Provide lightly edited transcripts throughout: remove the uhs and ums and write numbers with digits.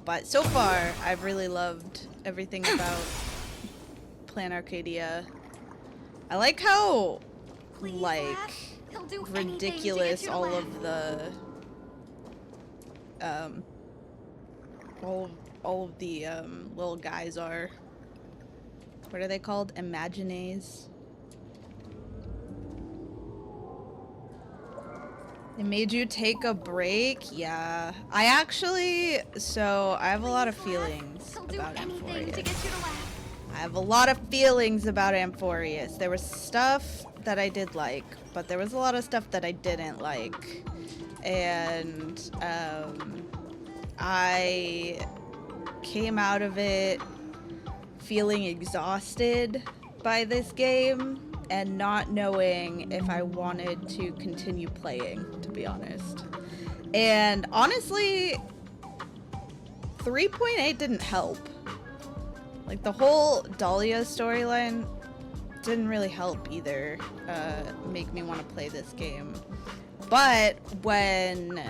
But so far, I've really loved everything about Plan Arcadia. I like how, like, ridiculous all of the, all of the, little guys are. What are they called? Imagines. It made you take a break? Yeah. I have a lot of feelings about Amphorius. I have a lot of feelings about Amphorius. There was stuff that I did like, but there was a lot of stuff that I didn't like. And, I came out of it feeling exhausted by this game and not knowing if I wanted to continue playing, to be honest. And honestly, 3.8 didn't help. Like, the whole Dahlia storyline didn't really help either, make me want to play this game. But when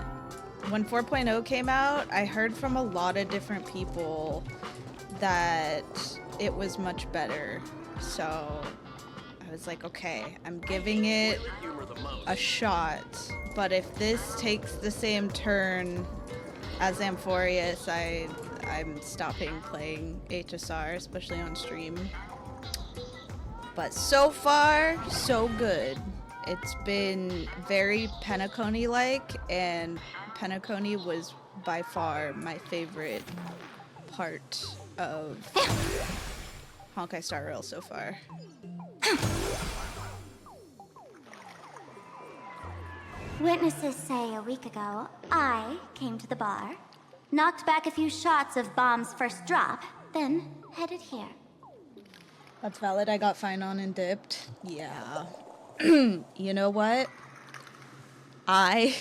4.0 came out, I heard from a lot of different people that it was much better. So I was like, okay, I'm giving it a shot. But if this takes the same turn as Amphorius, I'm stopping playing HSR, especially on stream. But so far, so good. It's been very Penacony-like, and Penacony was by far my favorite part of Honkai Star Rail so far. Witnesses say a week ago, I came to the bar, knocked back a few shots of Bomb's first drop, then headed here. That's valid. I got fine on and dipped. Yeah. You know what? I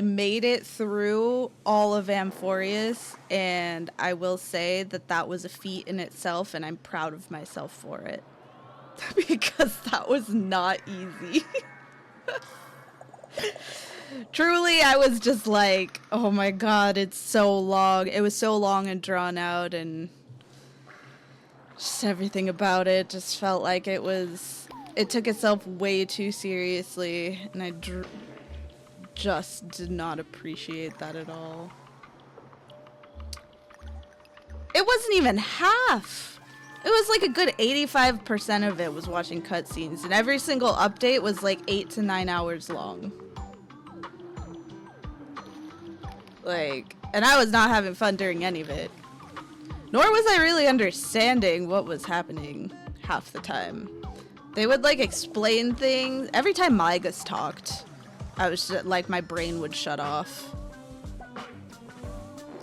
made it through all of Amphorius, and I will say that that was a feat in itself, and I'm proud of myself for it. Because that was not easy. Truly, I was just like, oh my god, it's so long. It was so long and drawn out, and just everything about it just felt like it took itself way too seriously, and I just did not appreciate that at all. It wasn't even half. It was like a good 85% of it was watching cutscenes, and every single update was like 8 to 9 hours long. Like, and I was not having fun during any of it. Nor was I really understanding what was happening half the time. They would like explain things. Every time Mygus talked, I was just, like, my brain would shut off.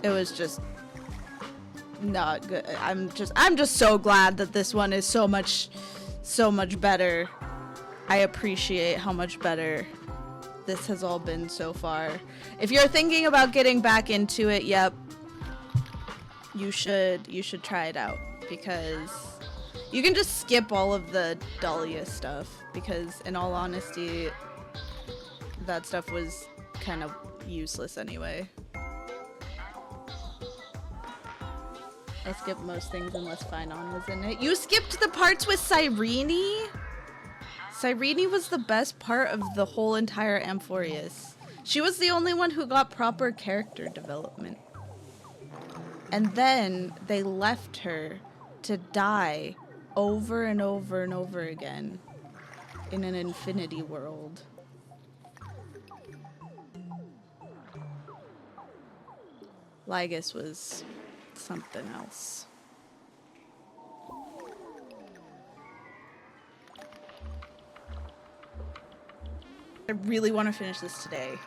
It was just not good. I'm just so glad that this one is so much better. I appreciate how much better this has all been so far. If you're thinking about getting back into it, yep, you should try it out, because you can just skip all of the Dahlia stuff, because in all honesty, that stuff was kind of useless anyway. I skipped most things unless Finon was in it. You skipped the parts with Cyrene? Cyrene was the best part of the whole entire Amphorius. She was the only one who got proper character development. And then they left her to die over and over and over again in an infinity world. Lygus was something else. I really want to finish this today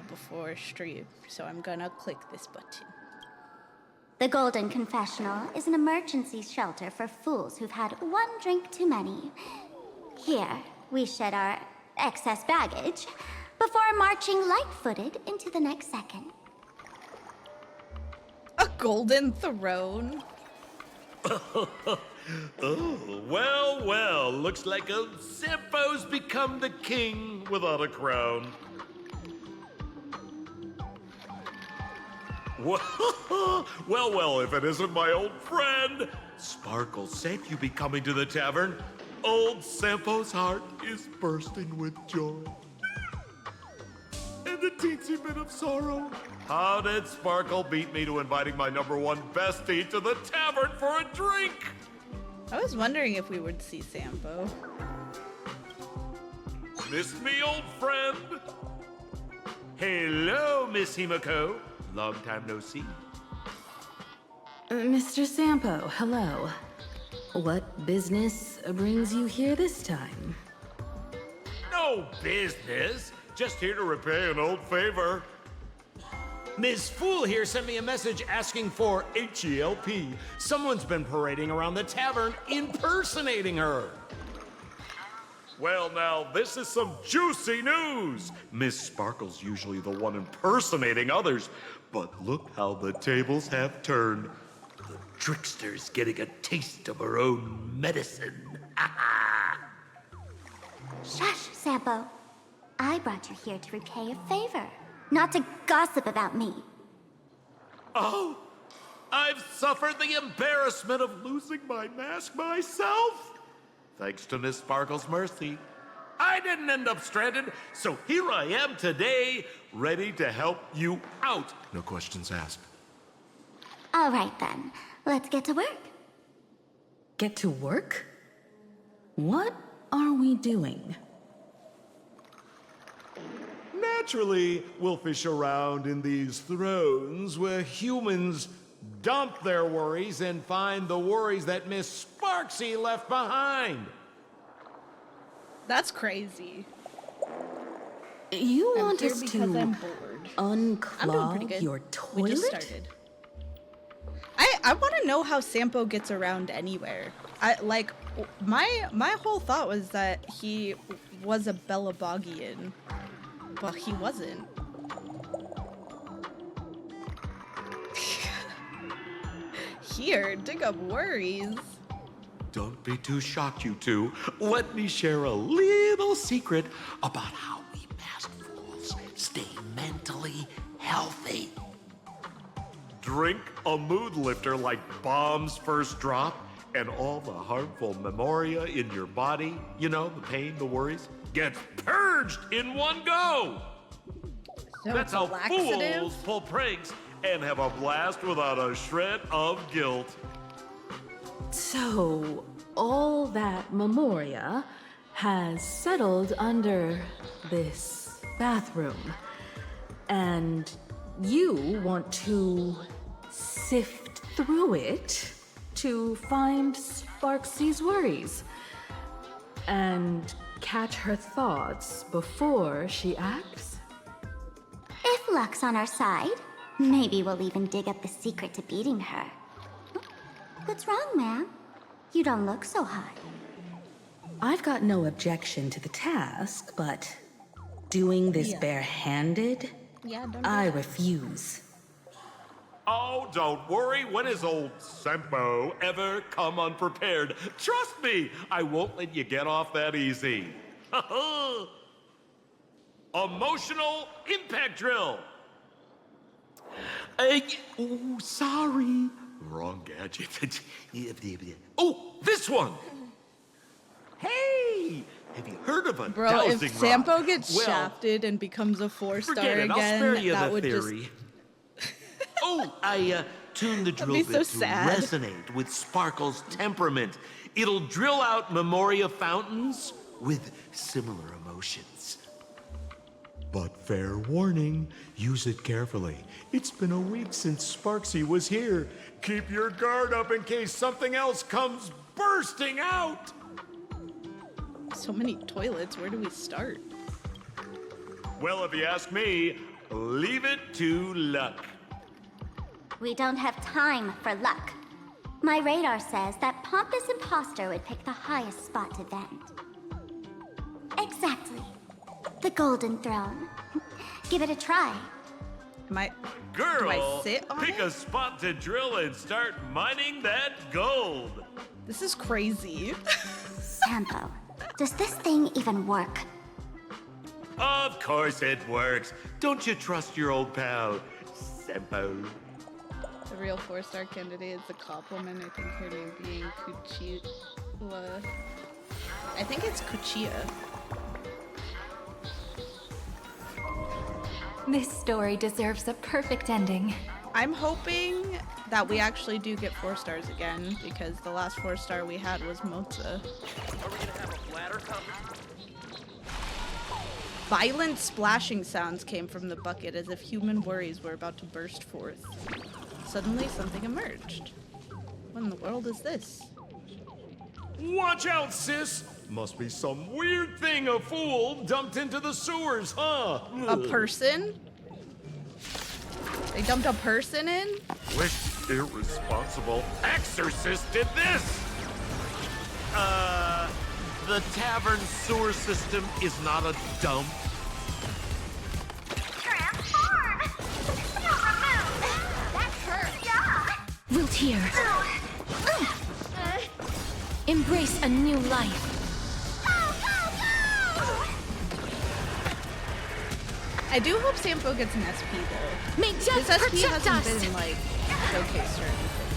before stream, so I'm gonna click this button. The Golden Confessional is an emergency shelter for fools who've had one drink too many. Here, we shed our excess baggage before marching light-footed into the next second. A golden throne? Oh, well, well, looks like a Zippo's become the king without a crown. Well, if it isn't my old friend. Sparkle said you'd be coming to the tavern. Old Sampo's heart is bursting with joy. And a teensy bit of sorrow. How did Sparkle beat me to inviting my #1 bestie to the tavern for a drink? I was wondering if we would see Sampo. Missed me, old friend? Hello, Miss Himiko. Long time no see. Mr. Sampo, hello. What business brings you here this time? No business. Just here to repay an old favor. Ms. Fool here sent me a message asking for HELP. Someone's been parading around the tavern impersonating her. Well, now, this is some juicy news. Miss Sparkle's usually the one impersonating others, but look how the tables have turned. The trickster's getting a taste of her own medicine. Shush, Sampo. I brought you here to repay a favor, not to gossip about me. Oh, I've suffered the embarrassment of losing my mask myself. Thanks to Miss Sparkle's mercy, I didn't end up stranded, so here I am today, ready to help you out. No questions asked. All right then, let's get to work. Get to work? What are we doing? Naturally, we'll fish around in these thrones where humans dump their worries and find the worries that Miss Sparksy left behind. That's crazy. You I'm want here us because to I'm bored. I'm doing pretty unclog good. your We just toilet? started. I want to know how Sampo gets around anywhere. My whole thought was that he was a Bellabogian, but he wasn't. Here, dig up worries. Don't be too shocked, you two. Let me share a little secret about how we masked fools stay mentally healthy. Drink a mood lifter like Bomb's First Drop, and all the harmful memoria in your body, you know, the pain, the worries, gets purged in one go. So That's how laxative? fools pull pranks and have a blast without a shred of guilt. So, all that memoria has settled under this bathroom. And you want to sift through it to find Sparksy's worries and catch her thoughts before she acts? If luck's on our side, maybe we'll even dig up the secret to beating her. What's wrong, ma'am? You don't look so hot. I've got no objection to the task, but doing this barehanded, Yeah, don't do I that. refuse. Oh, don't worry. When has old Sempo ever come unprepared? Trust me, I won't let you get off that easy. Emotional impact drill. Oh, sorry. Wrong gadget. Oh, this one. Hey, have you heard of a Bro, dowsing if Sampo rod? gets Well, shafted and becomes a 4-star forget it. again, I'll spare you that the would theory. Oh, I tuned the drill be bit so to sad. resonate with Sparkle's temperament. It'll drill out memoria fountains with similar emotions. But fair warning, use it carefully. It's been a week since Sparksy was here. Keep your guard up in case something else comes bursting out. So many toilets, where do we start? Well, if you ask me, leave it to luck. We don't have time for luck. My radar says that Pompous Imposter would pick the highest spot to vent. Exactly. The Golden Throne. Give it a try. Am I... Girl, Do I sit on pick it? a spot to drill and start mining that gold. This is crazy. Sampo, does this thing even work? Of course it works. Don't you trust your old pal, Sempo? The real 4-star candidate is a compliment. I think her name being Kuchia. I think it's Kuchia. This story deserves a perfect ending. I'm hoping that we actually do get 4 stars again, because the last 4-star we had was Moza. Are we gonna have a bladder competition? Violent splashing sounds came from the bucket as if human worries were about to burst forth. Suddenly, something emerged. What in the world is this? Watch out, sis! Must be some weird thing a fool dumped into the sewers, huh? A person? They dumped a person in? Which irresponsible exorcist did this? The tavern sewer system is not a dump. Transform! Now remove! That hurt! Yeah! Wilt here. Embrace a new life. I do hope Sampo gets an SP though. May His death SP protect hasn't us! been like showcased or anything,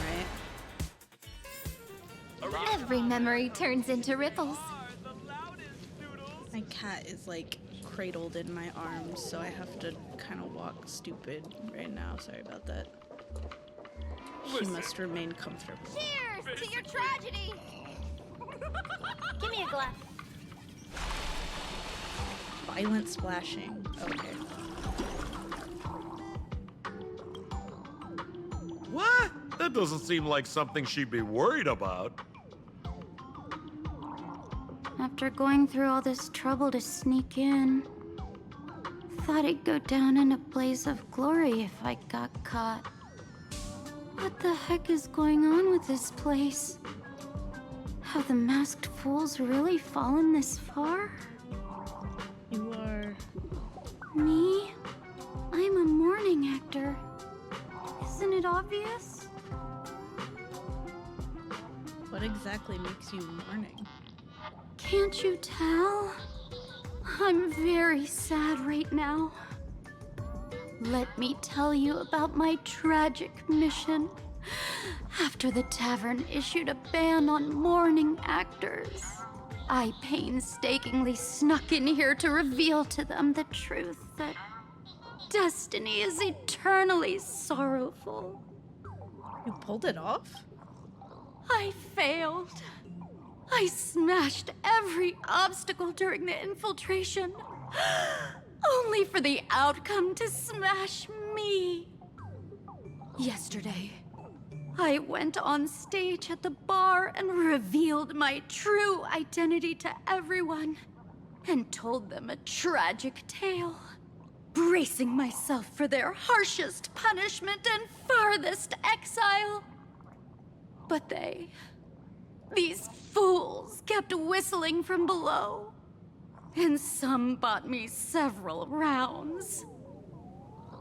right? Every memory turns into ripples. My cat is like cradled in my arms, so I have to kind of walk stupid right now. Sorry about that. She must remain comfortable. Cheers to your tragedy! Give me a glass. Violent splashing. Okay. What? That doesn't seem like something she'd be worried about. After going through all this trouble to sneak in, thought I'd go down in a blaze of glory if I got caught. What the heck is going on with this place? Have the masked fools really fallen this far? You are. Me? I'm a mourning actor. Isn't it obvious? What exactly makes you mourning? Can't you tell? I'm very sad right now. Let me tell you about my tragic mission. After the tavern issued a ban on mourning actors, I painstakingly snuck in here to reveal to them the truth that destiny is eternally sorrowful. You pulled it off? I failed. I smashed every obstacle during the infiltration, only for the outcome to smash me. Yesterday, I went on stage at the bar and revealed my true identity to everyone and told them a tragic tale, bracing myself for their harshest punishment and farthest exile. But these fools kept whistling from below, and some bought me several rounds.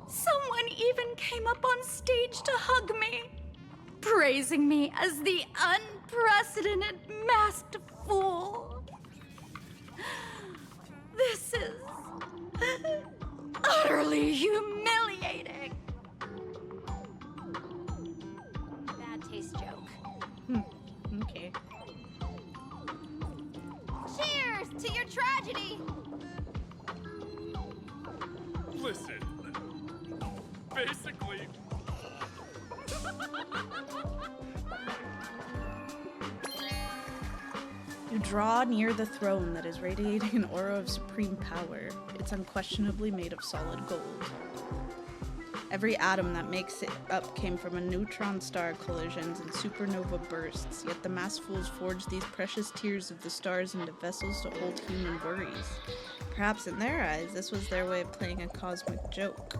Someone even came up on stage to hug me, praising me as the unprecedented masked fool. This is utterly humiliating. Bad taste joke. Okay. Cheers to your tragedy! Listen. Basically. You draw near the throne that is radiating an aura of supreme power. It's unquestionably made of solid gold. Every atom that makes it up came from a neutron star collisions and supernova bursts, yet the masked fools forged these precious tears of the stars into vessels to hold human worries. Perhaps in their eyes, this was their way of playing a cosmic joke.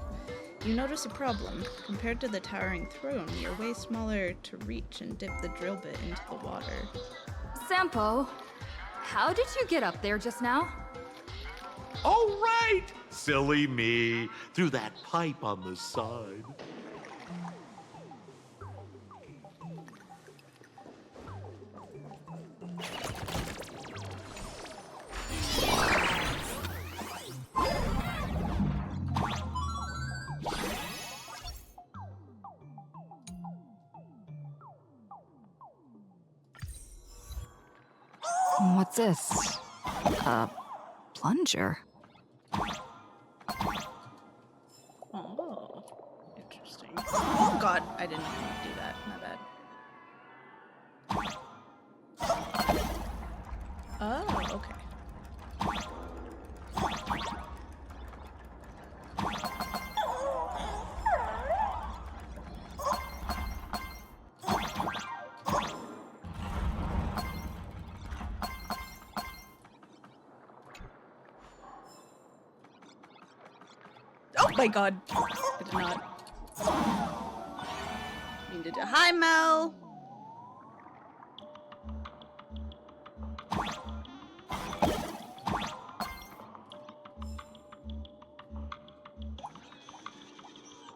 You notice a problem. Compared to the towering throne, you're way smaller to reach and dip the drill bit into the water. Sampo, how did you get up there just now? Oh, right! Silly me. Through that pipe on the side. What's this? A plunger. Oh, interesting. Oh god, I didn't mean to do that. My bad. Oh, okay. Oh my god. I did not mean to do. Hi, Mel.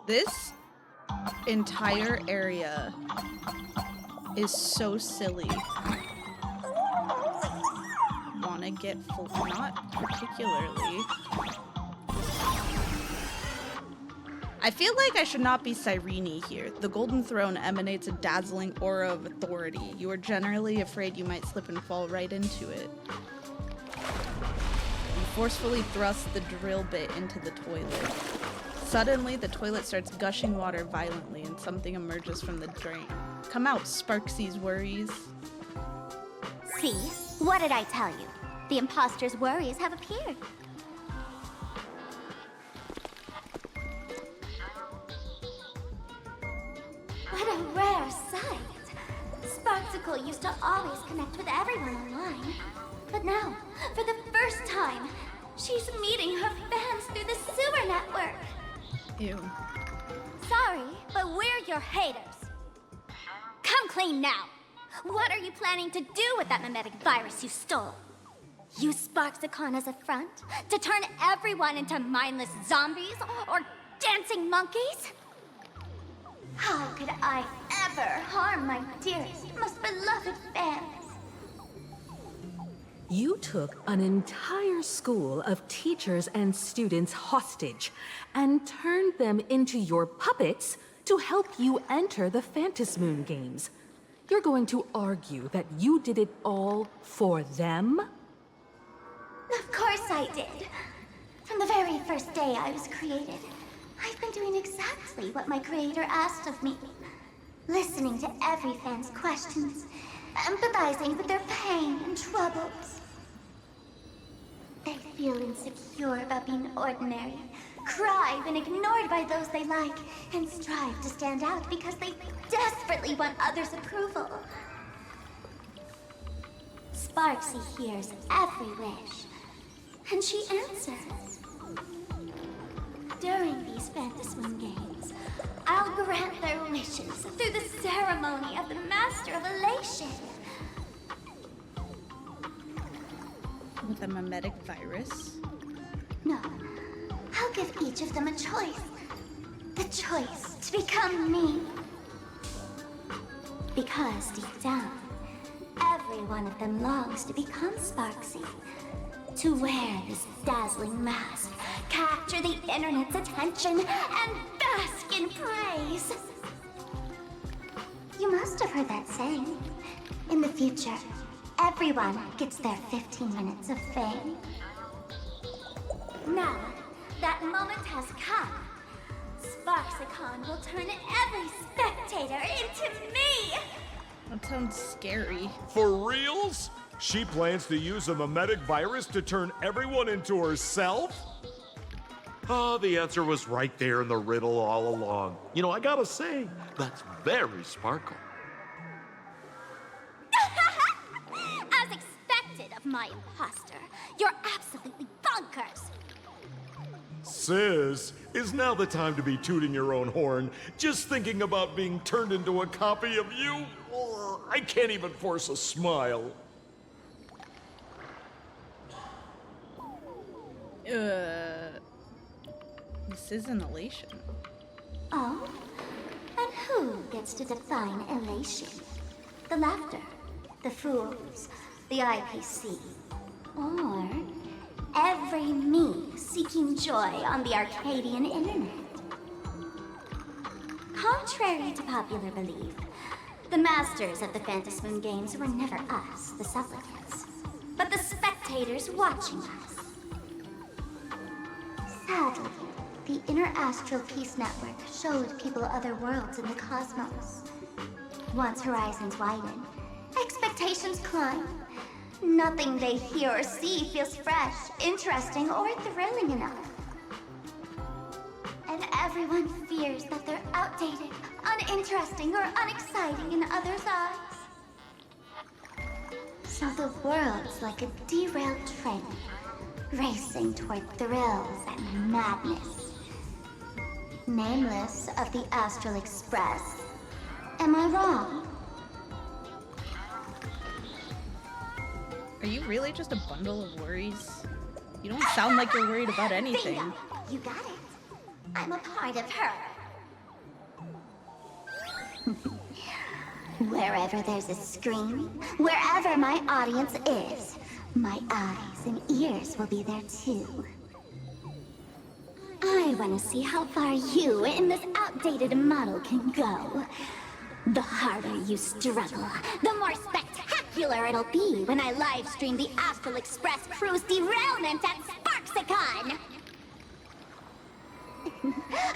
This entire area is so silly. Wanna get full? Not particularly. I feel like I should not be Cyrene here. The Golden Throne emanates a dazzling aura of authority. You are generally afraid you might slip and fall right into it. You forcefully thrust the drill bit into the toilet. Suddenly, the toilet starts gushing water violently and something emerges from the drain. Come out, Sparksy's worries. See? What did I tell you? The imposter's worries have appeared. What a rare sight. Sparksicle used to always connect with everyone online. But now, for the first time, she's meeting her fans through the sewer network. Ew. Sorry, but we're your haters. Come clean now. What are you planning to do with that mimetic virus you stole? Use Sparksicon as a front to turn everyone into mindless zombies or dancing monkeys? How could I ever harm my dearest, most beloved fans? You took an entire school of teachers and students hostage and turned them into your puppets to help you enter the Phantasmoon games. You're going to argue that you did it all for them? Of course I did. From the very first day I was created, I've been doing exactly what my creator asked of me. Listening to every fan's questions, empathizing with their pain and troubles. They feel insecure about being ordinary, cry when ignored by those they like, and strive to stand out because they desperately want others' approval. Sparksy hears every wish, and she answers. During these Phantasmoon games, I'll grant their wishes through the ceremony of the Master of Elation. With a mimetic virus? No, I'll give each of them a choice. The choice to become me. Because deep down, every one of them longs to become Sparksy. To wear this dazzling mask, capture the internet's attention, and bask in praise. You must have heard that saying. In the future, everyone gets their 15 minutes of fame. Now, that moment has come. Sparksicon will turn every spectator into me! That sounds scary. For reals? She plans to use a mimetic virus to turn everyone into herself? Oh, the answer was right there in the riddle all along. You know, I gotta say, that's very Sparkle. As expected of my imposter, you're absolutely bonkers! Sis, is now the time to be tooting your own horn? Just thinking about being turned into a copy of you? Oh, I can't even force a smile. This is an elation. Oh? And who gets to define elation? The laughter, the fools, the IPC, or every me seeking joy on the Arcadian internet? Contrary to popular belief, the masters of the Phantasmoon games were never us, the supplicants. but the spectators watching us. Sadly, the Inter-Astral Peace Network showed people other worlds in the cosmos. Once horizons widen, expectations climb. Nothing they hear or see feels fresh, interesting, or thrilling enough. And everyone fears that they're outdated, uninteresting, or unexciting in others' eyes. So the world's like a derailed train, racing toward thrills and madness. Nameless of the Astral Express. Am I wrong? Are you really just a bundle of worries? You don't sound like you're worried about anything. Bingo! You got it. I'm a part of her. Wherever there's a screen, wherever my audience is, my eyes and ears will be there too. I want to see how far you in this outdated model can go. The harder you struggle, the more spectacular it'll be when I live stream the Astral Express cruise derailment at Sparksicon!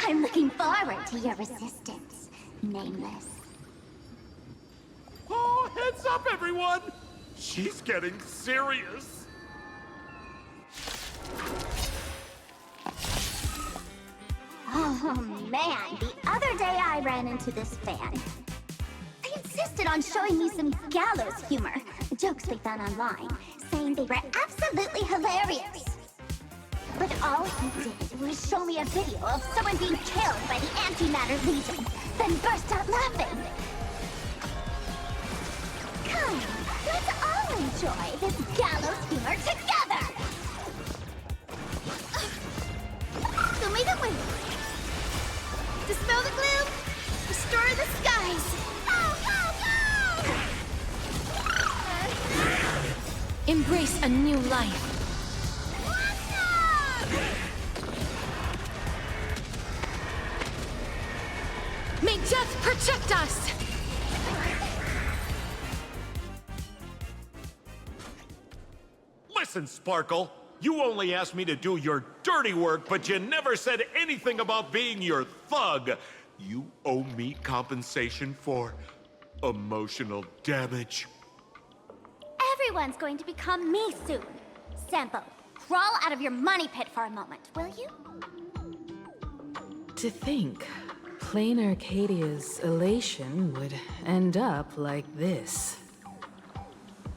I'm looking forward to your resistance, Nameless. Oh, heads up, everyone! She's getting serious. Oh man, the other day I ran into this fan. They insisted on showing me some gallows humor, jokes they found online, saying they were absolutely hilarious. But all he did was show me a video of someone being killed by the Antimatter Legion, then burst out laughing. Come, let's all enjoy this gallows humor together! Show me the way! Dispel the gloom! Restore the skies! Go, go, go! Embrace a new life. May death protect us! Listen, Sparkle. You only asked me to do your dirty work, but you never said anything about being your thug. You owe me compensation for emotional damage. Everyone's going to become me soon. Sampo, crawl out of your money pit for a moment, will you? To think, plain Arcadia's elation would end up like this.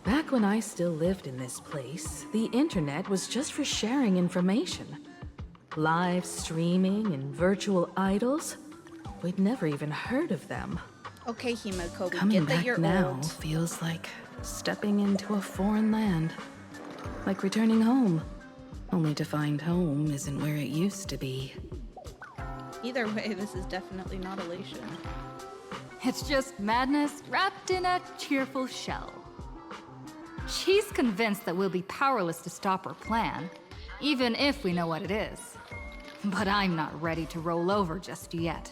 Back when I still lived in this place, the internet was just for sharing information. Live streaming and virtual idols, we'd never even heard of them. Okay, Himiko, we Coming get that back you're now old. feels like stepping into a foreign land. Like returning home, only to find home isn't where it used to be. Either way, this is definitely not elation. It's just madness wrapped in a cheerful shell. She's convinced that we'll be powerless to stop her plan, even if we know what it is. But I'm not ready to roll over just yet.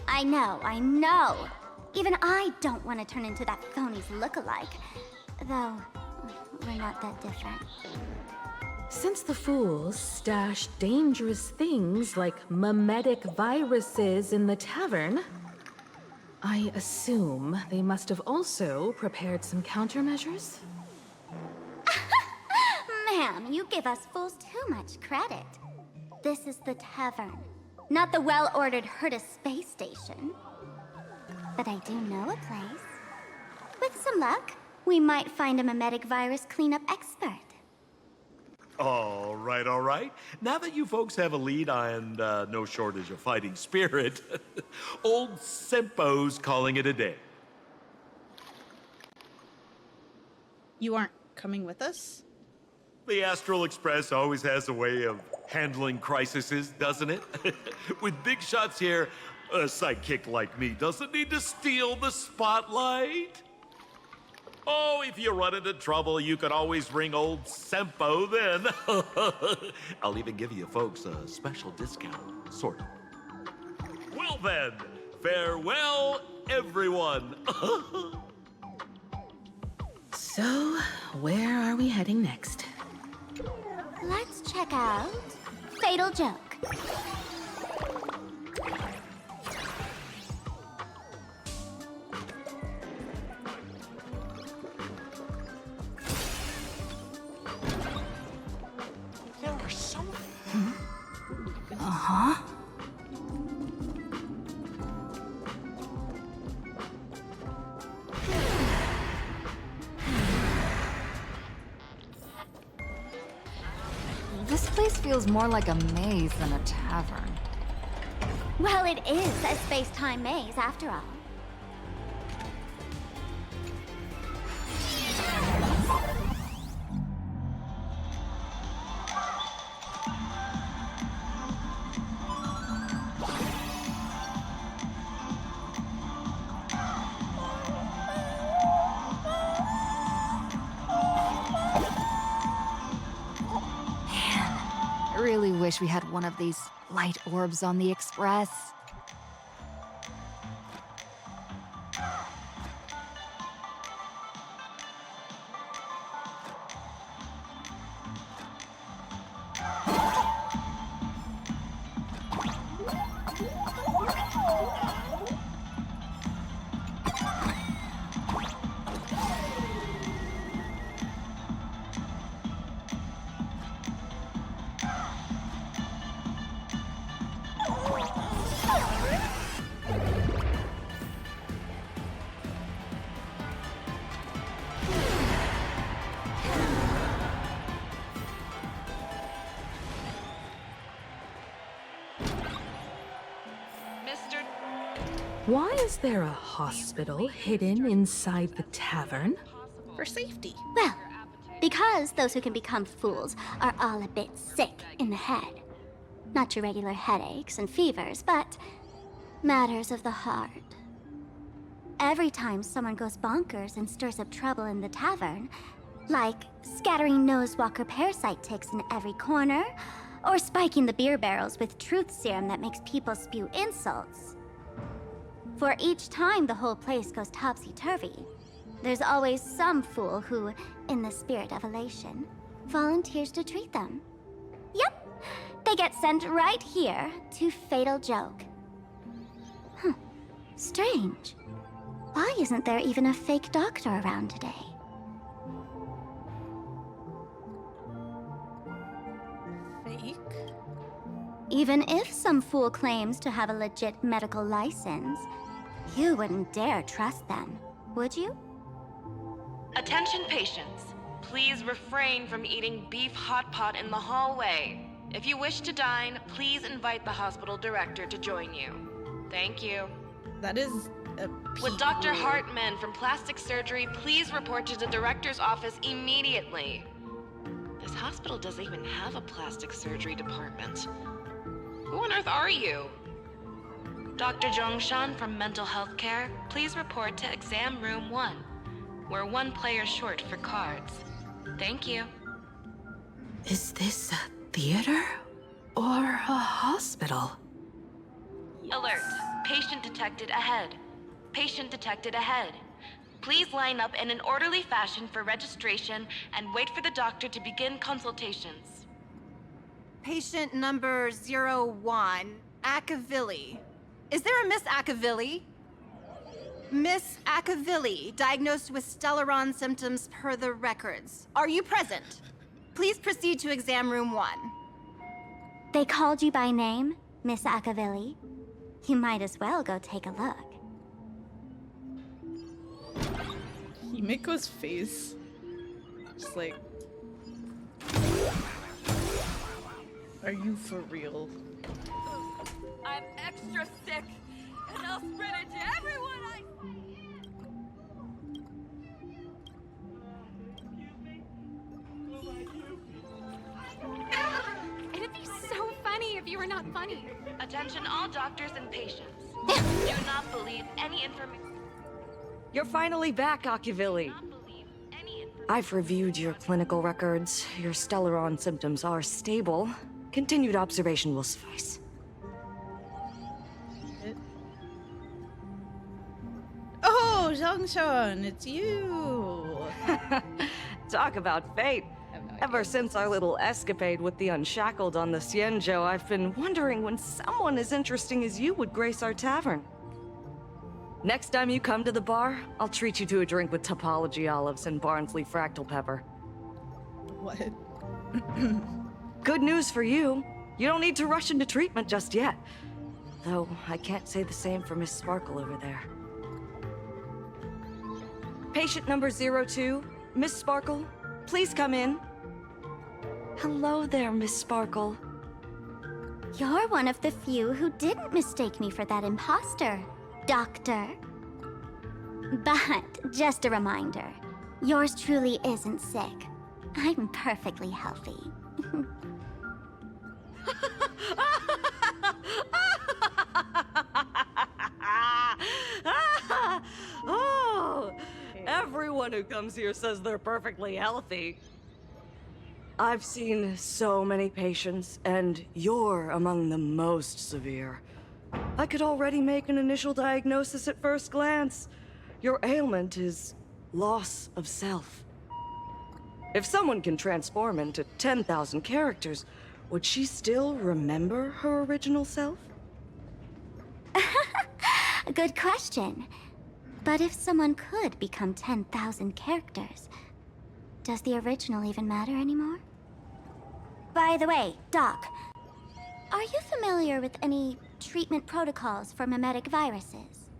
I know. Even I don't want to turn into that phony's lookalike. Though, we're not that different. Since the fools stash dangerous things like mimetic viruses in the tavern, I assume they must have also prepared some countermeasures? Ma'am, you give us fools too much credit. This is the tavern, not the well-ordered Herta space station. But I do know a place. With some luck, we might find a mimetic virus cleanup expert. All right. Now that you folks have a lead and no shortage of fighting spirit, old Sempo's calling it a day. You aren't coming with us? The Astral Express always has a way of handling crises, doesn't it? With big shots here, a sidekick like me doesn't need to steal the spotlight. Oh, if you run into trouble, you can always ring old Sempo then. I'll even give you folks a special discount, sort of. Well then, farewell, everyone. So, where are we heading next? Let's check out Fatal Joke. There are some. Uh-huh. This place feels more like a maze than a tavern. Well, it is a space-time maze after all. I really wish we had one of these light orbs on the express. Why is there a hospital hidden inside the tavern? For safety. Well, because those who can become fools are all a bit sick in the head. Not your regular headaches and fevers, but matters of the heart. Every time someone goes bonkers and stirs up trouble in the tavern, like scattering nosewalker parasite ticks in every corner, or spiking the beer barrels with truth serum that makes people spew insults. For each time the whole place goes topsy-turvy, there's always some fool who, in the spirit of elation, volunteers to treat them. Yep, they get sent right here to Fatal Joke. Huh, strange. Why isn't there even a fake doctor around today? Fake? Even if some fool claims to have a legit medical license, you wouldn't dare trust them, would you? Attention patients, please refrain from eating beef hot pot in the hallway. If you wish to dine, please invite the hospital director to join you. Thank you. That is a Would Dr. Hartman from plastic surgery please report to the director's office immediately? This hospital doesn't even have a plastic surgery department. Who on earth are you? Dr. Zhongshan from mental health care, please report to exam room 1. We're one player short for cards. Thank you. Is this a theater or a hospital? Alert. Patient detected ahead. Patient detected ahead. Please line up in an orderly fashion for registration and wait for the doctor to begin consultations. Patient number 01, Akavilli. Is there a Miss Akavilli? Miss Akavilli, diagnosed with Stellaron symptoms per the records. Are you present? Please proceed to exam room 1. They called you by name, Miss Akavilli. You might as well go take a look. Himiko's face. Just like... Are you for real? I'm extra sick, and I'll spread it to everyone I see. It'd be so funny if you were not funny. Attention all doctors and patients. Do not believe any information. You're finally back, Akavilli. I've reviewed your clinical records. Your Stellaron symptoms are stable. Continued observation will suffice. Oh, Zhongshan, it's you! Talk about fate. I have no Ever idea. since our little escapade with the Unshackled on the Xianzhou, I've been wondering when someone as interesting as you would grace our tavern. Next time you come to the bar, I'll treat you to a drink with topology olives and Barnsley fractal pepper. What? Good news for you. You don't need to rush into treatment just yet. Though, I can't say the same for Miss Sparkle over there. Patient number 02, Miss Sparkle, please come in. Hello there, Miss Sparkle. You're one of the few who didn't mistake me for that imposter, Doctor. But, just a reminder, yours truly isn't sick. I'm perfectly healthy. Oh, everyone who comes here says they're perfectly healthy. I've seen so many patients, and you're among the most severe. I could already make an initial diagnosis at first glance. Your ailment is loss of self. If someone can transform into 10,000 characters, would she still remember her original self? Good question. But if someone could become 10,000 characters, does the original even matter anymore? By the way, Doc, are you familiar with any treatment protocols for mimetic viruses?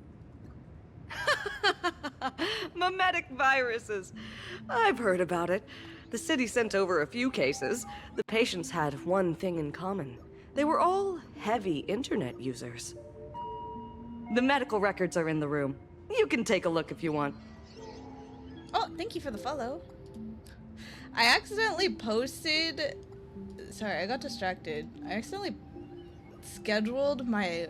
Mimetic viruses. I've heard about it. The city sent over a few cases. The patients had one thing in common. They were all heavy internet users. The medical records are in the room. You can take a look if you want. Oh, thank you for the follow. I accidentally posted... Sorry, I got distracted. I accidentally scheduled my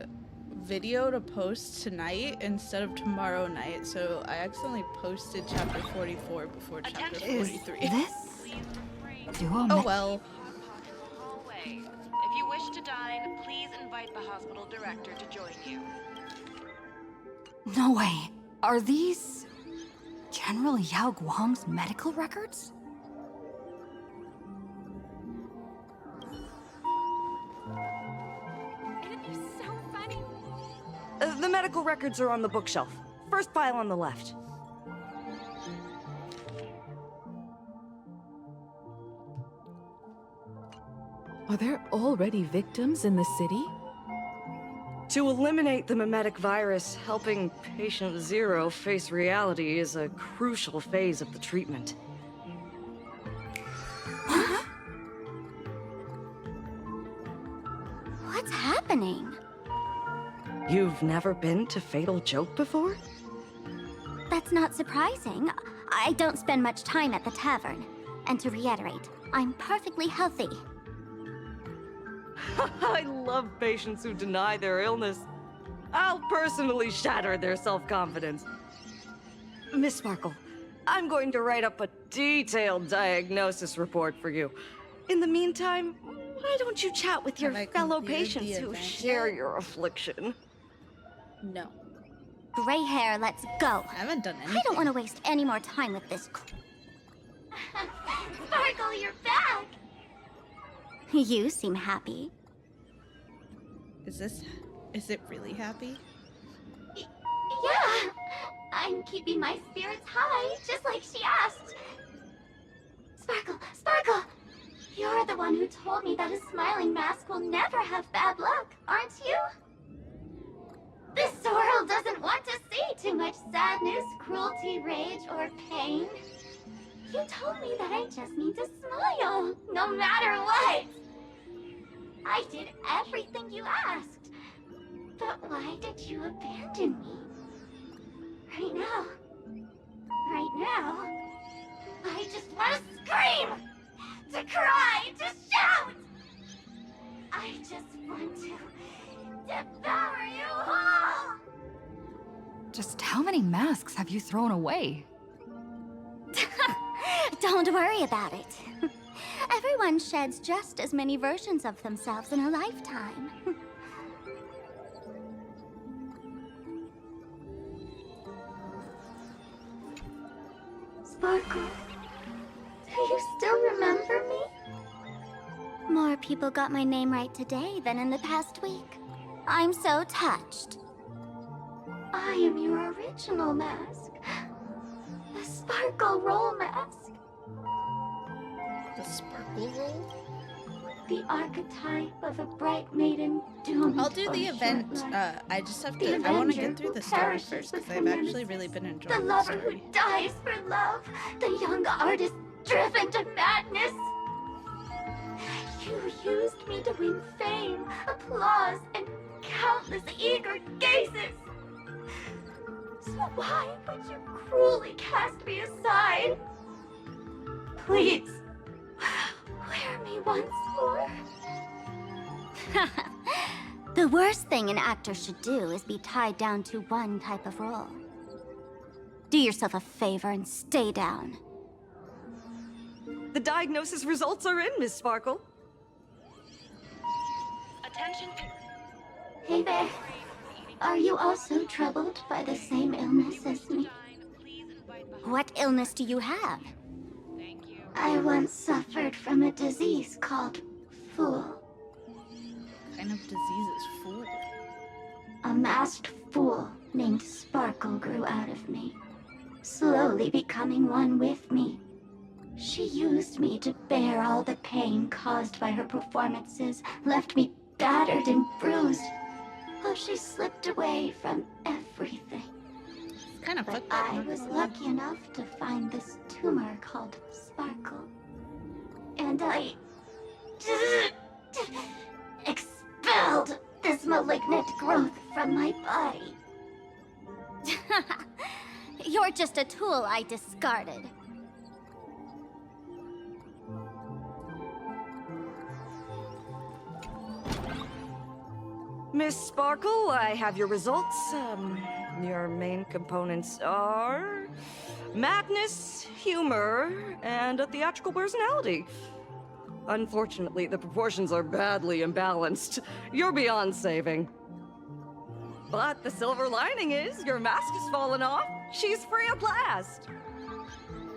video to post tonight instead of tomorrow night, so I accidentally posted chapter 44 before chapter 43. Oh well. Hallway. If you wish to dine, please invite the hospital director to join you. No way. Are these General Yao Guang's medical records? So funny. The medical records are on the bookshelf. First pile on the left. Are there already victims in the city? To eliminate the mimetic virus, helping patient 0 face reality is a crucial phase of the treatment. What's happening? You've never been to Fatal Joke before? That's not surprising. I don't spend much time at the tavern. And to reiterate, I'm perfectly healthy. I love patients who deny their illness. I'll personally shatter their self-confidence. Miss Sparkle, I'm going to write up a detailed diagnosis report for you. In the meantime, why don't you chat with your Have I fellow completed the patients who event share yet? your affliction? No. Gray hair, let's go. I haven't done anything. I don't want to waste any more time with this. Sparkle, you're back! You seem happy. Is it really happy? Yeah! I'm keeping my spirits high, just like she asked. Sparkle, Sparkle! You're the one who told me that a smiling mask will never have bad luck, aren't you? This world doesn't want to see too much sadness, cruelty, rage, or pain. You told me that I just need to smile, no matter what. I did everything you asked. But why did you abandon me? Right now, I just want to scream, to cry, to shout. I just want to devour you all. Just how many masks have you thrown away? Don't worry about it. Everyone sheds just as many versions of themselves in a lifetime. Sparkle, do you still remember me? More people got my name right today than in the past week. I'm so touched. I am your original mask. The Sparkle Roll mask. The sparkle roll? The archetype of a bright maiden doomed. I'll do the for event. short life. I just have The to. I want to avenger get through who the story perishes first with because I've actually nemesis. really been The enjoying the lover who story. dies for love. The young artist driven to madness. You used me to win fame, applause, and countless eager gazes. So why would you cruelly cast me aside? Please, wear me once more. The worst thing an actor should do is be tied down to one type of role. Do yourself a favor and stay down. The diagnosis results are in, Miss Sparkle. Attention. Hey there. Are you also troubled by the same illness as me? What illness do you have? I once suffered from a disease called Fool. What kind of disease is fool? A masked fool named Sparkle grew out of me, slowly becoming one with me. She used me to bear all the pain caused by her performances, left me battered and bruised, while she slipped away from everything. Kind of But fucked up. I was lucky enough to find this tumor called Sparkle. And I expelled this malignant growth from my body. You're just a tool I discarded. Miss Sparkle, I have your results. Your main components are madness, humor, and a theatrical personality. Unfortunately, the proportions are badly imbalanced. You're beyond saving. But the silver lining is your mask has fallen off. She's free at last.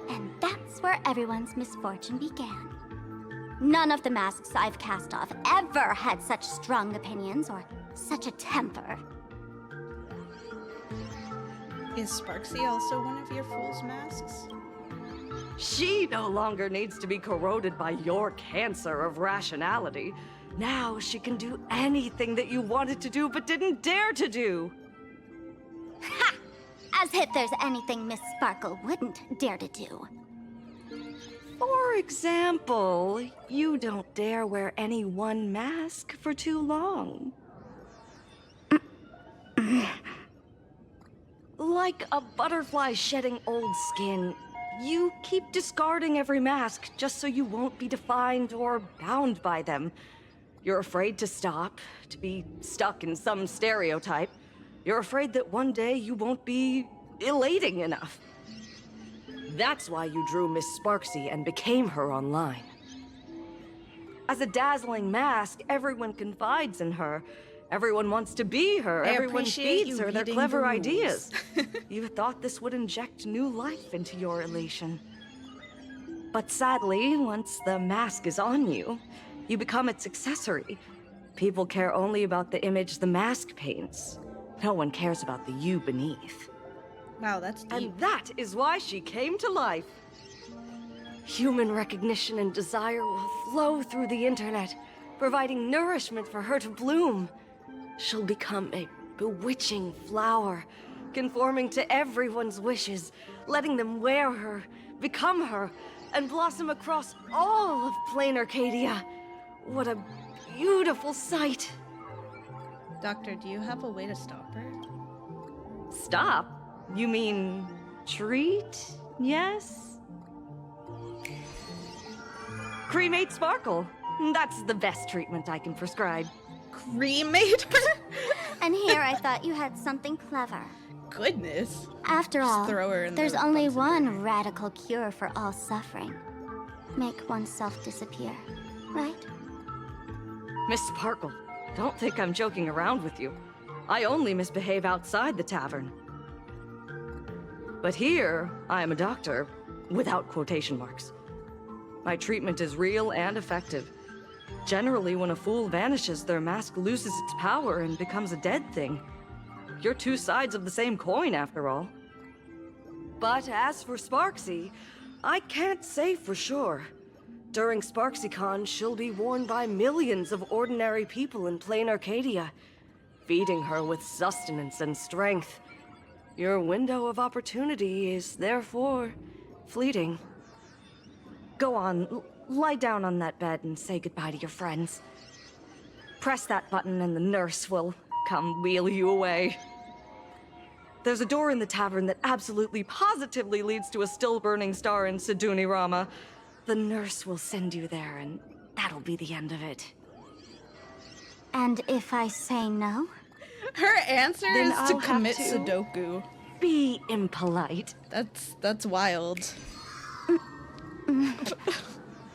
And that's where everyone's misfortune began. None of the masks I've cast off ever had such strong opinions or such a temper. Is Sparksy also one of your fool's masks? She no longer needs to be corroded by your cancer of rationality. Now she can do anything that you wanted to do but didn't dare to do. Ha! As if there's anything Miss Sparkle wouldn't dare to do. For example, you don't dare wear any one mask for too long. Like a butterfly shedding old skin, you keep discarding every mask just so you won't be defined or bound by them. You're afraid to stop, to be stuck in some stereotype. You're afraid that one day you won't be elating enough. That's why you drew Miss Sparksy and became her online. As a dazzling mask, everyone confides in her. Everyone wants to be her. I Everyone appreciate feeds you her their reading clever the rules. ideas. You thought this would inject new life into your elation. But sadly, once the mask is on you, you become its accessory. People care only about the image the mask paints. No one cares about the you beneath. Wow, that's deep. And that is why she came to life. Human recognition and desire will flow through the internet, providing nourishment for her to bloom. She'll become a bewitching flower, conforming to everyone's wishes, letting them wear her, become her, and blossom across all of plain Arcadia. What a beautiful sight. Doctor, do you have a way to stop her? Stop? You mean treat? Yes? Cremate Sparkle. That's the best treatment I can prescribe. Cremate her? And here I thought you had something clever. Goodness. After Just all, throw her in there's the only Bunsen one burner. radical cure for all suffering. Make oneself disappear, right? Miss Sparkle, don't think I'm joking around with you. I only misbehave outside the tavern. But here, I am a doctor. without quotation marks. My treatment is real and effective. Generally, when a fool vanishes, their mask loses its power and becomes a dead thing. You're two sides of the same coin, after all. But as for Sparksy, I can't say for sure. During SparksyCon, she'll be worn by millions of ordinary people in plain Arcadia, feeding her with sustenance and strength. Your window of opportunity is therefore fleeting. Go on, lie down on that bed and say goodbye to your friends. Press that button and the nurse will come wheel you away. There's a door in the tavern that absolutely positively leads to a still-burning star in Siduni Rama. The nurse will send you there, and that'll be the end of it. And if I say no? Her answer Then is to I'll have commit to Sudoku. Be impolite. That's wild.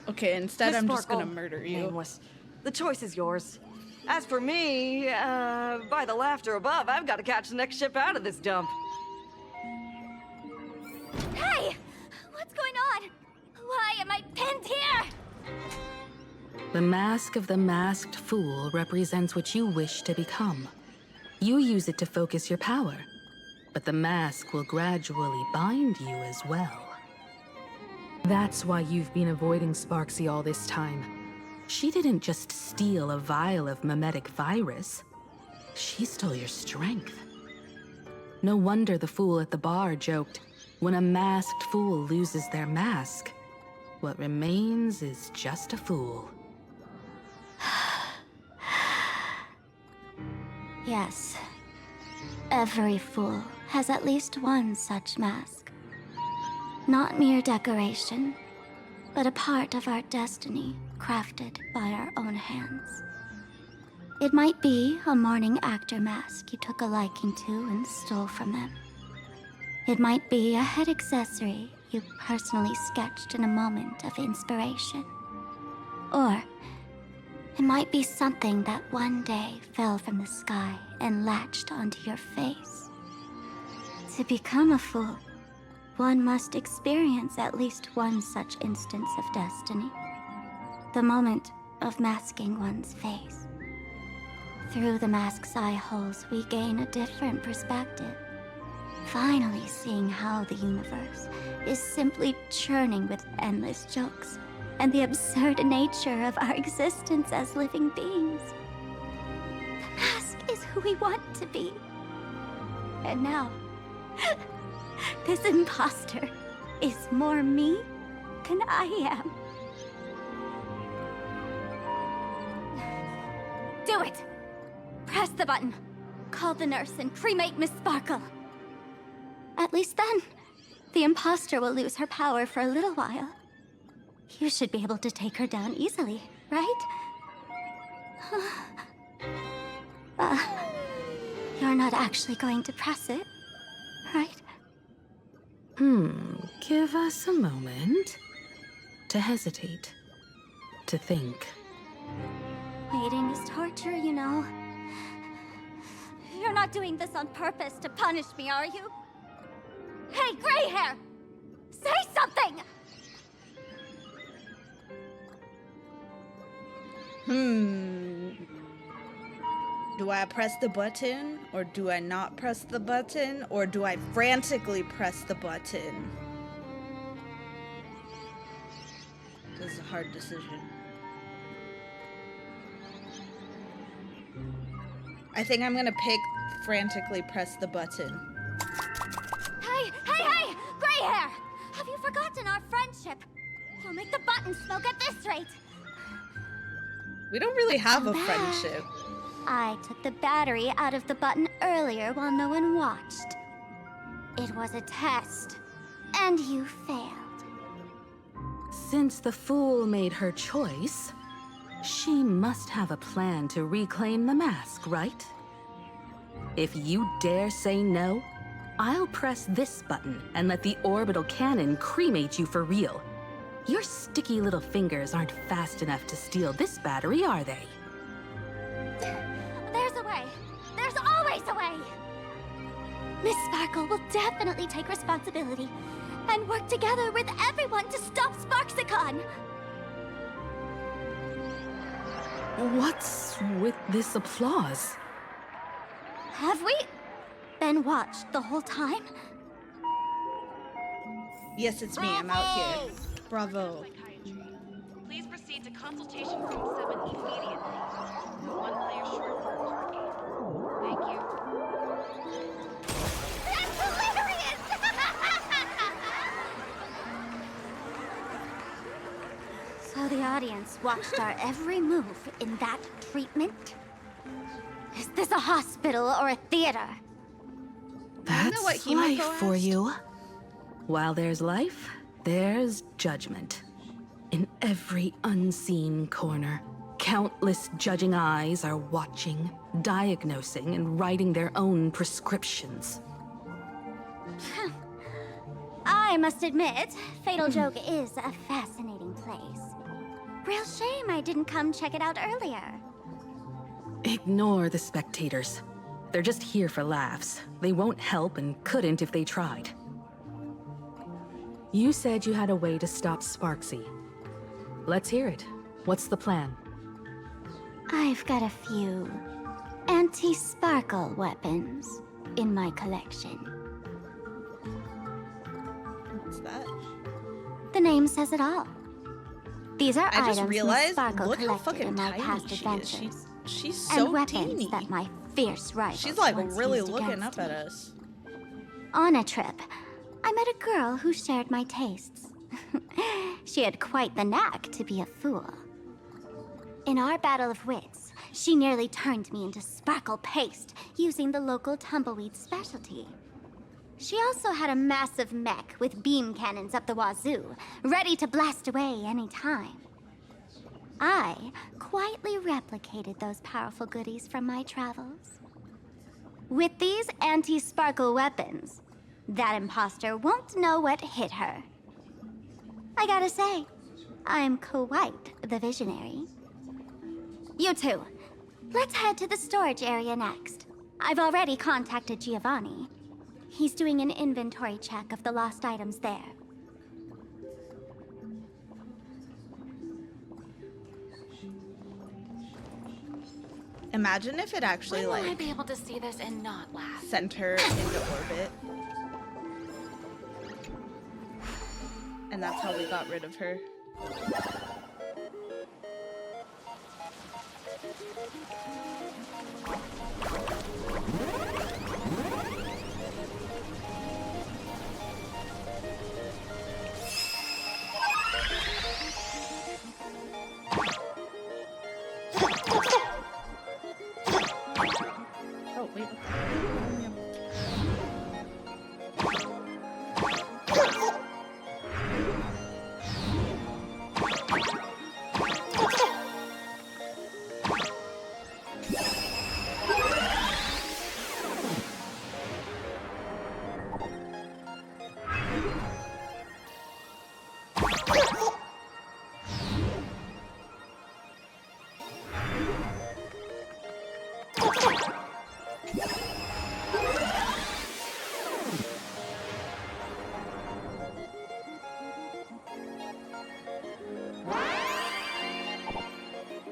Okay, instead Miss I'm just gonna Sparkle, murder you. Nameless. The choice is yours. As for me, by the laughter above, I've got to catch the next ship out of this dump. Hey! What's going on? Why am I pinned here? The mask of the masked fool represents what you wish to become. You use it to focus your power, but the mask will gradually bind you as well. That's why you've been avoiding Sparksy all this time. She didn't just steal a vial of mimetic virus. She stole your strength. No wonder the fool at the bar joked, when a masked fool loses their mask, what remains is just a fool. Yes. Every fool has at least one such mask. Not mere decoration, but a part of our destiny, crafted by our own hands. It might be a morning actor mask you took a liking to and stole from them. It might be a head accessory you personally sketched in a moment of inspiration. Or it might be something that one day fell from the sky and latched onto your face. To become a fool, one must experience at least one such instance of destiny. The moment of masking one's face. Through the mask's eye holes, we gain a different perspective. Finally seeing how the universe is simply churning with endless jokes and the absurd nature of our existence as living beings. The mask is who we want to be. And now, this imposter is more me than I am. Do it! Press the button. Call the nurse and cremate Miss Sparkle. At least then, the imposter will lose her power for a little while. You should be able to take her down easily, right? You're not actually going to press it, right? Give us a moment to hesitate, to think. Waiting is torture, you know. You're not doing this on purpose to punish me, are you? Hey, gray hair! Say something! Do I press the button, or do I not press the button, or do I frantically press the button? This is a hard decision. I think I'm gonna pick frantically press the button. Hey! Gray hair! Have you forgotten our friendship? You'll make the button smoke at this rate. We don't really have a Come back. friendship. I took the battery out of the button earlier while no one watched. It was a test, and you failed. Since the fool made her choice, she must have a plan to reclaim the mask, right? If you dare say no, I'll press this button and let the orbital cannon cremate you for real. Your sticky little fingers aren't fast enough to steal this battery, are they? There's a way. There's always a way. Miss Sparkle will definitely take responsibility. and work together with everyone to stop Sparksicon. What's with this applause? Have we been watched the whole time? Yes, it's me. I'm out here. Bravo. Please proceed to consultation room 7 immediately. One player short for a card game. Thank you. That's hilarious! So the audience watched our every move in that treatment? Is this a hospital or a theater? That's what Himiko life for asked? you. While there's life, there's judgment. In every unseen corner, countless judging eyes are watching, diagnosing, and writing their own prescriptions. I must admit, Fatal Joke is a fascinating place. Real shame I didn't come check it out earlier. Ignore the spectators. They're just here for laughs. They won't help and couldn't if they tried. You said you had a way to stop Sparksy. Let's hear it. What's the plan? I've got a few anti-sparkle weapons in my collection. What's that? The name says it all. These are I just items realized, Miss Sparkle look how collected fucking in my tiny past she is. adventures. She's And so weapons teeny. that my fierce rivals She's like once really used looking against up at me. us. On a trip, I met a girl who shared my tastes. She had quite the knack to be a fool. In our battle of wits, she nearly turned me into sparkle paste using the local tumbleweed specialty. She also had a massive mech with beam cannons up the wazoo, ready to blast away any time. I quietly replicated those powerful goodies from my travels. With these anti-sparkle weapons, that imposter won't know what hit her. I gotta say, I'm quite the visionary. You two, let's head to the storage area next. I've already contacted Giovanni. He's doing an inventory check of the lost items there. Imagine if it actually When will I like be able to see this and not laugh? sent her into orbit. And that's how we got rid of her. Oh, wait.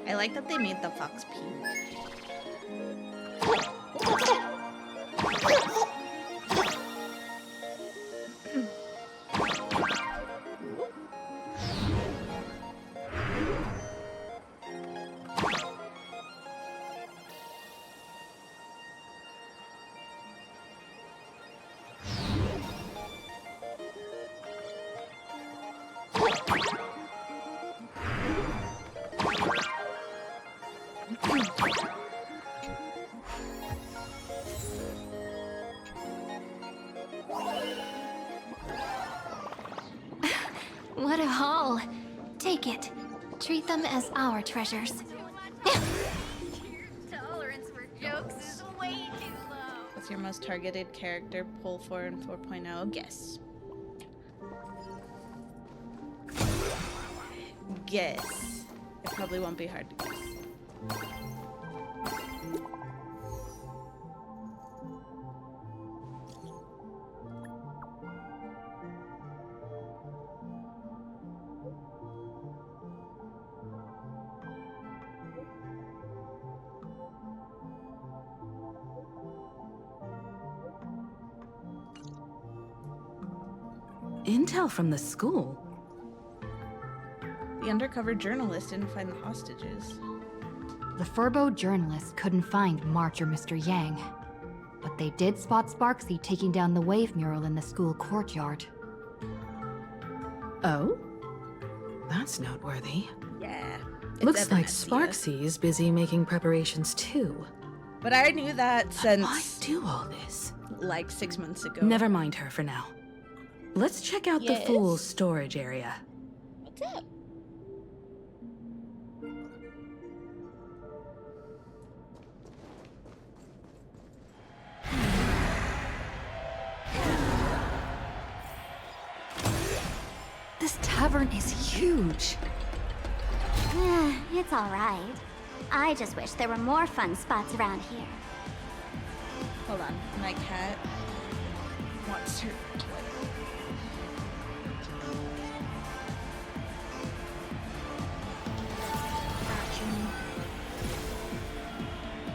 I like that they made the fox pink. What a haul. Take it. Treat them as our treasures. Tolerance for jokes is way too low. What's your most targeted character? Pull 4 and 4.0. Guess. Guess. It probably won't be hard to guess. intel from the school. The undercover journalist didn't find the hostages. The Furbo journalists couldn't find March or Mr. Yang, but they did spot Sparksy taking down the wave mural in the school courtyard. Oh? That's noteworthy. Yeah. Looks like Sparksy is busy making preparations too. But I knew that since Why do all this? like 6 months ago. Never mind her for now. Let's check out the fool's storage area. What's up? This tavern is huge. It's alright. I just wish there were more fun spots around here. Hold on. My cat wants her toilet.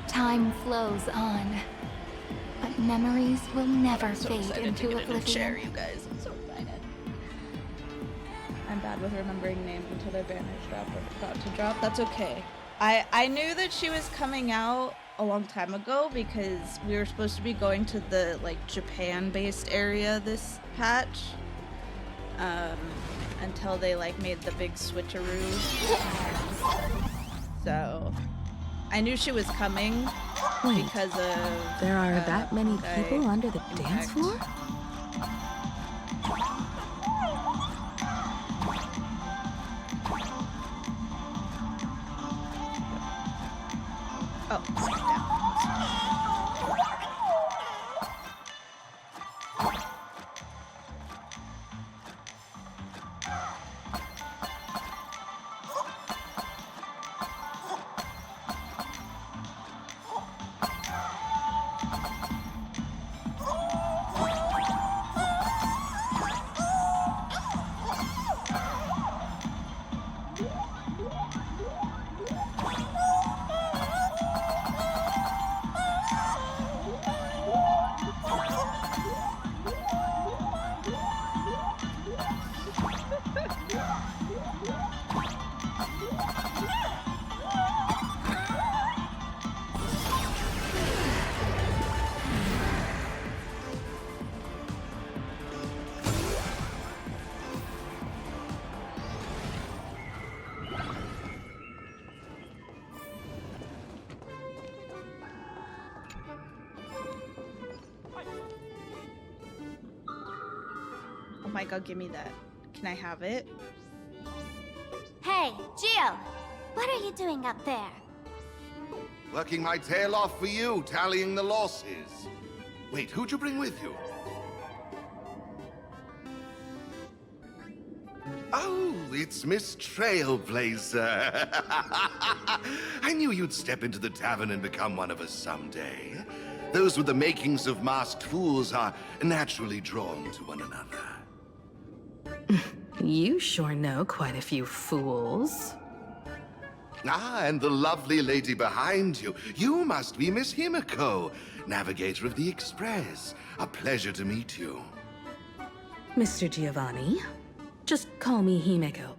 Time flows on, but memories will never I'm so fade excited into to get a new chair, oblivion. you guys. I'm so excited. I'm bad with remembering names until their banners drop or about to drop. That's okay. I knew that she was coming out a long time ago because we were supposed to be going to the like Japan-based area this patch. Until they like made the big switcheroo. So I knew she was coming because of There are that many Honkai people under the dance impact. floor? Oh, sit down. Oh my god, give me that. Can I have it? Hey, Gio! What are you doing up there? Working my tail off for you, tallying the losses. Wait, who'd you bring with you? Oh, it's Miss Trailblazer. I knew you'd step into the tavern and become one of us someday. Those with the makings of masked fools are naturally drawn to one another. You sure know quite a few fools. Ah, and the lovely lady behind you. You must be Miss Himiko, navigator of the Express. A pleasure to meet you. Mr. Giovanni, just call me Himeko.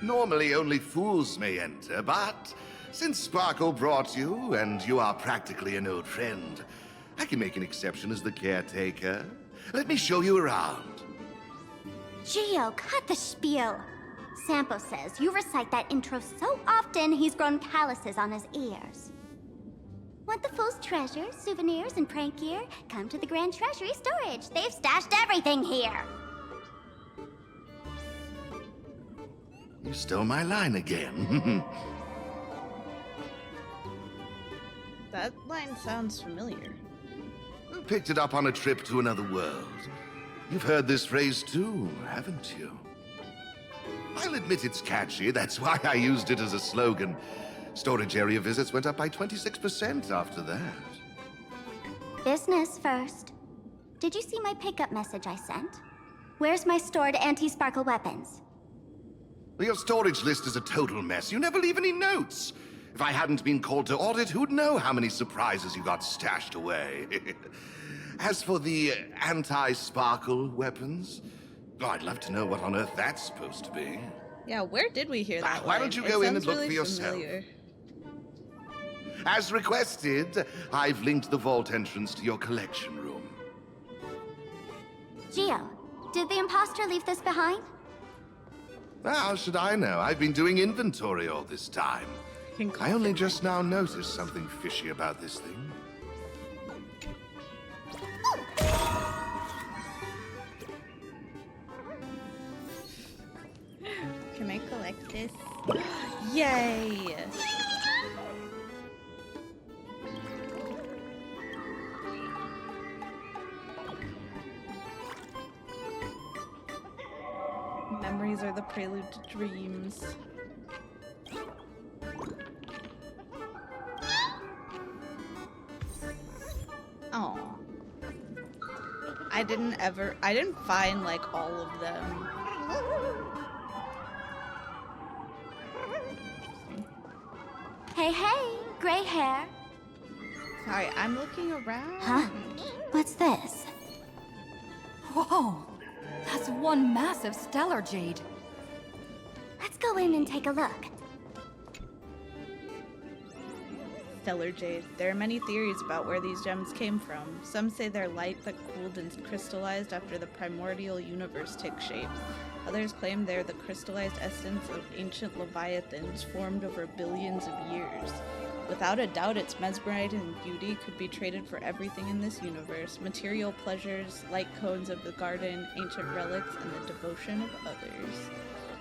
Normally only fools may enter, but since Sparkle brought you, and you are practically an old friend, I can make an exception as the caretaker. Let me show you around. Gio, cut the spiel. Sampo says you recite that intro so often he's grown calluses on his ears. Want the fool's treasures, souvenirs, and prank gear? Come to the Grand Treasury Storage. They've stashed everything here. You stole my line again. That line sounds familiar. Picked it up on a trip to another world. You've heard this phrase too, haven't you? I'll admit it's catchy, that's why I used it as a slogan. Storage area visits went up by 26% after that. Business first. Did you see my pickup message I sent? Where's my stored anti-sparkle weapons? Well, your storage list is a total mess. You never leave any notes. If I hadn't been called to audit, who'd know how many surprises you got stashed away? As for the anti-sparkle weapons, Oh, I'd love to know what on earth that's supposed to be. Yeah, where did we hear that? Why don't you go in and look for yourself? Familiar. As requested, I've linked the vault entrance to your collection room. Geo, did the imposter leave this behind? How should I know? I've been doing inventory all this time. I only just now noticed something fishy about this thing. Can I collect this? Yay! Memories are the prelude to dreams. Oh. I didn't find like all of them. Hey, gray hair. Sorry, I'm looking around. Huh? What's this? Whoa! That's one massive stellar jade. Let's go in and take a look. Stellar jade. There are many theories about where these gems came from. Some say they're light that cooled and crystallized after the primordial universe took shape. Others claim they're the crystallized essence of ancient leviathans formed over billions of years. Without a doubt, its mesmerizing beauty could be traded for everything in this universe: material pleasures, light cones of the garden, ancient relics, and the devotion of others.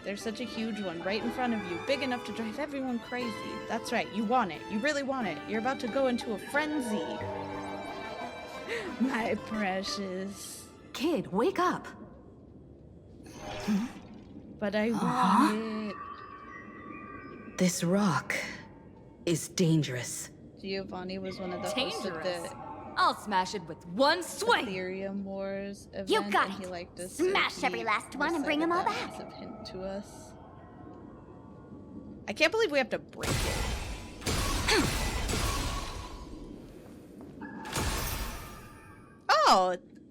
There's such a huge one right in front of you, big enough to drive everyone crazy. That's right, you want it. You really want it. You're about to go into a frenzy. My precious. Kid, wake up. But I want it. This rock is dangerous. Giovanni was one of the hosts of the I'll smash it with one swing. Ethereum Wars event. You got and he it. liked us, Smash so every he last one and bring them all recited that back. massive hint to us. I can't believe we have to break it.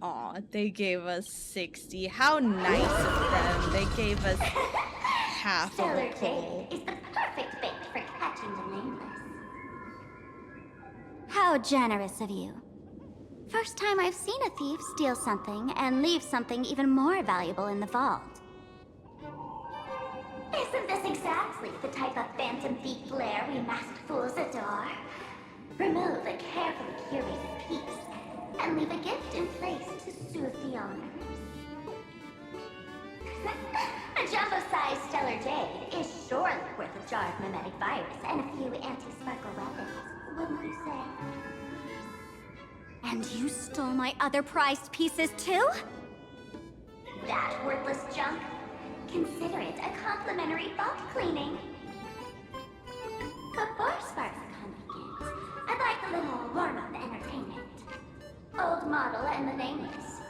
Oh, they gave us 60. How nice of them. They gave us half of a pull. Is the perfect bait for catching the nameless. How generous of you. First time I've seen a thief steal something and leave something even more valuable in the vault. Isn't this exactly the type of phantom thief flair we masked fools adore? Remove a carefully curated piece and leave a gift in place to soothe the owners. A jumbo-sized stellar jade is surely worth a jar of mimetic virus and a few anti-sparkle weapons, wouldn't you say? And you stole my other prized pieces too? That worthless junk? Consider it a complimentary vault cleaning. Before Sparks begins, I'd like a little warm-up entertainment. Old model and the nameless.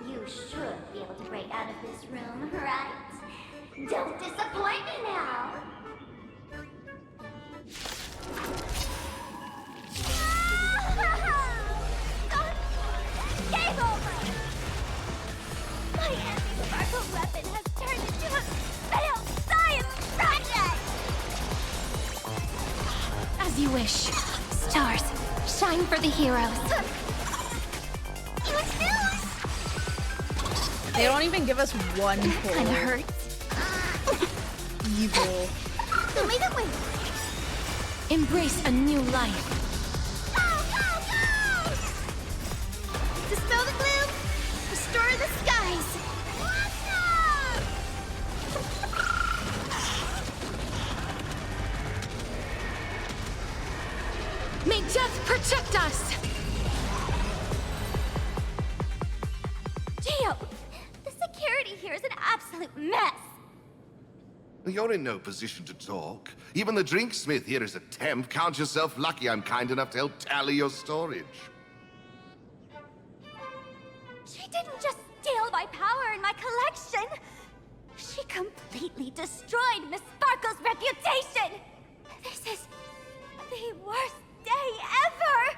You should be able to break out of this room, right? Don't disappoint me now! Game over! My anti-sparkle weapon has turned into a failed science project! As you wish. Stars, shine for the heroes. You snooze! They don't even give us one pull. Kinda hurts. Evil. So make it win. Embrace a new life. Dispel the gloom! Restore the skies! May death protect us! Geo! The security here is an absolute mess! You're in no position to talk. Even the drinksmith here is a temp. Count yourself lucky I'm kind enough to help tally your storage. She didn't just steal my power and my collection! She completely destroyed Miss Sparkle's reputation! This is the worst day ever!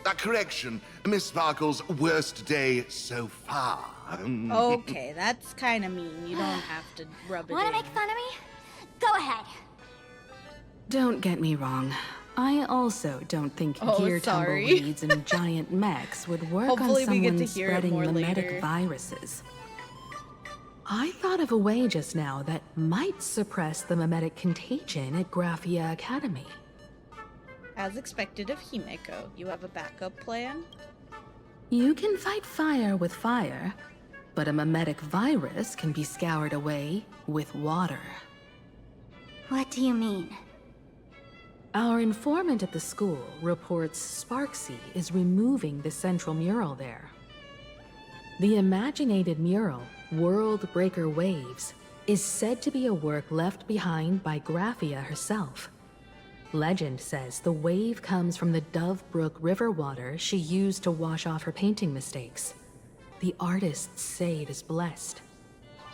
Correction, Miss Sparkle's worst day so far. Okay, that's kind of mean. You don't have to rub it Want in. to make fun of me? Go ahead. Don't get me wrong. I also don't think Oh, gear sorry. tumbleweeds and giant mechs would work Hopefully on we get someone to hear it spreading more mimetic later. viruses. I thought of a way just now that might suppress the mimetic contagion at Graphia Academy. As expected of Himeko, you have a backup plan? You can fight fire with fire, but a mimetic virus can be scoured away with water. What do you mean? Our informant at the school reports Sparksy is removing the central mural there. The imaginated mural, World Breaker Waves, is said to be a work left behind by Graphia herself. Legend says the wave comes from the Dove Brook river water she used to wash off her painting mistakes. The artists say it is blessed.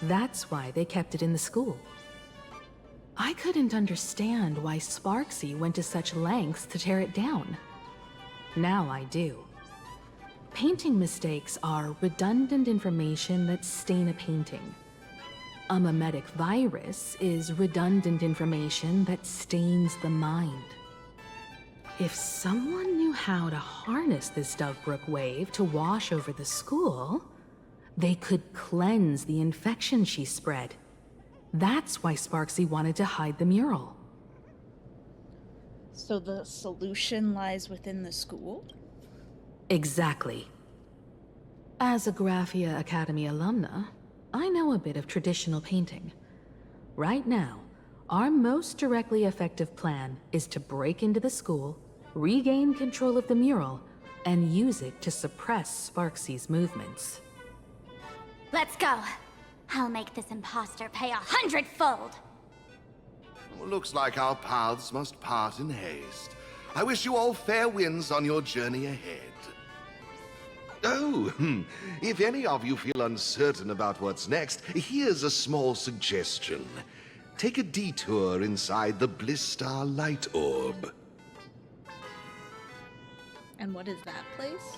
That's why they kept it in the school. I couldn't understand why Sparksy went to such lengths to tear it down. Now I do. Painting mistakes are redundant information that stain a painting. A mimetic virus is redundant information that stains the mind. If someone knew how to harness this Dovebrook wave to wash over the school, they could cleanse the infection she spread. That's why Sparksy wanted to hide the mural. So the solution lies within the school? Exactly. As a Graphia Academy alumna, I know a bit of traditional painting. Right now, our most directly effective plan is to break into the school, regain control of the mural, and use it to suppress Sparksy's movements. Let's go. I'll make this imposter pay 100-fold. Looks like our paths must part in haste. I wish you all fair winds on your journey ahead. Oh, if any of you feel uncertain about what's next, here's a small suggestion. Take a detour inside the Blistar Light Orb. And what is that place?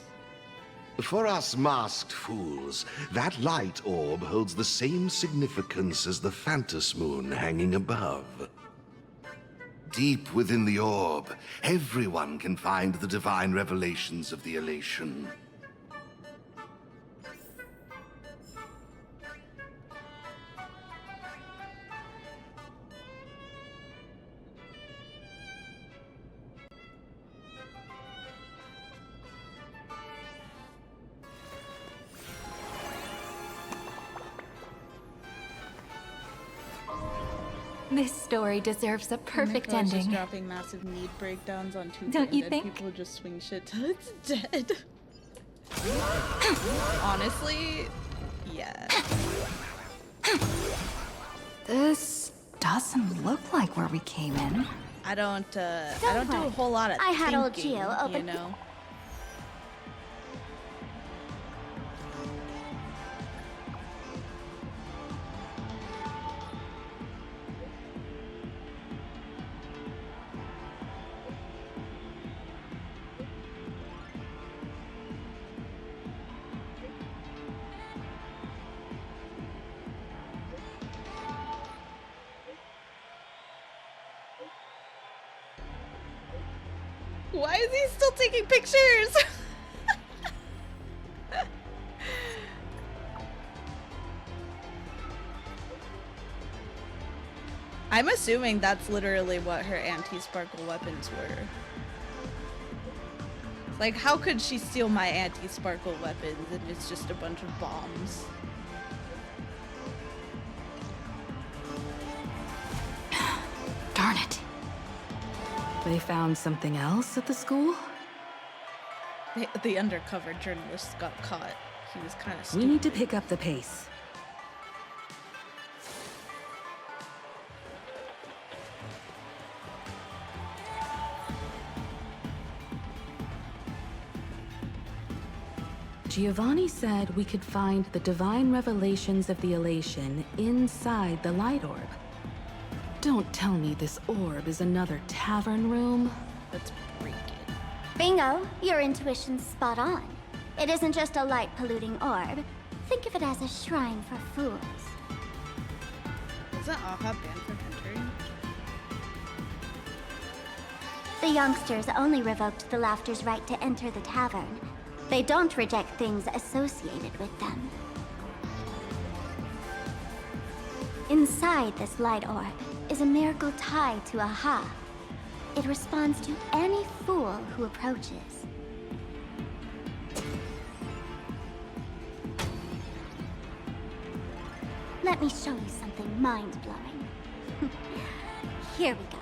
For us masked fools, that light orb holds the same significance as the Phantos Moon hanging above. Deep within the orb, everyone can find the divine revelations of the elation. This story deserves a perfect Just ending. dropping massive need breakdowns on two Don't you dead think? people just swing shit till it's dead. Honestly, yeah. This doesn't look like where we came in. I don't do a whole lot of I had old thinking, Geo you open- know. Why is he still taking pictures? I'm assuming that's literally what her anti-sparkle weapons were. Like, how could she steal my anti-sparkle weapons if it's just a bunch of bombs? Darn it. They found something else at the school? The undercover journalist got caught. He was kind of We stupid. need to pick up the pace. Giovanni said we could find the divine revelations of the elation inside the light orb. Don't tell me this orb is another tavern room. Let's break it. Bingo, your intuition's spot on. It isn't just a light-polluting orb. Think of it as a shrine for fools. Isn't Aha banned from entering? The youngsters only revoked the Laughter's right to enter the tavern. They don't reject things associated with them. Inside this light orb is a miracle tied to Aha. It responds to any fool who approaches. Let me show you something mind-blowing. Here we go.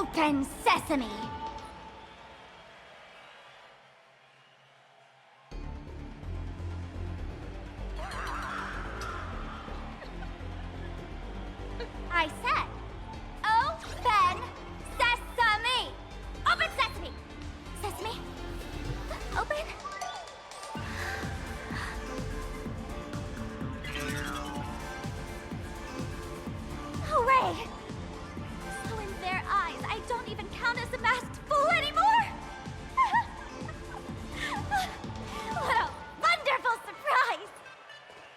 Open sesame! I said, open sesame! Open sesame! Sesame? Open? Hooray! So in their eyes, I don't even count as a masked fool anymore! What a wonderful surprise!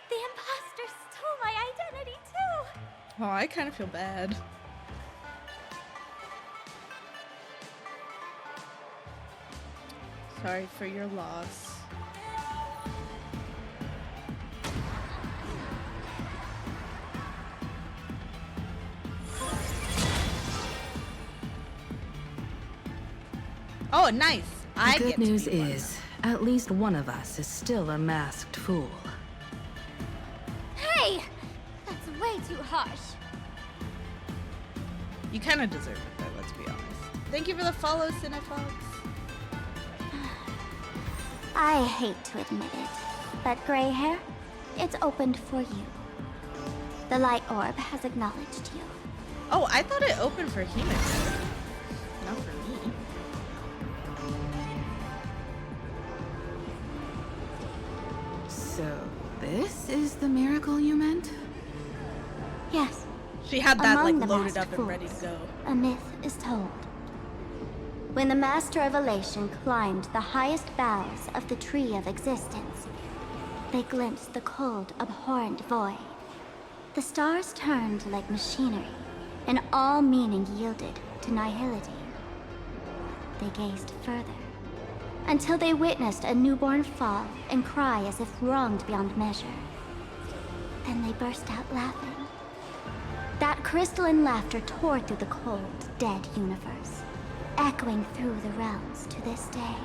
The imposter stole my identity too! Oh, I kind of feel bad. Sorry for your loss. Oh, nice. I The get good to news be one. is, at least one of us is still a masked fool. Hey! That's way too harsh. You kind of deserve it, though, let's be honest. Thank you for the follow, Cinefox. I hate to admit it, but gray hair, it's opened for you. The light orb has acknowledged you. Oh, I thought it opened for Hemix. Not for me. So, this is the miracle you meant? Yes. She had that, Among like, the loaded masked up and ready to fools, go. A myth is told. When the Master of Elation climbed the highest boughs of the Tree of Existence, they glimpsed the cold, abhorrent void. The stars turned like machinery, and all meaning yielded to nihility. They gazed further, until they witnessed a newborn fall and cry as if wronged beyond measure. Then they burst out laughing. That crystalline laughter tore through the cold, dead universe, echoing through the realms to this day.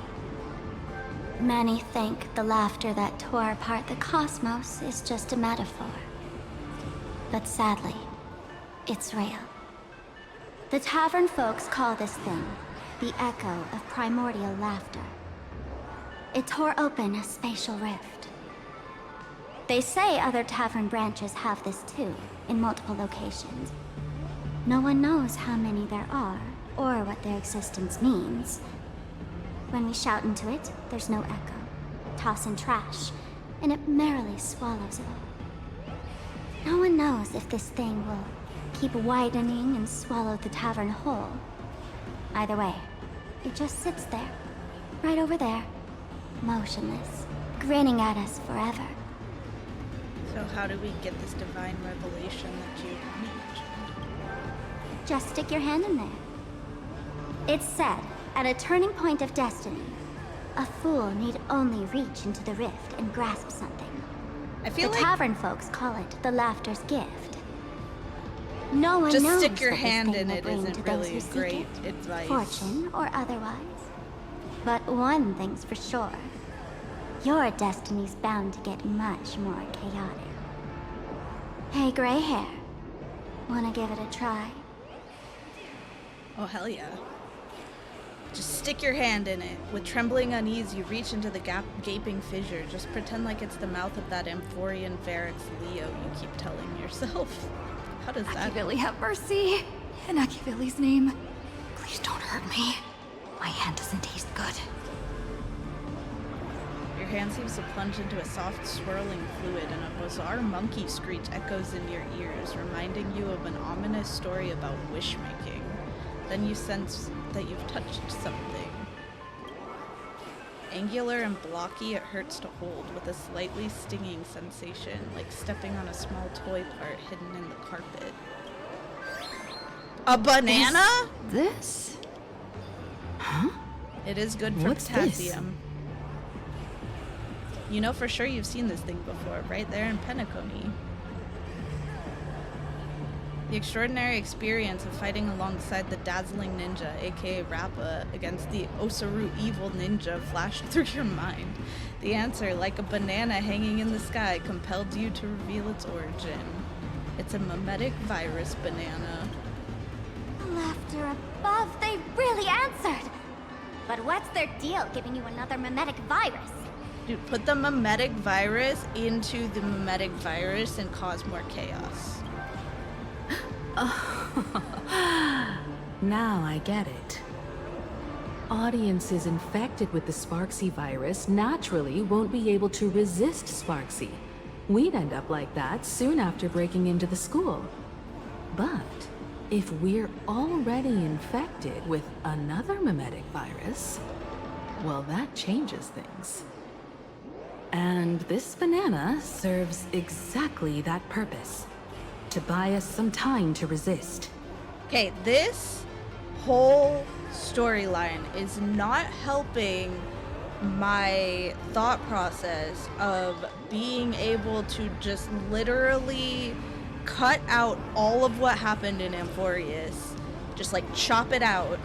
Many think the laughter that tore apart the cosmos is just a metaphor. But sadly, it's real. The tavern folks call this thing the echo of primordial laughter. It tore open a spatial rift. They say other tavern branches have this too, in multiple locations. No one knows how many there are, or what their existence means. When we shout into it, there's no echo. Toss in trash, and it merrily swallows it all. No one knows if this thing will keep widening and swallow the tavern whole. Either way, it just sits there, right over there, motionless, grinning at us forever. So how do we get this divine revelation that you mentioned? Just stick your hand in there. It's said, at a turning point of destiny, a fool need only reach into the rift and grasp something. I feel the like tavern folks call it the laughter's gift. No one just knows stick your what this hand thing in will it bring isn't to those really who seek great it, advice. fortune or otherwise. But one thing's for sure. Your destiny's bound to get much more chaotic. Hey, gray hair. Wanna give it a try? Oh, hell yeah. Just stick your hand in it. With trembling unease, you reach into the gaping fissure. Just pretend like it's the mouth of that Amphorian Varix Leo you keep telling yourself. How does that... Machiavelli, have mercy. In Machiavelli's name, please don't hurt me. My hand doesn't taste good. Your hand seems to plunge into a soft, swirling fluid, and a bizarre monkey screech echoes in your ears, reminding you of an ominous story about wish-making. Then you sense that you've touched something. Angular and blocky, it hurts to hold, with a slightly stinging sensation, like stepping on a small toy part hidden in the carpet. A banana? This? Huh? It is good for What's potassium. You know for sure you've seen this thing before, right there in Penacony. The extraordinary experience of fighting alongside the dazzling ninja, aka Rappa, against the Osaru evil ninja flashed through your mind. The answer, like a banana hanging in the sky, compelled you to reveal its origin. It's a mimetic virus banana. Laughter above, they really answered! But what's their deal giving you another mimetic virus? Dude, put the mimetic virus into the mimetic virus and cause more chaos. Now I get it. Audiences infected with the Sparksy virus naturally won't be able to resist Sparksy. We'd end up like that soon after breaking into the school. But if we're already infected with another mimetic virus, well, that changes things. And this banana serves exactly that purpose. To buy us some time to resist. Okay, this whole storyline is not helping my thought process of being able to just literally cut out all of what happened in Amphorius, just like chop it out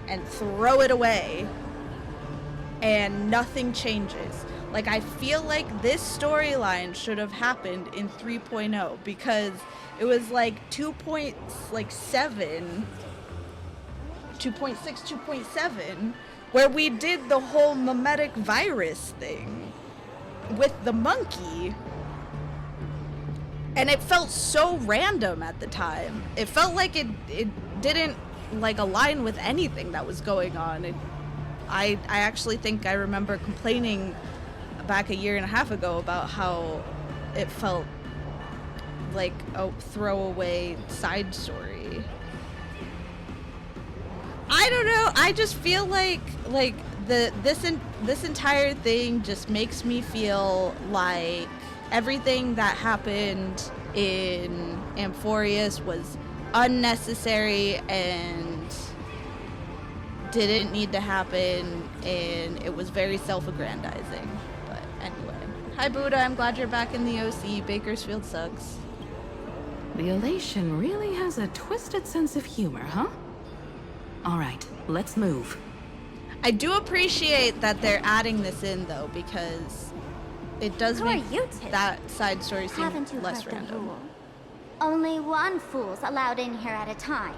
and throw it away, and nothing changes. Like, I feel like this storyline should have happened in 3.0 because it was like 2.7, 2.6, 2.7, where we did the whole mimetic virus thing with the monkey. And it felt so random at the time. It felt like it didn't like align with anything that was going on. I actually think I remember complaining back a year and a half ago about how it felt like a throwaway side story. I don't know. I just feel like this entire thing just makes me feel like everything that happened in Amphorius was unnecessary and didn't need to happen, and it was very self-aggrandizing. But anyway. Hi, Buddha. I'm glad you're back in the OC. Bakersfield sucks. The elation really has a twisted sense of humor, huh? All right, let's move. I do appreciate that they're adding this in, though, because it does Who make are you two? that side story seem Haven't you less heard the random. rule? Only one fool's allowed in here at a time.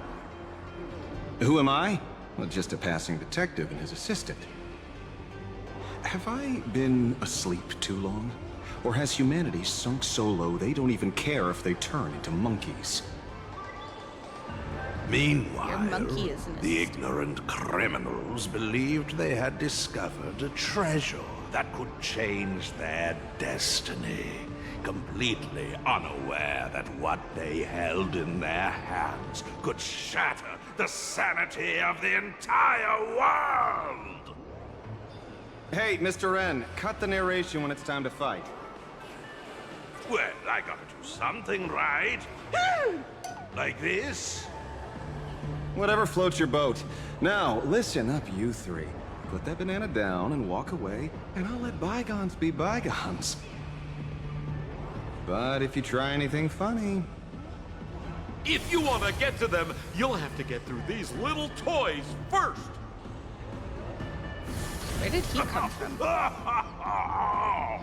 Who am I? Well, just a passing detective and his assistant. Have I been asleep too long? Or has humanity sunk so low they don't even care if they turn into monkeys? Meanwhile, monkey is an the ignorant criminals believed they had discovered a treasure that could change their destiny, completely unaware that what they held in their hands could shatter the sanity of the entire world! Hey, Mr. Wren, cut the narration when it's time to fight. Well, I gotta do something, right? Like this? Whatever floats your boat. Now, listen up, you three. Put that banana down and walk away, and I'll let bygones be bygones. But if you try anything funny... If you want to get to them, you'll have to get through these little toys first. Where did he come from? Are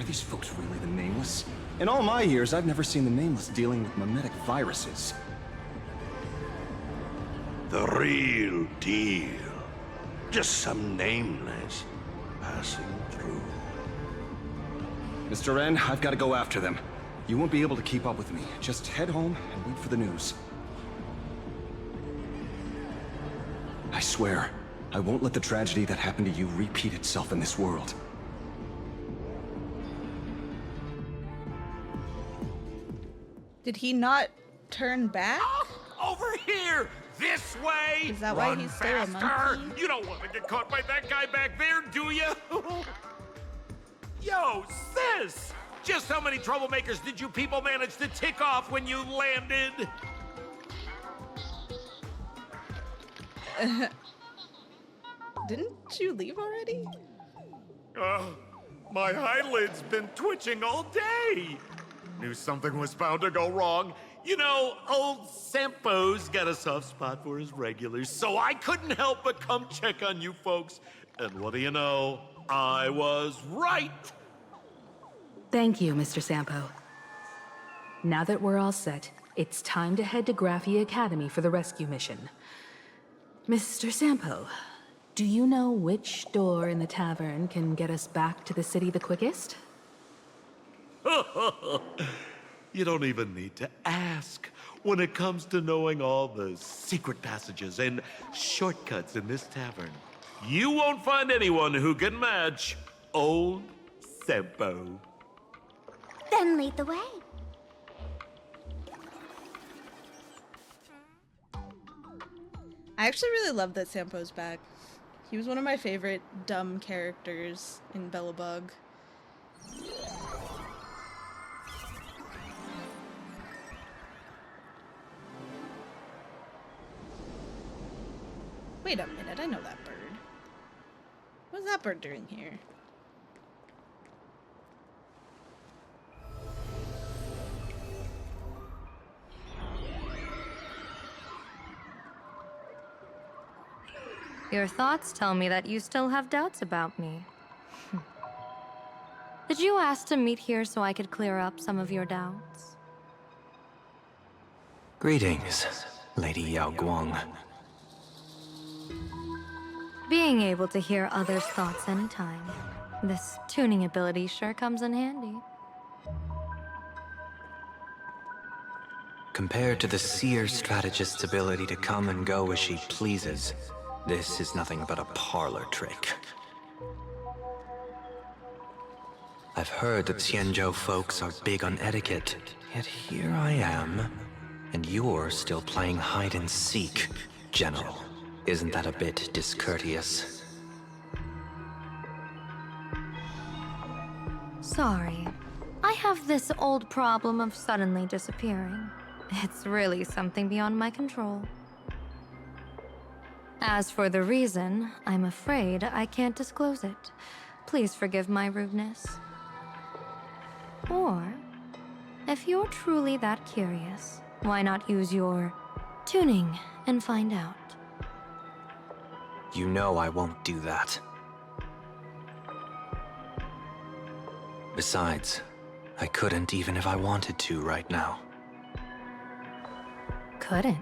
these folks really the Nameless? In all my years, I've never seen the Nameless dealing with mimetic viruses. The real deal. Just some Nameless passing through. Mr. Wren, I've got to go after them. You won't be able to keep up with me. Just head home and wait for the news. I swear, I won't let the tragedy that happened to you repeat itself in this world. Did he not turn back? Over here! this way! Is that why Run he's still a faster! monkey? You don't want to get caught by that guy back there, do you? Yo, sis! Just how many troublemakers did you people manage to tick off when you landed? Didn't you leave already? My eyelid's been twitching all day. Knew something was bound to go wrong. You know, old Sampo's got a soft spot for his regulars, so I couldn't help but come check on you folks. And what do you know? I was right. Thank you, Mr. Sampo. Now that we're all set, it's time to head to Graphia Academy for the rescue mission. Mr. Sampo, do you know which door in the tavern can get us back to the city the quickest? You don't even need to ask. When it comes to knowing all the secret passages and shortcuts in this tavern, you won't find anyone who can match old Sampo. Then lead the way. I actually really love that Sampo's back. He was one of my favorite dumb characters in Bellabug. Wait a minute, I know that bird. What's that bird doing here? Your thoughts tell me that you still have doubts about me. Did you ask to meet here so I could clear up some of your doubts? Greetings, Lady Yao Guang. Being able to hear others' thoughts anytime. This tuning ability sure comes in handy. Compared to the seer strategist's ability to come and go as she pleases, this is nothing but a parlor trick. I've heard that Xianzhou folks are big on etiquette, yet here I am, and you're still playing hide and seek, General. Isn't that a bit discourteous? Sorry. I have this old problem of suddenly disappearing. It's really something beyond my control. As for the reason, I'm afraid I can't disclose it. Please forgive my rudeness. Or, if you're truly that curious, why not use your tuning and find out? You know I won't do that. Besides, I couldn't even if I wanted to right now. Couldn't?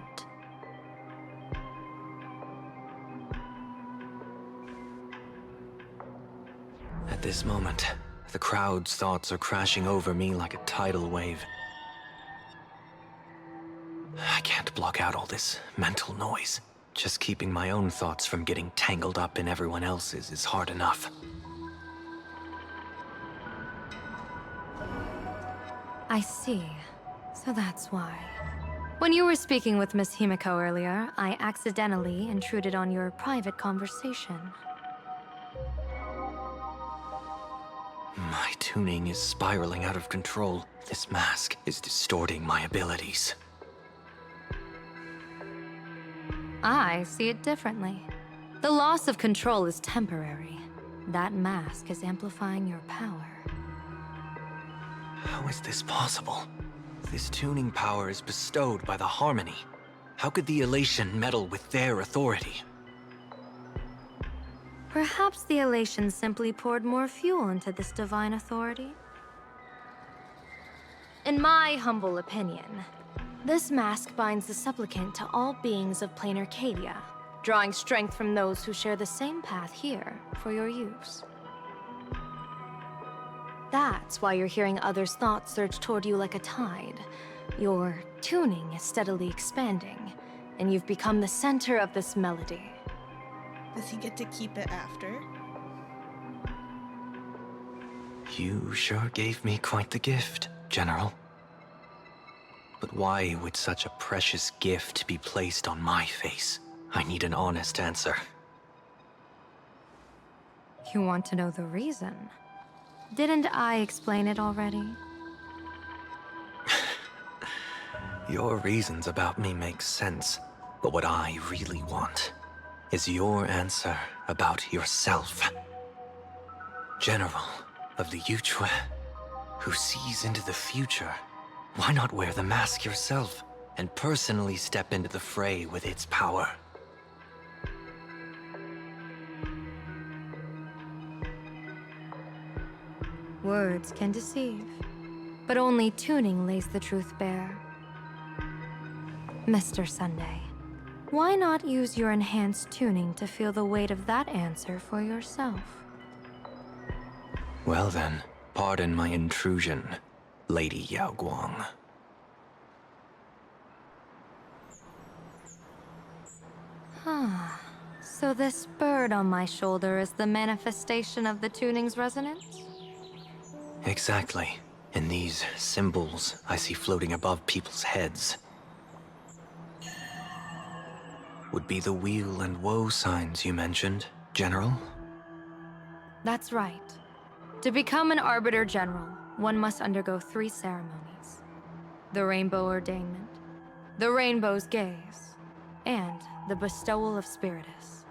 At this moment, the crowd's thoughts are crashing over me like a tidal wave. I can't block out all this mental noise. Just keeping my own thoughts from getting tangled up in everyone else's is hard enough. I see. So that's why. When you were speaking with Miss Himiko earlier, I accidentally intruded on your private conversation. My tuning is spiraling out of control. This mask is distorting my abilities. I see it differently. The loss of control is temporary. That mask is amplifying your power. How is this possible? This tuning power is bestowed by the Harmony. How could the Elation meddle with their authority? Perhaps the Elation simply poured more fuel into this divine authority? In my humble opinion, this mask binds the supplicant to all beings of plain Arcadia, drawing strength from those who share the same path here for your use. That's why you're hearing others' thoughts surge toward you like a tide. Your tuning is steadily expanding, and you've become the center of this melody. Does he get to keep it after? You sure gave me quite the gift, General. But why would such a precious gift be placed on my face? I need an honest answer. You want to know the reason? Didn't I explain it already? Your reasons about me make sense, but what I really want is your answer about yourself. General of the Yuchue, who sees into the future. Why not wear the mask yourself and personally step into the fray with its power? Words can deceive, but only tuning lays the truth bare. Mr. Sunday, why not use your enhanced tuning to feel the weight of that answer for yourself? Well then, pardon my intrusion, Lady Yao Guang. So this bird on my shoulder is the manifestation of the tuning's resonance? Exactly. And these symbols I see floating above people's heads would be the wheel and woe signs you mentioned, General? That's right. To become an Arbiter General, one must undergo 3 ceremonies. The Rainbow Ordainment, the Rainbow's Gaze, and the Bestowal of Spiritus.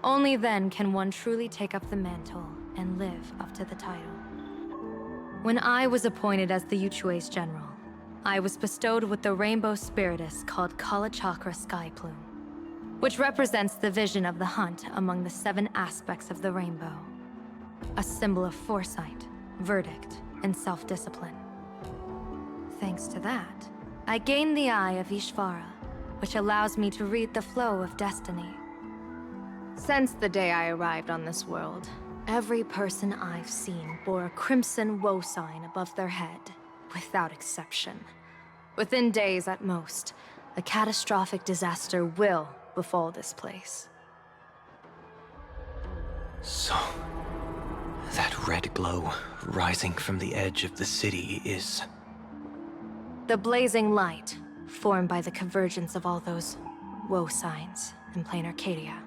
Only then can one truly take up the mantle and live up to the title. When I was appointed as the Yuchue's general, I was bestowed with the Rainbow Spiritus called Kalachakra Sky Plume, which represents the vision of the hunt among the 7 aspects of the rainbow. A symbol of foresight, verdict, and self-discipline. Thanks to that, I gained the Eye of Ishvara, which allows me to read the flow of destiny. Since the day I arrived on this world, every person I've seen bore a crimson woe sign above their head, without exception. Within days at most, a catastrophic disaster will befall this place. So, that red glow rising from the edge of the city is... The blazing light, formed by the convergence of all those woe signs in plain Arcadia.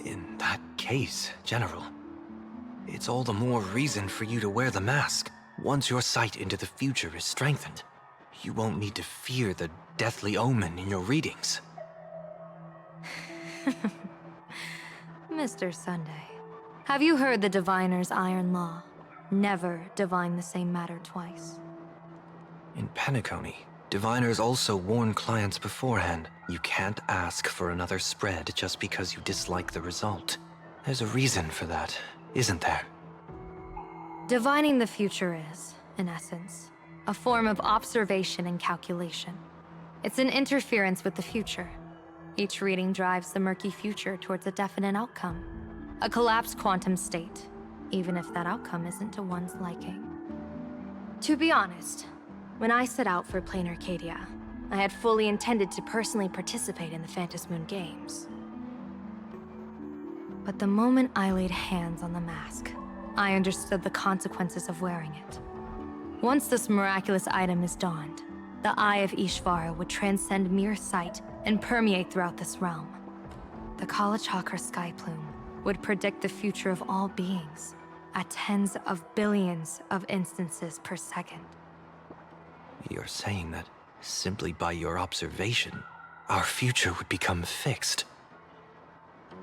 In that case, General, it's all the more reason for you to wear the mask. Once your sight into the future is strengthened, you won't need to fear the deathly omen in your readings. Mr. Sunday, have you heard the diviner's iron law? Never divine the same matter twice. In Penacony, diviners also warn clients beforehand. You can't ask for another spread just because you dislike the result. There's a reason for that, isn't there? Divining the future is, in essence, a form of observation and calculation. It's an interference with the future. Each reading drives the murky future towards a definite outcome. A collapsed quantum state, even if that outcome isn't to one's liking. To be honest, when I set out for Plain Arcadia, I had fully intended to personally participate in the Phantom Moon Games. But the moment I laid hands on the mask, I understood the consequences of wearing it. Once this miraculous item is donned, the Eye of Ishvara would transcend mere sight and permeate throughout this realm. The Kalachakra Sky Plume would predict the future of all beings at tens of billions of instances per second. You're saying that simply by your observation, our future would become fixed.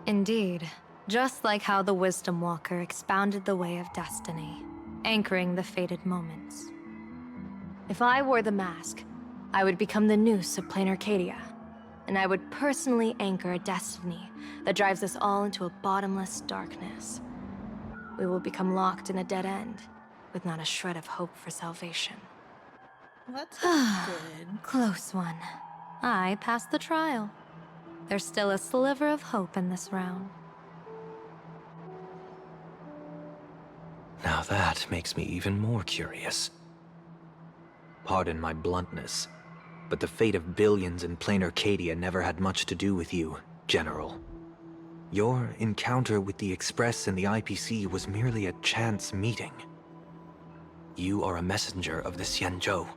Indeed, just like how the Wisdom Walker expounded the way of destiny, anchoring the fated moments. If I wore the mask, I would become the noose of Plain Arcadia, and I would personally anchor a destiny that drives us all into a bottomless darkness. We will become locked in a dead end, with not a shred of hope for salvation. That's good. Close one. I passed the trial. There's still a sliver of hope in this round. Now that makes me even more curious. Pardon my bluntness, but the fate of billions in Plain Arcadia never had much to do with you, General. Your encounter with the Express and the IPC was merely a chance meeting. You are a messenger of the Xianzhou.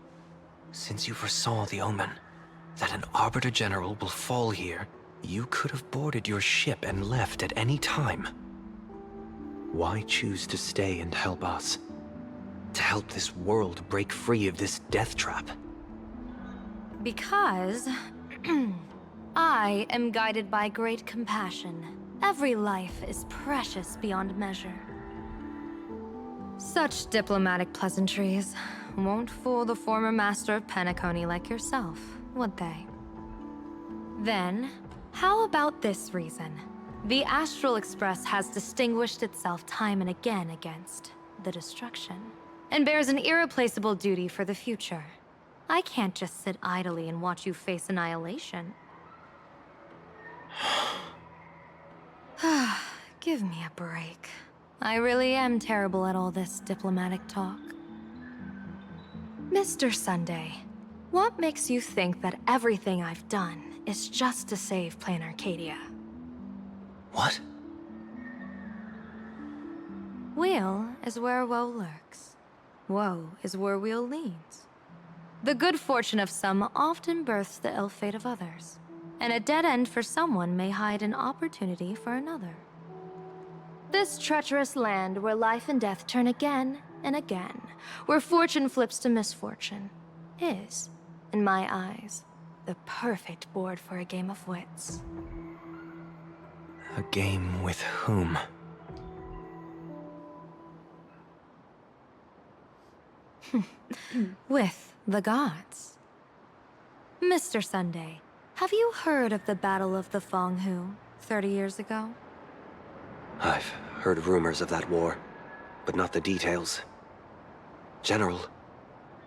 Since you foresaw the omen, that an Arbiter General will fall here, you could have boarded your ship and left at any time. Why choose to stay and help us? To help this world break free of this death trap? Because I am guided by great compassion. Every life is precious beyond measure. Such diplomatic pleasantries won't fool the former master of Penacony like yourself, would they? Then, how about this reason? The Astral Express has distinguished itself time and again against the destruction, and bears an irreplaceable duty for the future. I can't just sit idly and watch you face annihilation. Give me a break. I really am terrible at all this diplomatic talk. Mr. Sunday, what makes you think that everything I've done is just to save Plan Arcadia? What? Weal is where woe lurks. Woe is where weal leads. The good fortune of some often births the ill fate of others, and a dead end for someone may hide an opportunity for another. This treacherous land where life and death turn again and again, where fortune flips to misfortune, is, in my eyes, the perfect board for a game of wits. A game with whom? With the gods. Mr. Sunday, have you heard of the Battle of the Fonghu 30 years ago? I've heard rumors of that war, but not the details. General,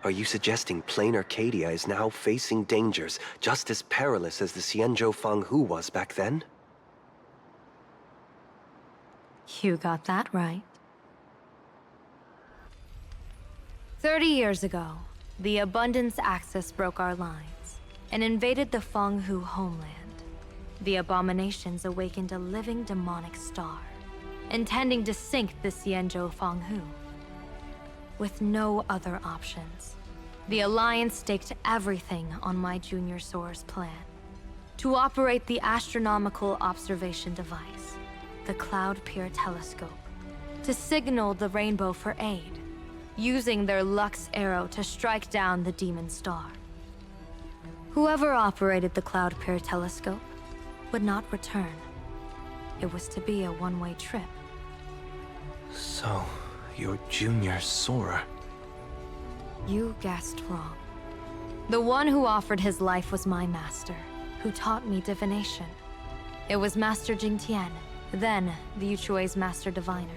are you suggesting Plain Arcadia is now facing dangers just as perilous as the Xianzhou Fanghu was back then? You got that right. 30 years ago, the Abundance Axis broke our lines and invaded the Fanghu homeland. The abominations awakened a living demonic star, intending to sink the Xianzhou Fanghu. With no other options, the Alliance staked everything on my Junior Soar's plan. To operate the astronomical observation device, the Cloud Peer Telescope, to signal the Rainbow for aid, using their Lux Arrow to strike down the Demon Star. Whoever operated the Cloud Peer Telescope would not return. It was to be a one-way trip. So, you're Junior Soar. You guessed wrong. The one who offered his life was my master, who taught me divination. It was Master Jingtian, then the Yuchui's Master Diviner,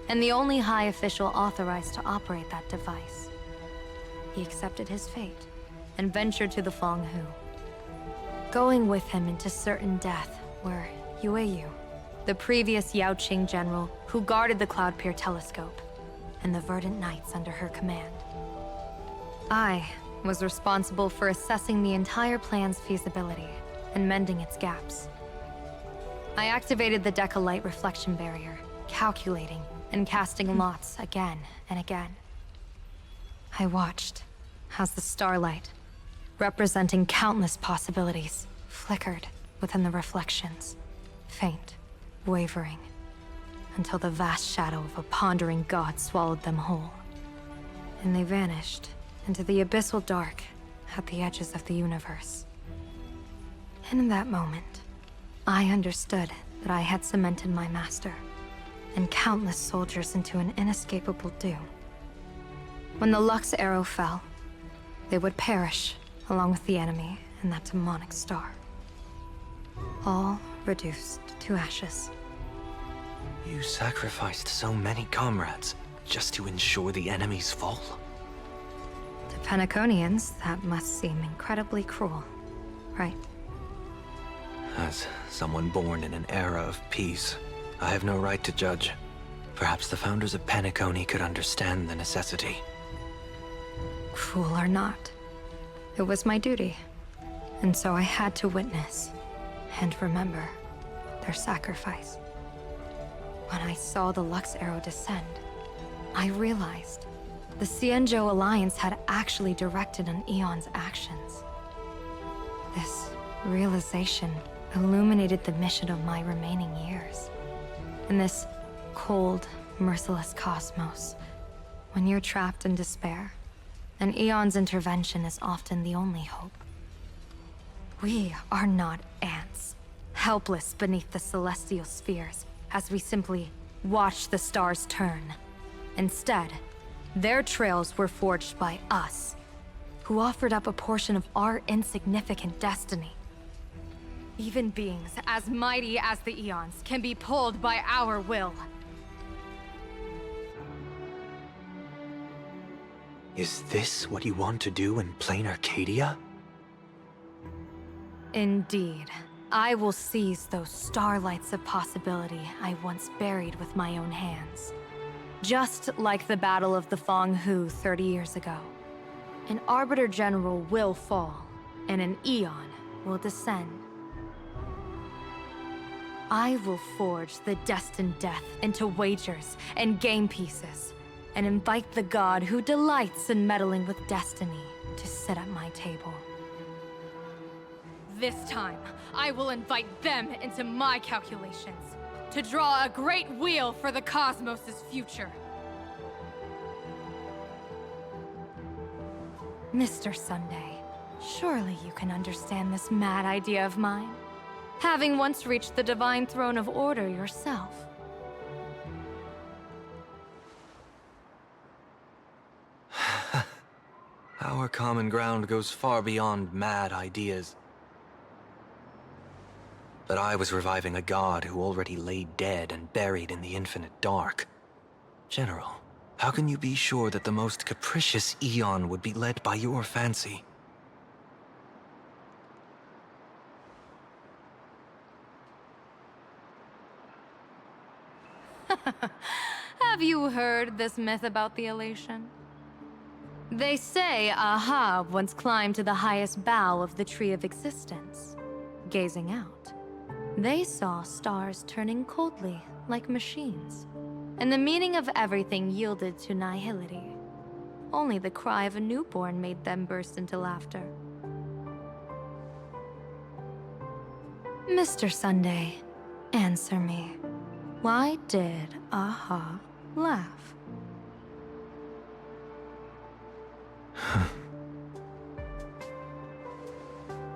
and the only high official authorized to operate that device. He accepted his fate and ventured to the Fanghu. Going with him into certain death were Yueyu, the previous Yaoqing general who guarded the Cloud Peer Telescope, and the Verdant Knights under her command. I was responsible for assessing the entire plan's feasibility and mending its gaps. I activated the Decalite reflection barrier, calculating and casting lots again and again. I watched as the starlight, representing countless possibilities, flickered within the reflections, faint, wavering, until the vast shadow of a pondering god swallowed them whole. And they vanished into the abyssal dark at the edges of the universe. And in that moment, I understood that I had cemented my master and countless soldiers into an inescapable doom. When the Lux Arrow fell, they would perish along with the enemy and that demonic star. All reduced to ashes. You sacrificed so many comrades just to ensure the enemy's fall? To Penaconians, that must seem incredibly cruel, right? As someone born in an era of peace, I have no right to judge. Perhaps the founders of Penacony could understand the necessity. Cruel or not, it was my duty. And so I had to witness and remember their sacrifice. When I saw the Lux Arrow descend, I realized The Xianzhou Alliance had actually directed an Eon's actions. This realization illuminated the mission of my remaining years. In this cold, merciless cosmos, when you're trapped in despair, an Eon's intervention is often the only hope. We are not ants, helpless beneath the celestial spheres as we simply watch the stars turn. Instead, their trails were forged by us, who offered up a portion of our insignificant destiny. Even beings as mighty as the Eons can be pulled by our will. Is this what you want to do in plain Arcadia? Indeed. I will seize those starlights of possibility I once buried with my own hands. Just like the Battle of the Fong Hu 30 years ago. An Arbiter General will fall, and an Eon will descend. I will forge the destined death into wagers and game pieces, and invite the god who delights in meddling with destiny to sit at my table. This time, I will invite them into my calculations, to draw a great wheel for the cosmos' future. Mr. Sunday, surely you can understand this mad idea of mine, having once reached the divine throne of order yourself. Our common ground goes far beyond mad ideas. But I was reviving a god who already lay dead and buried in the infinite dark. General, how can you be sure that the most capricious Eon would be led by your fancy? Have you heard this myth about the elation? They say Ahab once climbed to the highest bough of the Tree of Existence. Gazing out, they saw stars turning coldly like machines, and the meaning of everything yielded to nihility. Only the cry of a newborn made them burst into laughter. Mr. Sunday, answer me. Why did Aha laugh?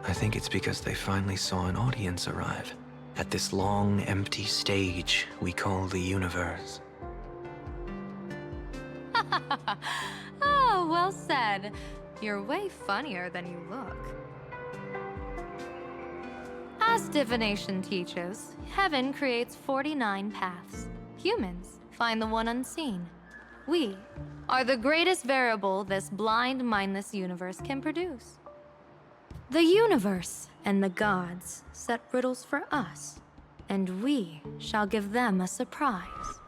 I think it's because they finally saw an audience arrive at this long, empty stage we call the universe. Oh, well said. You're way funnier than you look. As divination teaches, heaven creates 49 paths. Humans find the one unseen. We are the greatest variable this blind, mindless universe can produce. The universe and the gods set riddles for us, and we shall give them a surprise.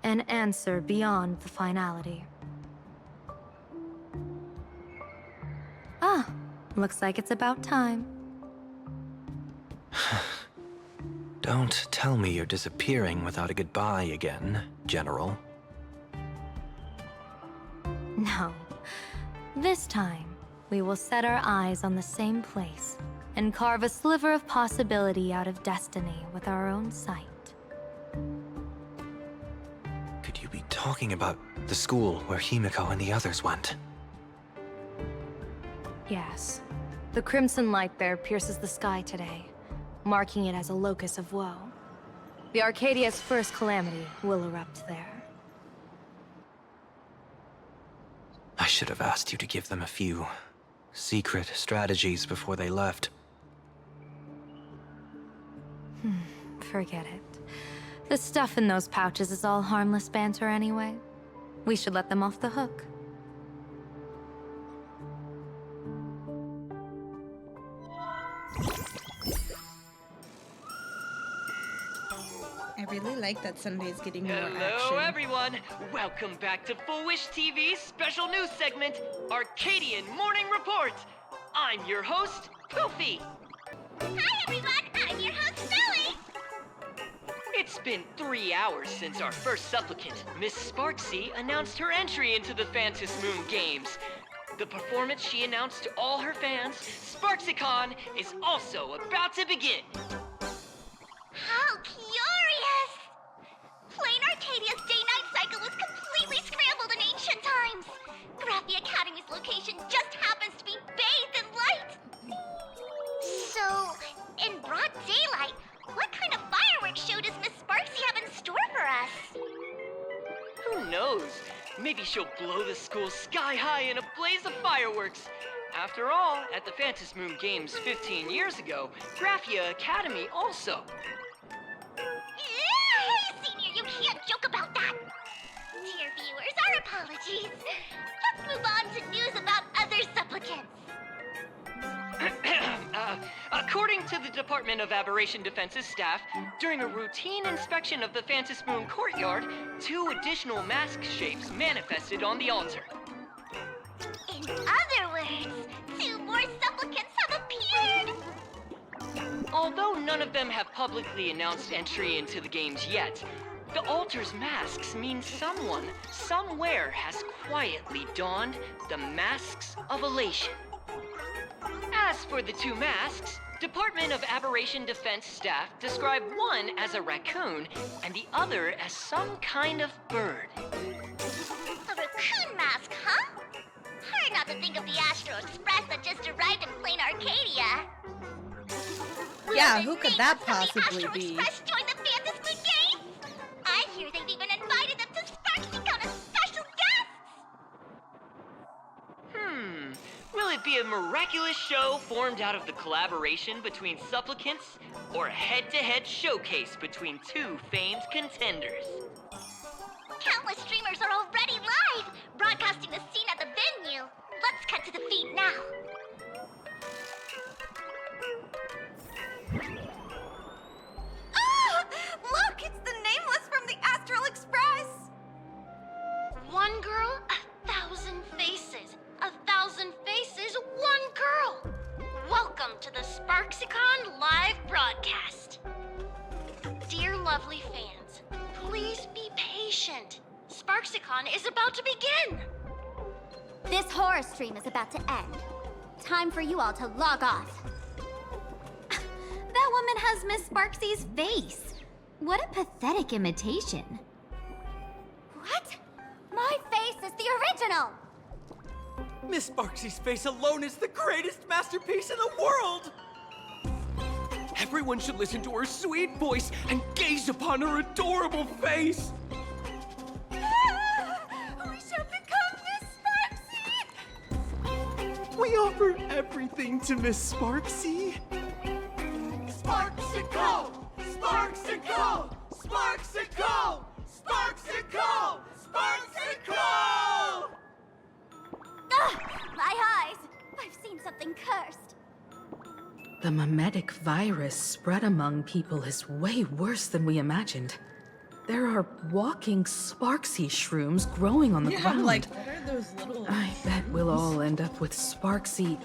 An answer beyond the finality. Ah, looks like it's about time. Don't tell me you're disappearing without a goodbye again, General. No. This time, we will set our eyes on the same place and carve a sliver of possibility out of destiny with our own sight. Could you be talking about the school where Himiko and the others went? Yes. The crimson light there pierces the sky today, marking it as a locus of woe. The Arcadia's first calamity will erupt there. I should have asked you to give them a few secret strategies before they left. Forget it. The stuff in those pouches is all harmless banter anyway. We should let them off the hook. I really like that Sunday's getting more action. Hello, everyone. Welcome back to Full Wish TV's special news segment, Arcadian Morning Report. I'm your host, Poofy. Hi, everyone! I'm your host, Zoe! It's been 3 hours since our first supplicant, Miss Sparksy, announced her entry into the Phantom Moon Games. The performance she announced to all her fans, SparksyCon, is also about to begin. How curious! Plain Arcadia's day-night cycle was completely scrambled in ancient times. Graphia Academy's location just happens to be bathed in light. So, in broad daylight, what kind of fireworks show does Miss Sparksy have in store for us? Who knows? Maybe she'll blow the school sky high in a blaze of fireworks. After all, at the Phantom Moon Games 15 years ago, Graphia Academy also. Hey, Senior, you can't joke about that. Dear viewers, our apologies. Let's move on to news about other supplicants. According to the Department of Aberration Defense's staff, during a routine inspection of the Phantom Moon courtyard, 2 additional mask shapes manifested on the altar. In other words, 2 more supplicants have appeared. Although none of them have publicly announced entry into the games yet, the altar's masks mean someone, somewhere has quietly donned the masks of elation. As for the 2 masks, Department of Aberration Defense staff describe one as a raccoon and the other as some kind of bird. A raccoon mask, huh? Hard not to think of the Astro Express that just arrived in Plain Arcadia. Yeah, who could that possibly Astro be? Express join the Phantom Moon Games? I hear they've even invited them to SparksyCon as special guests. Will it be a miraculous show formed out of the collaboration between supplicants, or a head-to-head showcase between 2 famed contenders? Countless streamers are already live, broadcasting the scene at the venue. Let's cut to the feed now. Ah! Look, it's the Nameless from the Astral Express! One girl, 1,000 faces. 1,000 faces, one girl. Welcome to the SparksyCon live broadcast. Dear lovely fans, please be patient. SparksyCon is about to begin. This horror stream is about to end. Time for you all to log off. That woman has Miss Sparksy's face. What a pathetic imitation. What? My face is the original. Miss Sparksy's face alone is the greatest masterpiece in the world! Everyone should listen to her sweet voice and gaze upon her adorable face! We shall become Miss Sparksy! We offer everything to Miss Sparksy. Sparksicle! Sparksicle! Sparksicle! Sparksicle! Sparksicle! Ugh, my eyes! I've seen something cursed. The mimetic virus spread among people is way worse than we imagined. There are walking Sparksy shrooms growing on the ground. Like, what are those little... I bet we'll all end up with Sparksy,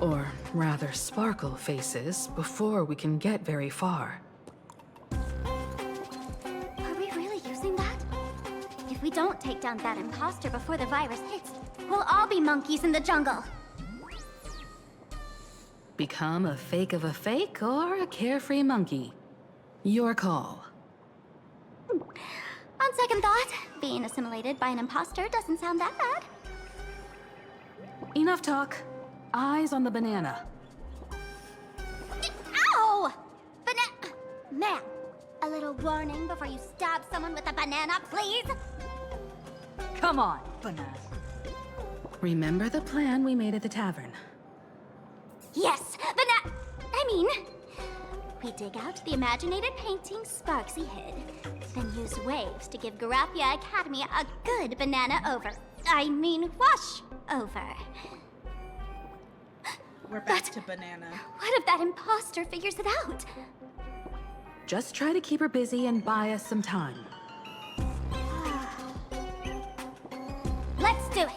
or rather Sparkle faces, before we can get very far. Are we really using that? If we don't take down that imposter before the virus hits, we'll all be monkeys in the jungle. Become a fake of a fake or a carefree monkey. Your call. On second thought, being assimilated by an imposter doesn't sound that bad. Enough talk. Eyes on the banana. Ow! Ma'am, a little warning before you stab someone with a banana, please? Come on, banana. Remember the plan we made at the tavern? Yes, we dig out the imaginated painting Sparksy hid, then use waves to give Graphia Academy a good banana wash over. We're back to banana. What if that imposter figures it out? Just try to keep her busy and buy us some time. Let's do it.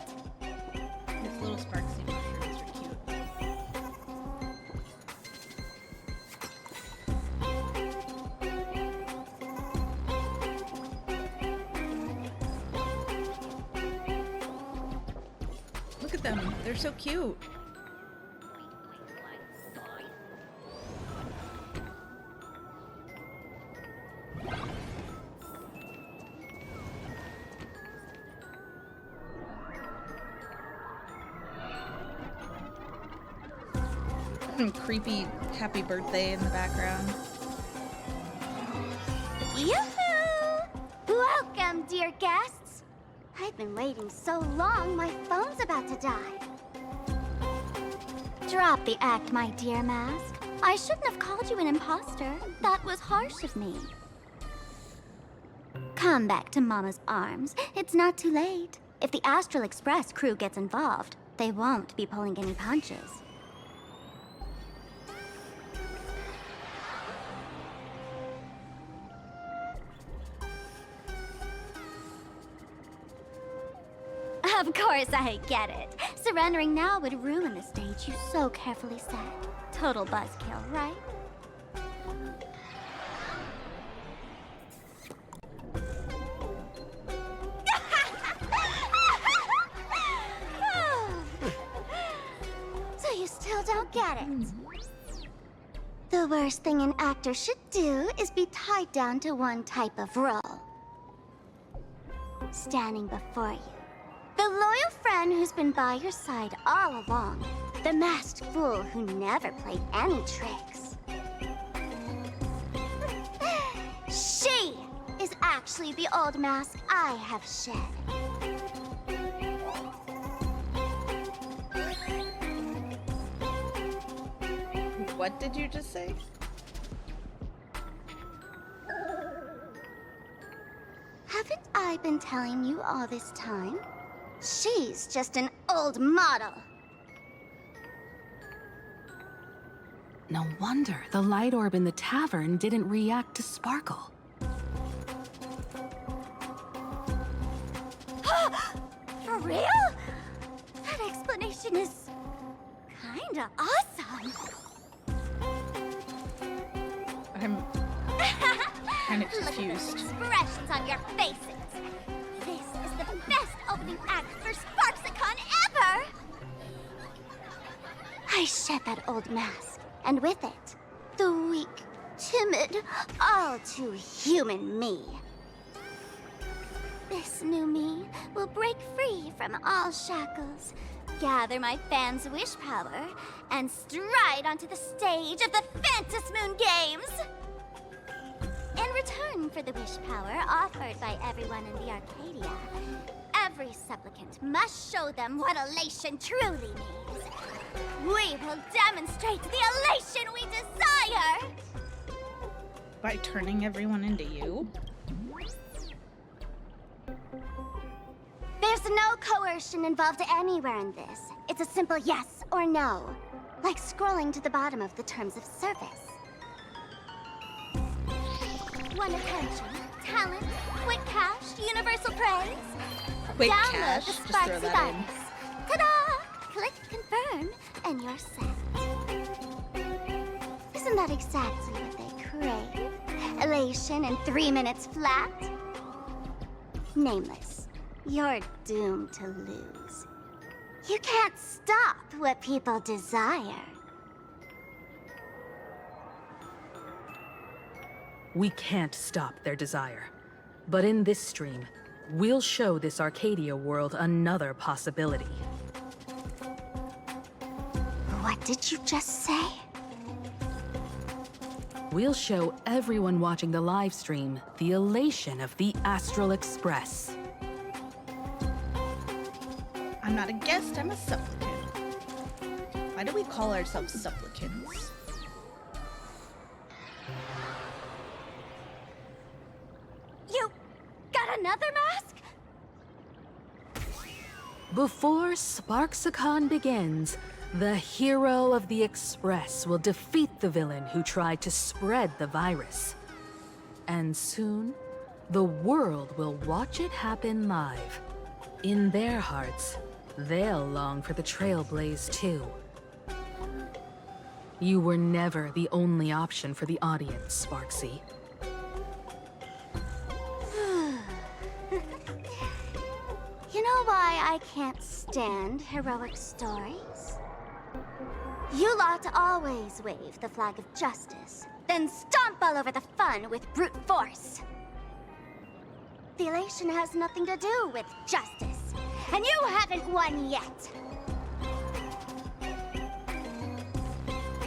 These little Sparksy mushrooms are cute. them. They're so cute. Creepy happy birthday in the background. Yoo-hoo! Welcome, dear guests. I've been waiting so long, my phone's about to die. Drop the act, my dear Mask. I shouldn't have called you an imposter. That was harsh of me. Come back to Mama's arms. It's not too late. If the Astral Express crew gets involved, they won't be pulling any punches. Of course I get it. Surrendering now would ruin the stage you so carefully set. Total buzzkill, right? So you still don't get it? The worst thing an actor should do is be tied down to one type of role. Standing before you, the loyal friend who's been by your side all along. The masked fool who never played any tricks. She is actually the old mask I have shed. What did you just say? Haven't I been telling you all this time? She's just an old model. No wonder the light orb in the tavern didn't react to Sparkle. For real? That explanation is kinda awesome. I'm kind of Look at confused. those expressions on your faces. This is the best opening act for Sparksicon ever! I shed that old mask, and with it, the weak, timid, all too human me. This new me will break free from all shackles, gather my fans' wish power, and stride onto the stage of the Fantasmoon Games! In return for the wish power offered by everyone in the Arcadia, every supplicant must show them what elation truly means. We will demonstrate the elation we desire! By turning everyone into you? There's no coercion involved anywhere in this. It's a simple yes or no, like scrolling to the bottom of the terms of service. Want attention, talent, quick cash, universal praise? Quick Download cash, the just throw Sparksy that in. Buttons. Ta-da! Click confirm, and you're set. Isn't that exactly what they crave? Elation in 3 minutes flat? Nameless, you're doomed to lose. You can't stop what people desire. We can't stop their desire. But in this stream, we'll show this Arcadia world another possibility. What did you just say? We'll show everyone watching the live stream the elation of the Astral Express. I'm not a guest, I'm a supplicant. Why do we call ourselves supplicants? You got another mask? Before Sparksicon begins, the hero of the Express will defeat the villain who tried to spread the virus. And soon, the world will watch it happen live. In their hearts, they'll long for the Trailblaze too. You were never the only option for the audience, Sparksy. You know, know why I can't stand heroic stories? You lot always wave the flag of justice, then stomp all over the fun with brute force. The elation has nothing to do with justice, and you haven't won yet.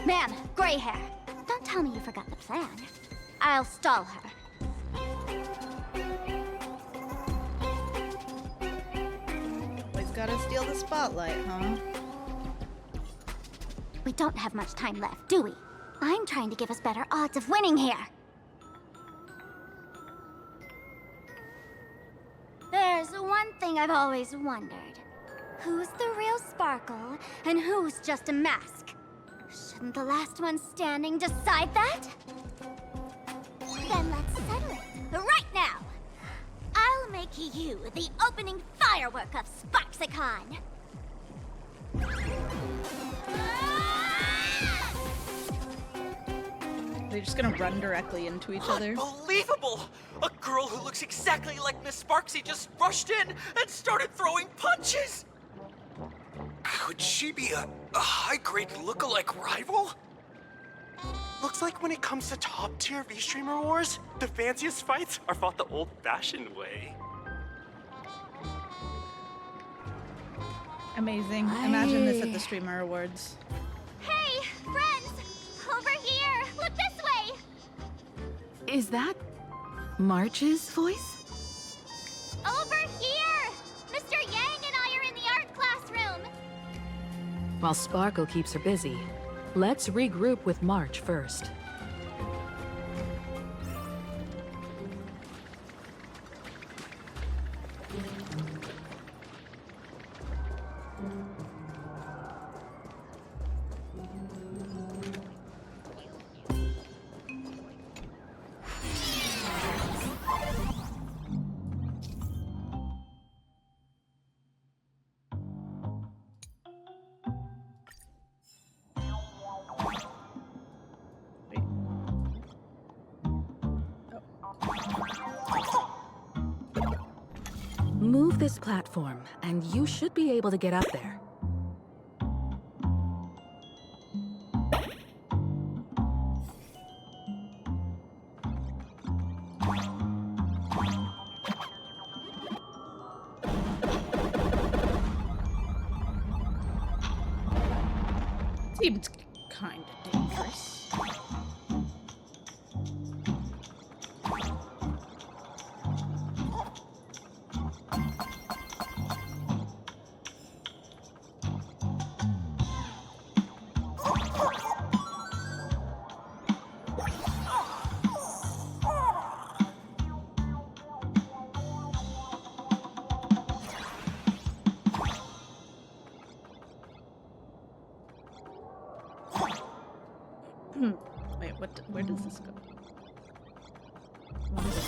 Ma'am, gray hair, don't tell me you forgot the plan. I'll stall her. Always gotta steal the spotlight, huh? We don't have much time left, do we? I'm trying to give us better odds of winning here. There's one thing I've always wondered. Who's the real Sparkle, and who's just a mask? Shouldn't the last one standing decide that? Then let's settle it, right now! I'll make you the opening firework of Sparksicon! They're just gonna run directly into each other. Unbelievable! A girl who looks exactly like Miss Sparksy just rushed in and started throwing punches! Could she be a high-grade lookalike rival? Looks like when it comes to top-tier V-Streamer wars, the fanciest fights are fought the old-fashioned way. Amazing. Imagine this at the Streamer Awards. Hey, friends! Over here! Look this way! Is that March's voice? Over here! Mr. Yang and I are in the art classroom! While Sparkle keeps her busy, let's regroup with March first. Move this platform, and you should be able to get up there. Seems kind of dangerous. Wait, where does this go? What is it?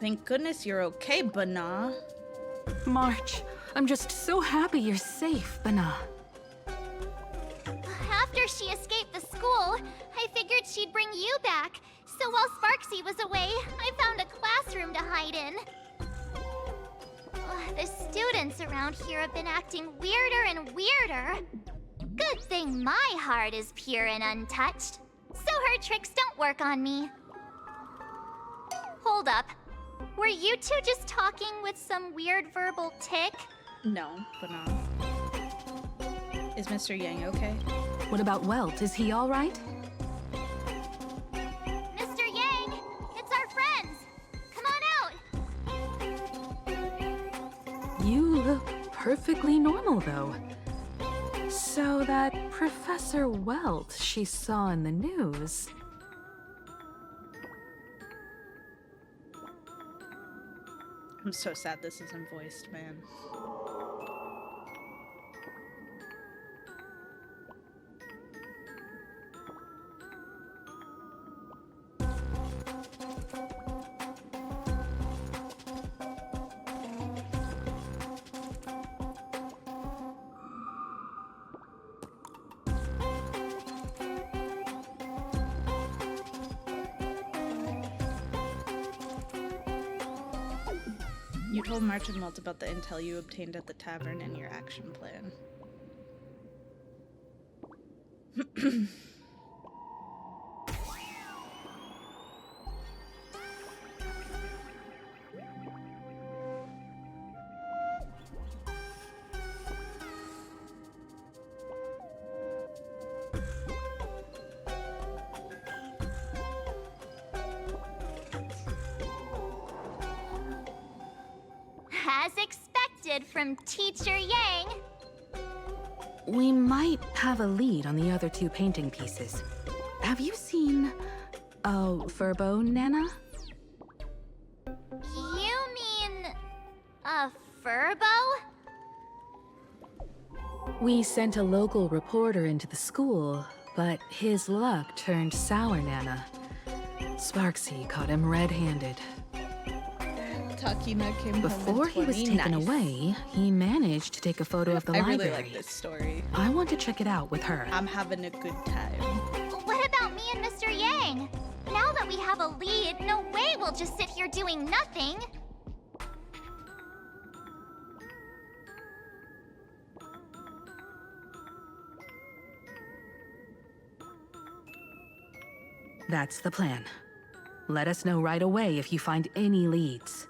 Thank goodness you're okay, Bana. March, I'm just so happy you're safe, Bana. After she escaped the school, I figured she'd bring you back. So while Sparksy was away, I found a classroom to hide in. The students around here have been acting weirder and weirder. Good thing my heart is pure and untouched, so her tricks don't work on me. Hold up. Were you two just talking with some weird verbal tick? No, but no. Is Mr. Yang okay? What about Welt? Is he all right? Mr. Yang, it's our friends. Come on out. You look perfectly normal, though. So that Professor Welt she saw in the news... I'm so sad this isn't voiced, man. You told March and Welt about the intel you obtained at the tavern and your action plan. As expected from Teacher Yang. We might have a lead on the other two painting pieces. Have you seen... Furbo, Nana? You mean... a furbo? We sent a local reporter into the school, but his luck turned sour, Nana. Sparksy caught him red-handed. Takina came Before he was taken away, he managed to take a photo of the library. I really like this story. I want to check it out with her. I'm having a good time. What about me and Mr. Yang? Now that we have a lead, no way we'll just sit here doing nothing. That's the plan. Let us know right away if you find any leads.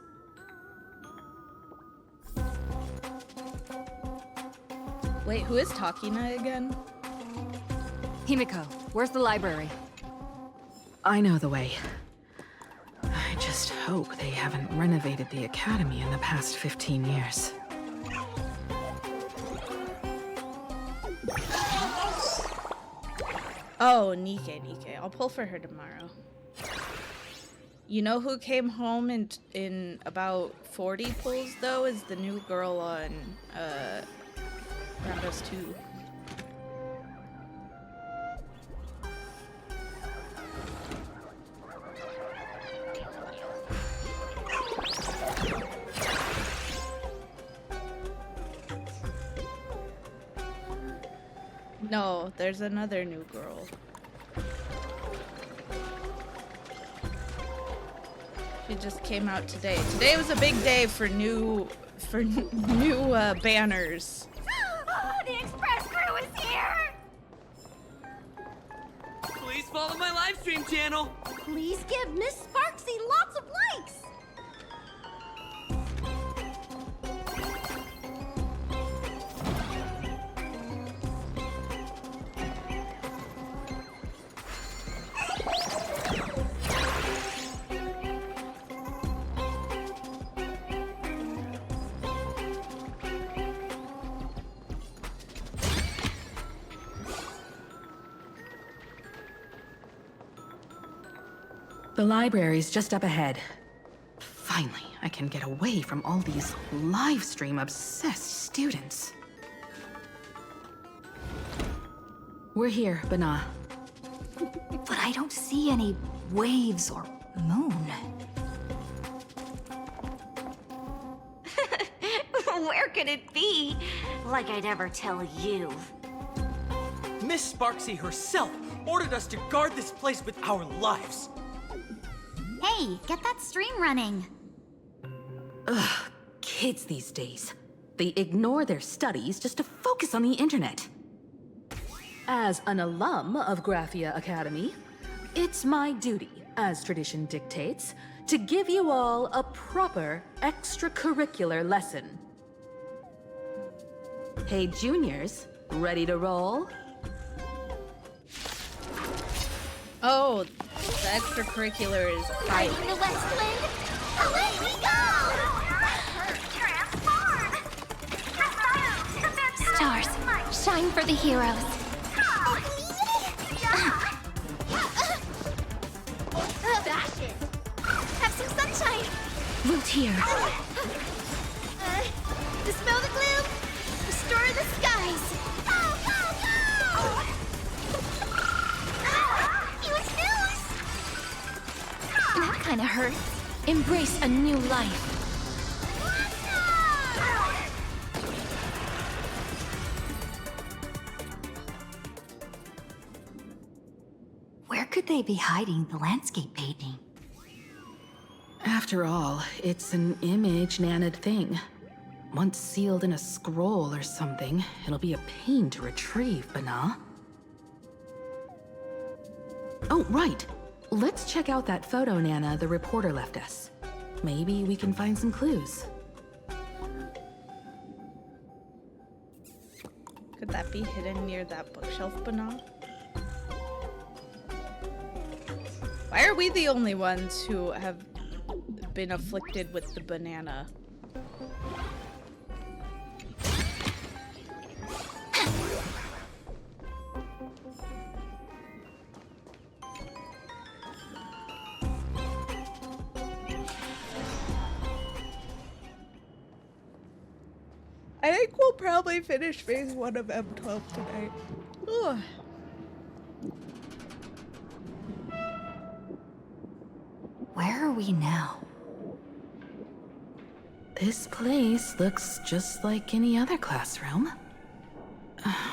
Wait, who is Takina again? Himiko, where's the library? I know the way. I just hope they haven't renovated the academy in the past 15 years. Oh, Nike. I'll pull for her tomorrow. You know who came home in about 40 pulls, though, is the new girl on, Roundos 2. No, there's another new girl. She just came out today. Today was a big day for new banners. The express crew is here! Please follow my live stream channel. Please give Miss Sparksy lots of likes! The library's just up ahead. Finally, I can get away from all these live stream obsessed students. We're here, Bana. But I don't see any waves or moon. Where could it be? Like I'd ever tell you. Miss Sparksy herself ordered us to guard this place with our lives. Hey, get that stream running. Ugh, kids these days. They ignore their studies just to focus on the internet. As an alum of Graphia Academy, it's my duty, as tradition dictates, to give you all a proper extracurricular lesson. Hey, juniors, ready to roll? Oh, the extracurricular is fighting. In the Westland, away we go! Stars, shine for the heroes. Fashion. Have some sunshine. Root here. Dispel the gloom. Restore the skies. Go, go, go! News, news! That kind of hurts. Embrace a new life. Where could they be hiding the landscape painting? After all, it's an image-nanted thing. Once sealed in a scroll or something, it'll be a pain to retrieve, Bana. Oh, right. Let's check out that photo Nana the reporter left us. Maybe we can find some clues. Could that be hidden near that bookshelf, Bana? Why are we the only ones who have been afflicted with the banana? I think we'll probably finish phase 1 of M12 tonight. Ugh. Where are we now? This place looks just like any other classroom.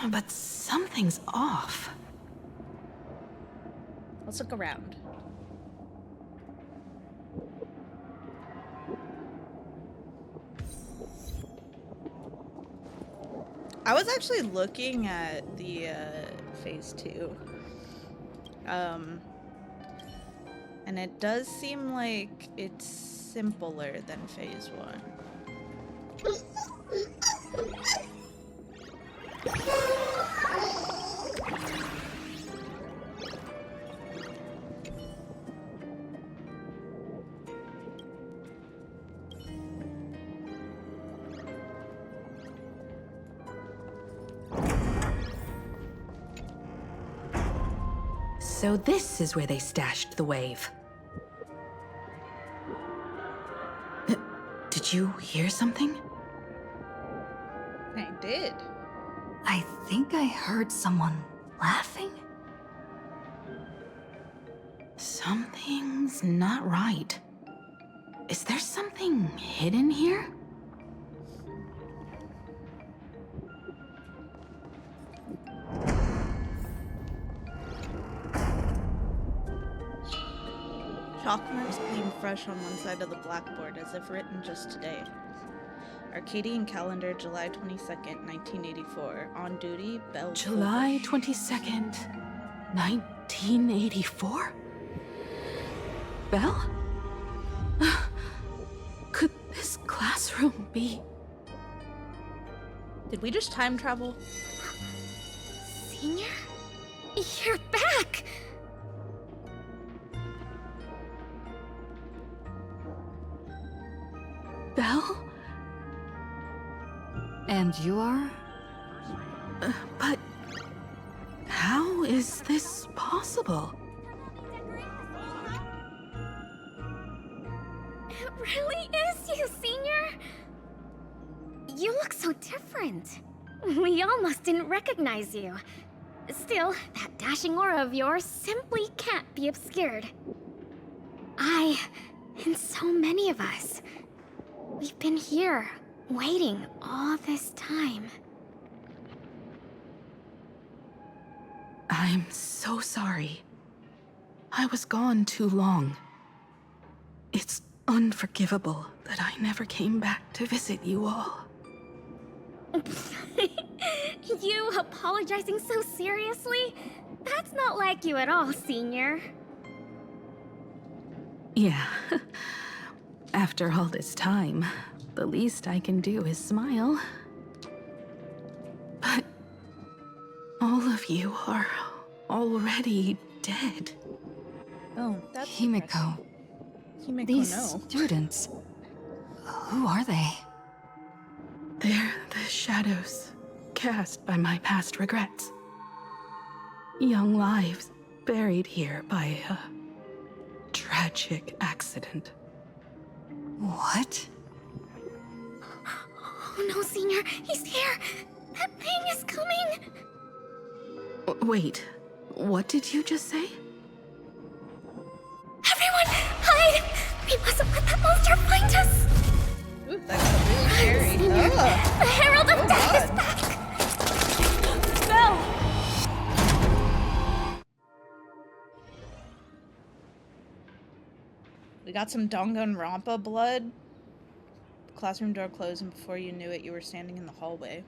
But something's off. Let's look around. I was actually looking at the phase 2. And it does seem like it's simpler than phase 1. So this is where they stashed the wave. Did you hear something? I did. I think I heard someone laughing. Something's not right. Is there something hidden here? Chalk marks gleam fresh on one side of the blackboard as if written just today. Arcadian calendar, July 22nd, 1984. On duty, Bell. July 22nd, 1984? Belle? Could this classroom be... Did we just time travel? Senior? You're back! Belle? And you are? But how is this possible? It really is you, Senior! You look so different. We almost didn't recognize you. Still, that dashing aura of yours simply can't be obscured. And so many of us, we've been here, waiting all this time. I'm so sorry. I was gone too long. It's unforgivable that I never came back to visit you all. You apologizing so seriously? That's not like you at all, Senior. Yeah. After all this time, the least I can do is smile. But all of you are already dead. Oh, that's Himiko. Himiko, These no. students. Who are they? They're the shadows cast by my past regrets. Young lives buried here by a tragic accident. What? Oh no, Senior, he's here! That thing is coming! Wait, what did you just say? Everyone, hide! We mustn't let that monster find us! Ooh, that's really scary. Senior, Oh. the Herald of Oh, Death is God. back! No! We got some Danganronpa blood. The classroom door closed, and before you knew it, you were standing in the hallway.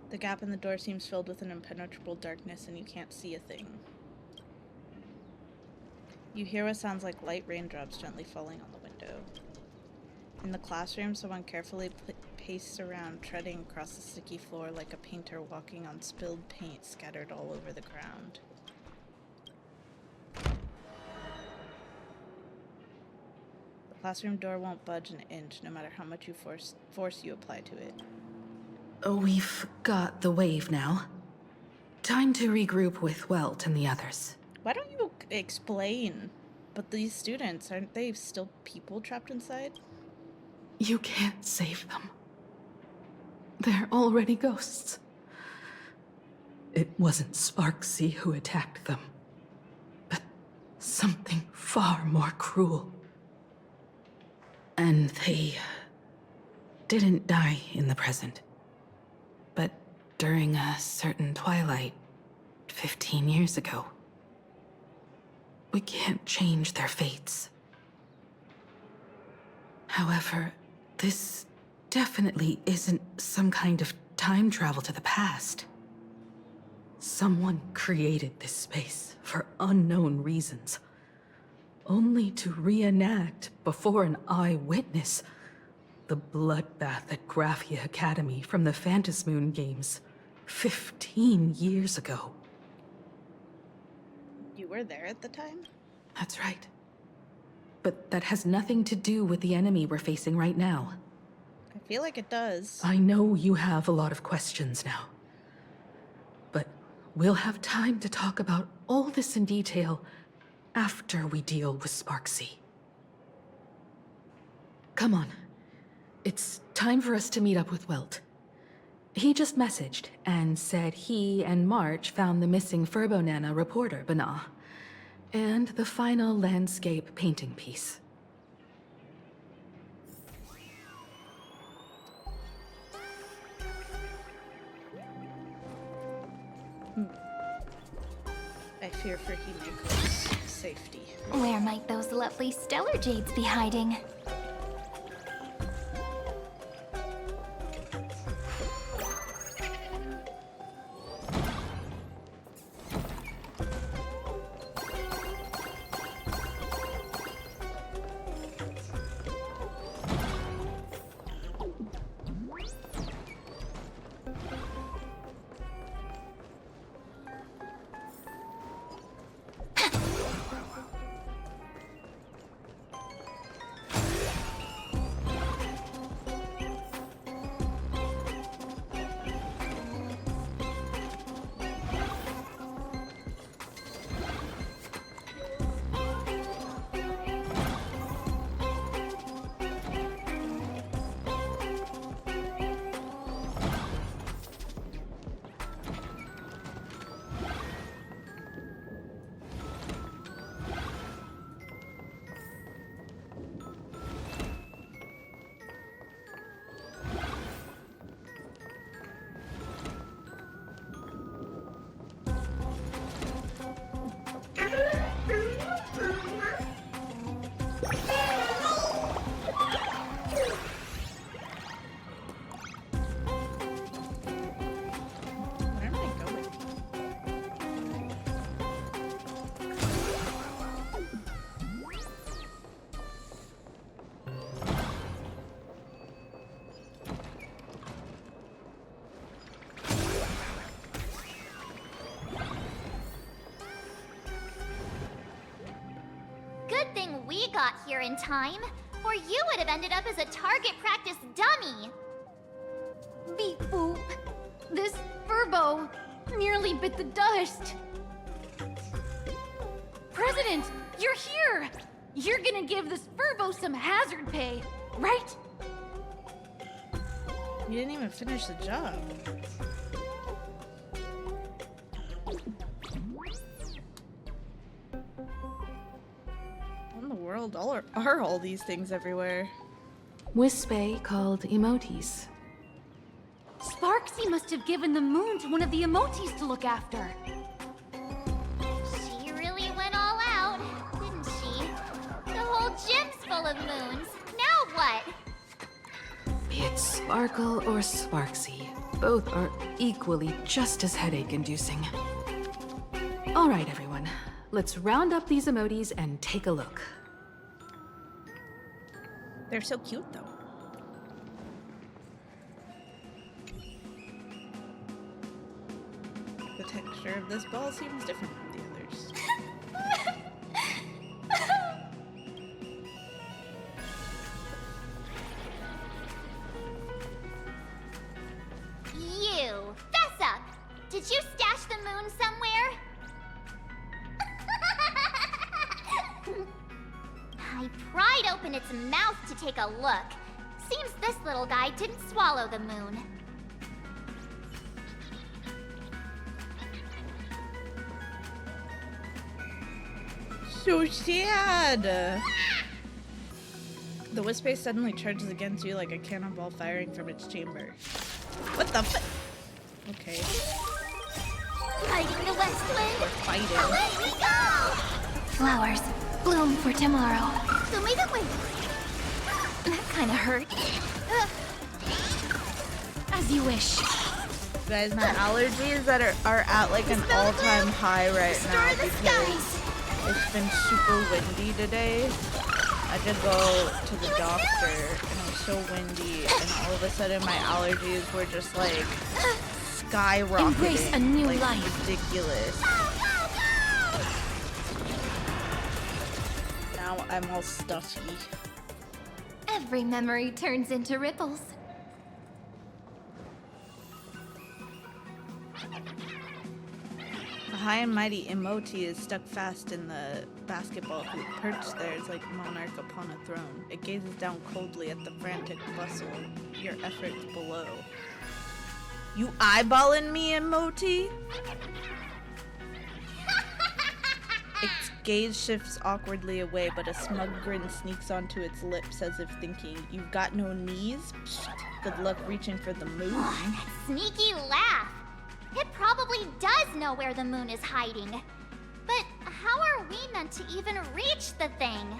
The gap in the door seems filled with an impenetrable darkness, and you can't see a thing. You hear what sounds like light raindrops gently falling on the window. In the classroom, someone carefully paced around, treading across the sticky floor like a painter walking on spilled paint scattered all over the ground. The classroom door won't budge an inch, no matter how much you force you apply to it. We've got the wave now. Time to regroup with Welt and the others. Why don't you explain? But these students, aren't they still people trapped inside? You can't save them. They're already ghosts. It wasn't Sparksy who attacked them, but something far more cruel. And they didn't die in the present, but during a certain twilight 15 years ago. We can't change their fates. However, this definitely isn't some kind of time travel to the past. Someone created this space for unknown reasons, only to reenact before an eyewitness the bloodbath at Graphia Academy from the Phantasmoon games 15 years ago. You were there at the time? That's right. But that has nothing to do with the enemy we're facing right now. I feel like it does. I know you have a lot of questions now. But we'll have time to talk about all this in detail after we deal with Sparksy. Come on. It's time for us to meet up with Welt. He just messaged and said he and March found the missing Furbonana reporter, Bana, and the final landscape painting piece. I fear for Himiko's safety. Where might those lovely stellar jades be hiding? we got here in time, or you would have ended up as a target practice dummy. Beep boop. This Furbo nearly bit the dust. President, you're here! You're gonna give this Furbo some hazard pay, right? You didn't even finish the job. What in the world are all these things everywhere? Wispe called emotes. Sparksy must have given the moon to one of the emotes to look after. She really went all out, didn't she? The whole gym's full of moons. Now what? Be it Sparkle or Sparksy, both are equally just as headache-inducing. All right, everyone. Let's round up these emotes and take a look. They're so cute, though. The texture of this ball seems different from the others. You, fess up! Did you stash the moon somewhere? I pried open its mouth to take a look. Seems this little guy didn't swallow the moon. So sad! The Wisp suddenly charges against you like a cannonball firing from its chamber. What the fu- Okay. Fighting the west wind. We're fighting. Away we go! Flowers bloom for tomorrow. That kinda hurt. As you wish. Guys, my allergies that are at like an all-time high right now because it's been super windy today. I did go to the doctor and it was so windy and all of a sudden my allergies were just like skyrocketing. Embrace a new like, life. Ridiculous. Now I'm all stuffy. Every memory turns into ripples. The high and mighty emote is stuck fast in the basketball hoop, perched there as like monarch upon a throne. It gazes down coldly at the frantic bustle, your efforts below. You eyeballing me, emote? Its gaze shifts awkwardly away, but a smug grin sneaks onto its lips as if thinking, you've got no knees? Psst, good luck reaching for the moon. That sneaky laugh. It probably does know where the moon is hiding. But how are we meant to even reach the thing?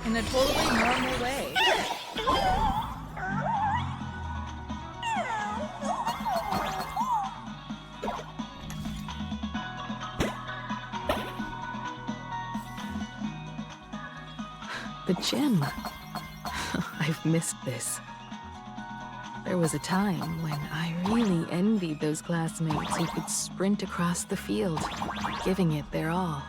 In a totally normal way. The gym. I've missed this. There was a time when I really envied those classmates who could sprint across the field, giving it their all.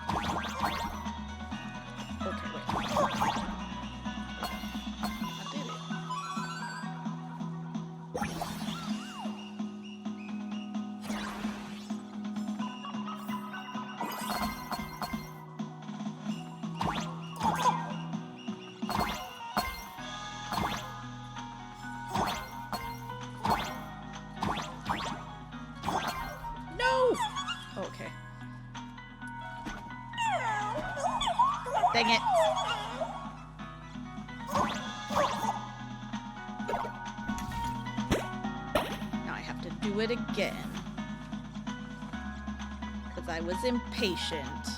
Okay. Dang it. Now I have to do it again. Because I was impatient.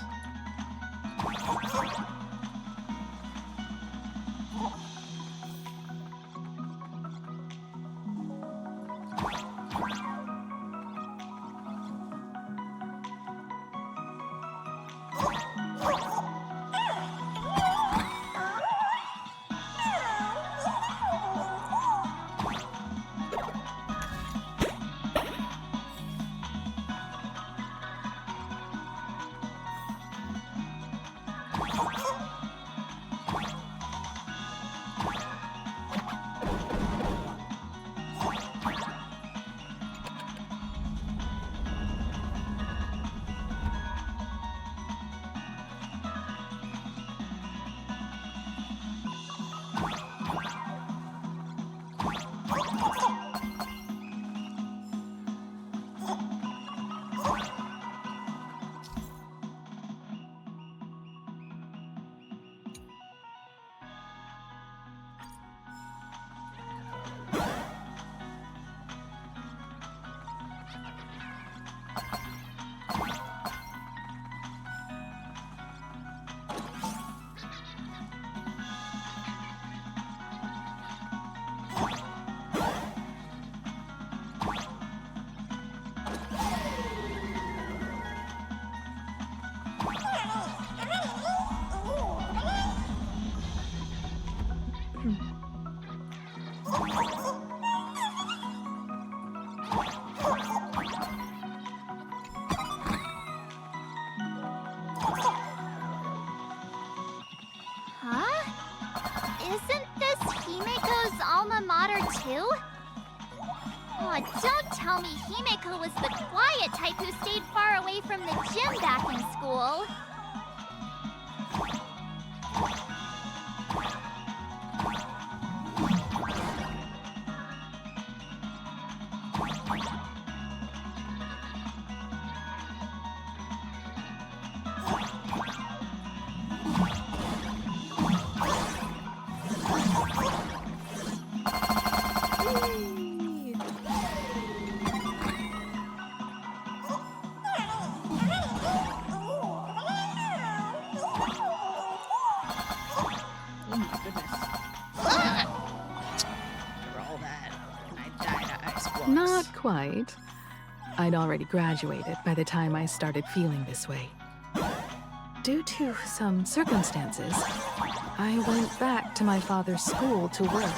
Huh? Isn't this Himeko's alma mater too? Oh, don't tell me Himeko was the quiet type who stayed far away from the gym back in school. Not quite. I'd already graduated by the time I started feeling this way. Due to some circumstances, I went back to my father's school to work.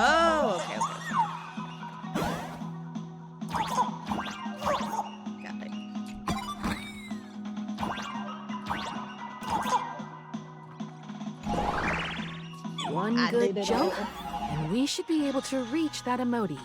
Oh, okay. Got it. One good jump, and we should be able to reach that emoji.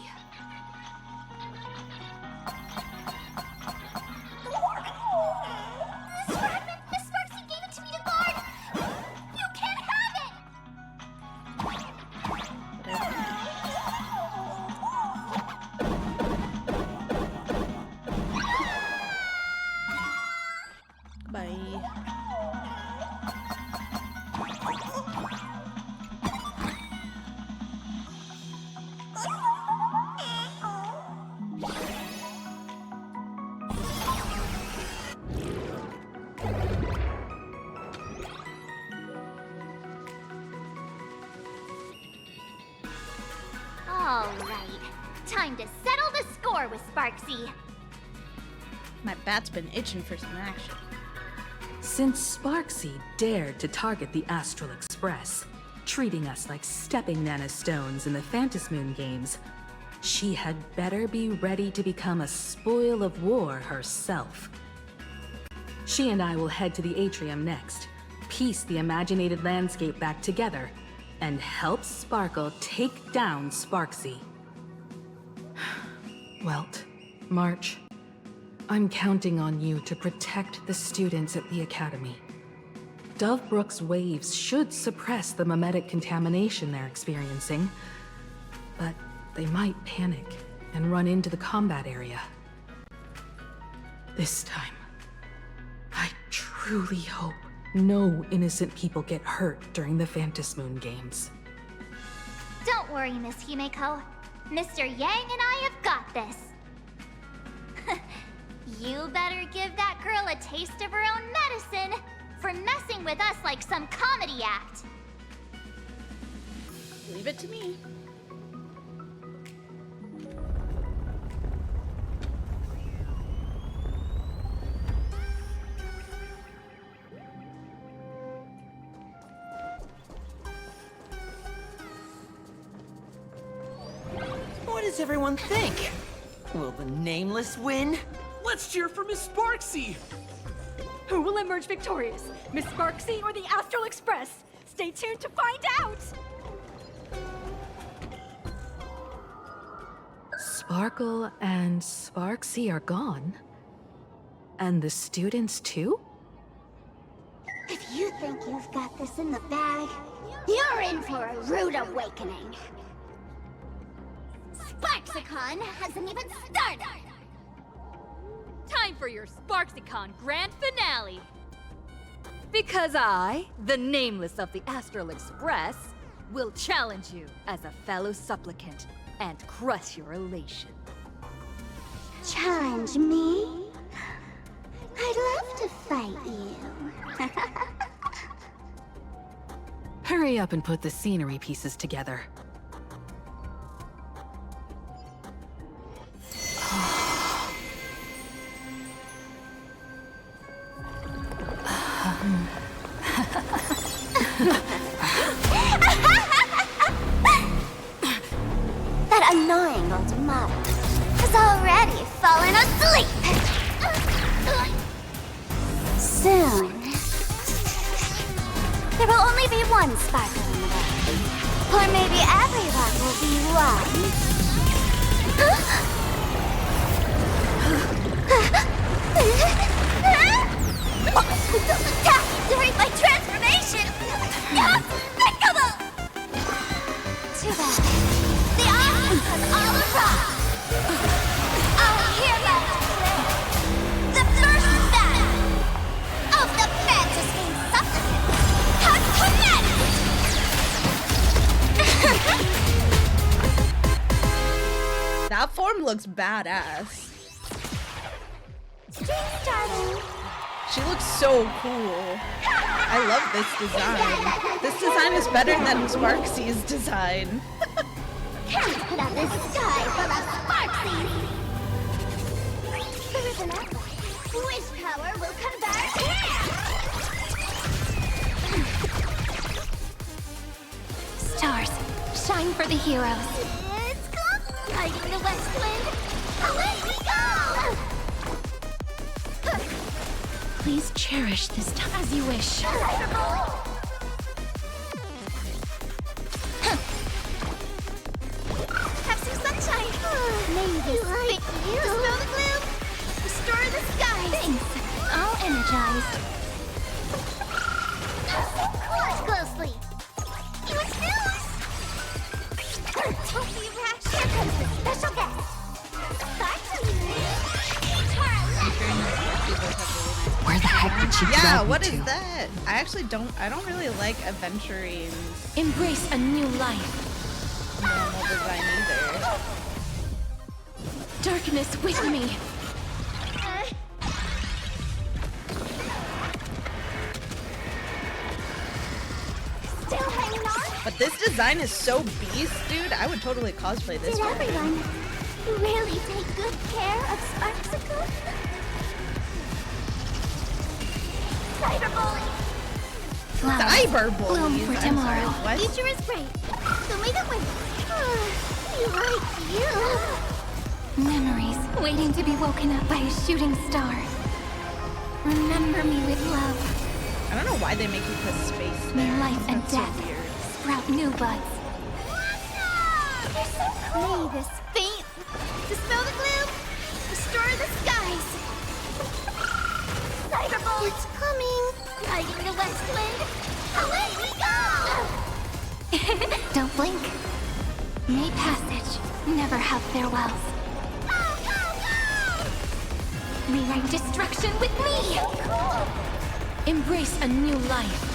All right, time to settle the score with Sparksy. My bat's been itching for some action. Since Sparksy dared to target the Astral Express, treating us like stepping nanostones in the Phantasmoon games, she had better be ready to become a spoil of war herself. She and I will head to the atrium next, piece the imaginated landscape back together, and help Sparkle take down Sparksy. Welt, March, I'm counting on you to protect the students at the Academy. Dovebrook's waves should suppress the mimetic contamination they're experiencing, but they might panic and run into the combat area. This time, I truly hope no innocent people get hurt during the Phantasmoon games. Don't worry, Miss Himeko. Mr. Yang and I have got this. You better give that girl a taste of her own medicine for messing with us like some comedy act. Leave it to me. What does everyone think? Will the Nameless win? Let's cheer for Miss Sparksy! Who will emerge victorious? Miss Sparksy or the Astral Express? Stay tuned to find out! Sparkle and Sparksy are gone. And the students too? If you think you've got this in the bag, you're in for a rude awakening. Sparksicon hasn't even started! Time for your Sparksicon grand finale! Because I, the nameless of the Astral Express, will challenge you as a fellow supplicant and crush your elation. Challenge me? I'd love to fight you. Hurry up and put the scenery pieces together. That annoying old model has already fallen asleep. Soon, there will only be one sparkle in the world. Or maybe everyone will be one. Don't attack during my transformation! Despicable! Too bad. The army has all arrived! Our heroes play the first battle of the Fantasy Supplicant has commenced! That form looks badass. Stream starting! She looks so cool. I love this design. This design is better than Sparksy's design. Can't put out this sky full of Sparksies! There is an apple. Wish power will convert here! Stars, shine for the heroes. It's cool! Lighting the west wind! Away we go! Please cherish this time as you wish. Have some sunshine! May this fit you! Dispel the gloom! Restore the sky! Thanks. All energized. Watch closely! You snooze! Don't be rash! Here comes the special guest! Start to Where the heck did she Yeah, drag me what to? is that? I don't really like adventuring Embrace a new life. normal design either. Darkness with me. Still hanging on? But this design is so beast, dude. I would totally cosplay this Did one. everyone really take good care of Sparksicle? Cyberbully! Cyberbullies? Bloom for I'm tomorrow. sorry, what? Future is great. So may the wind. We like you. Memories waiting to be woken up by a shooting star. Remember me with love. I don't know why they make you put space May there. life and That's so death weird. sprout new buds. You're so cool. May this faint dispel the gloom. Restore the skies. Cyberbully! It's coming. Lighting the west wind. Away we go! Don't blink. May passage never have farewells. Rewrite destruction with me! Embrace a new life.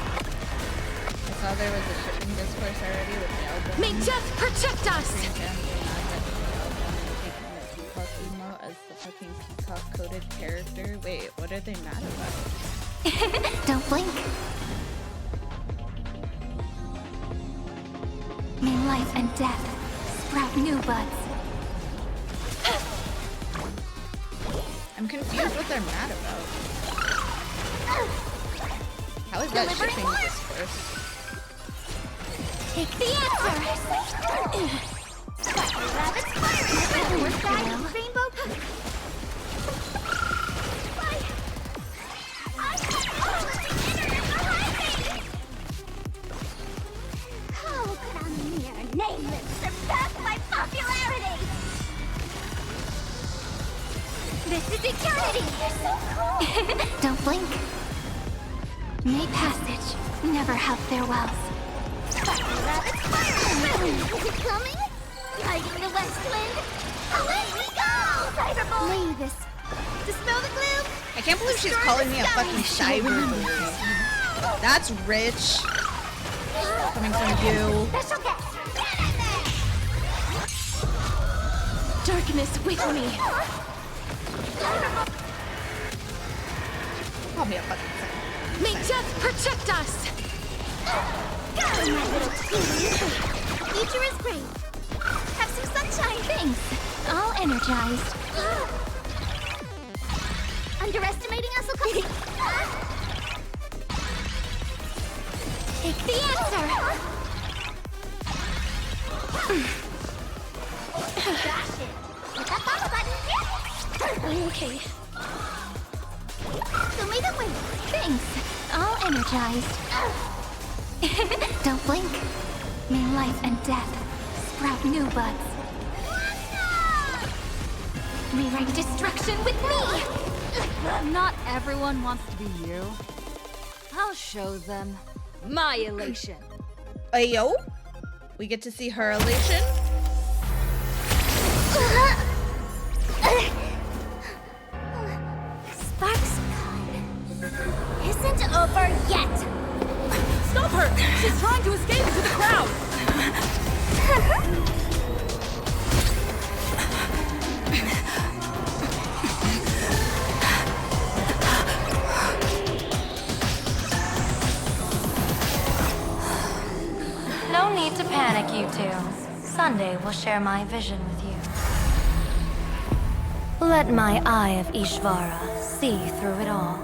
I saw there was a shipping discourse already with the album. May death protect us! Emo as the fucking peacock coded character. Wait, what are they mad about? Don't blink. May life and death sprout new buds. I'm confused what they're mad about. How is that Delivering shipping more. discourse? Take the answer! Rabbit's fire! We're flying rainbow. I have all of the internet behind me! How could a mere nameless surpass my popularity? This is eternity! You're so cool! Don't blink. May passage, never have farewells. Rabbit's fire! Is it coming? Lighting the west wind! Away we go! Cyberboy! Lay this. Dispel the gloom! I can't believe she's calling me a fucking cyberboy. That's rich. Coming from you. Special guest! Darkness with me! Call me a fucking cyberboy. May death protect us! Go, my little team! Future is great! Have some sunshine! Thanks! All energized. Underestimating us will come. Take the answer! Dash it! Hit that follow button! Okay. Show me the way! Thanks! All energized. Don't blink. May life and death sprout new buds. Rewrite destruction with me! Not everyone wants to be you. I'll show them my elation. Ayo? We get to see her elation? Sparks isn't over yet! Stop her! She's trying to escape into the crowd! No need to panic, you two. Sunday will share my vision with you. Let my eye of Ishvara see through it all.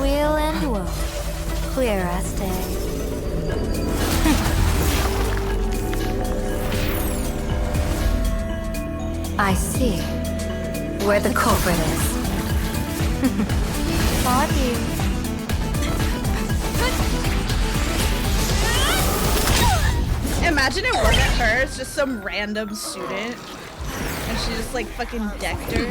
Weal and woe, clear as day. I see where the culprit is. Fought you. Imagine it wasn't her, it's just some random student. And she just like fucking decked her.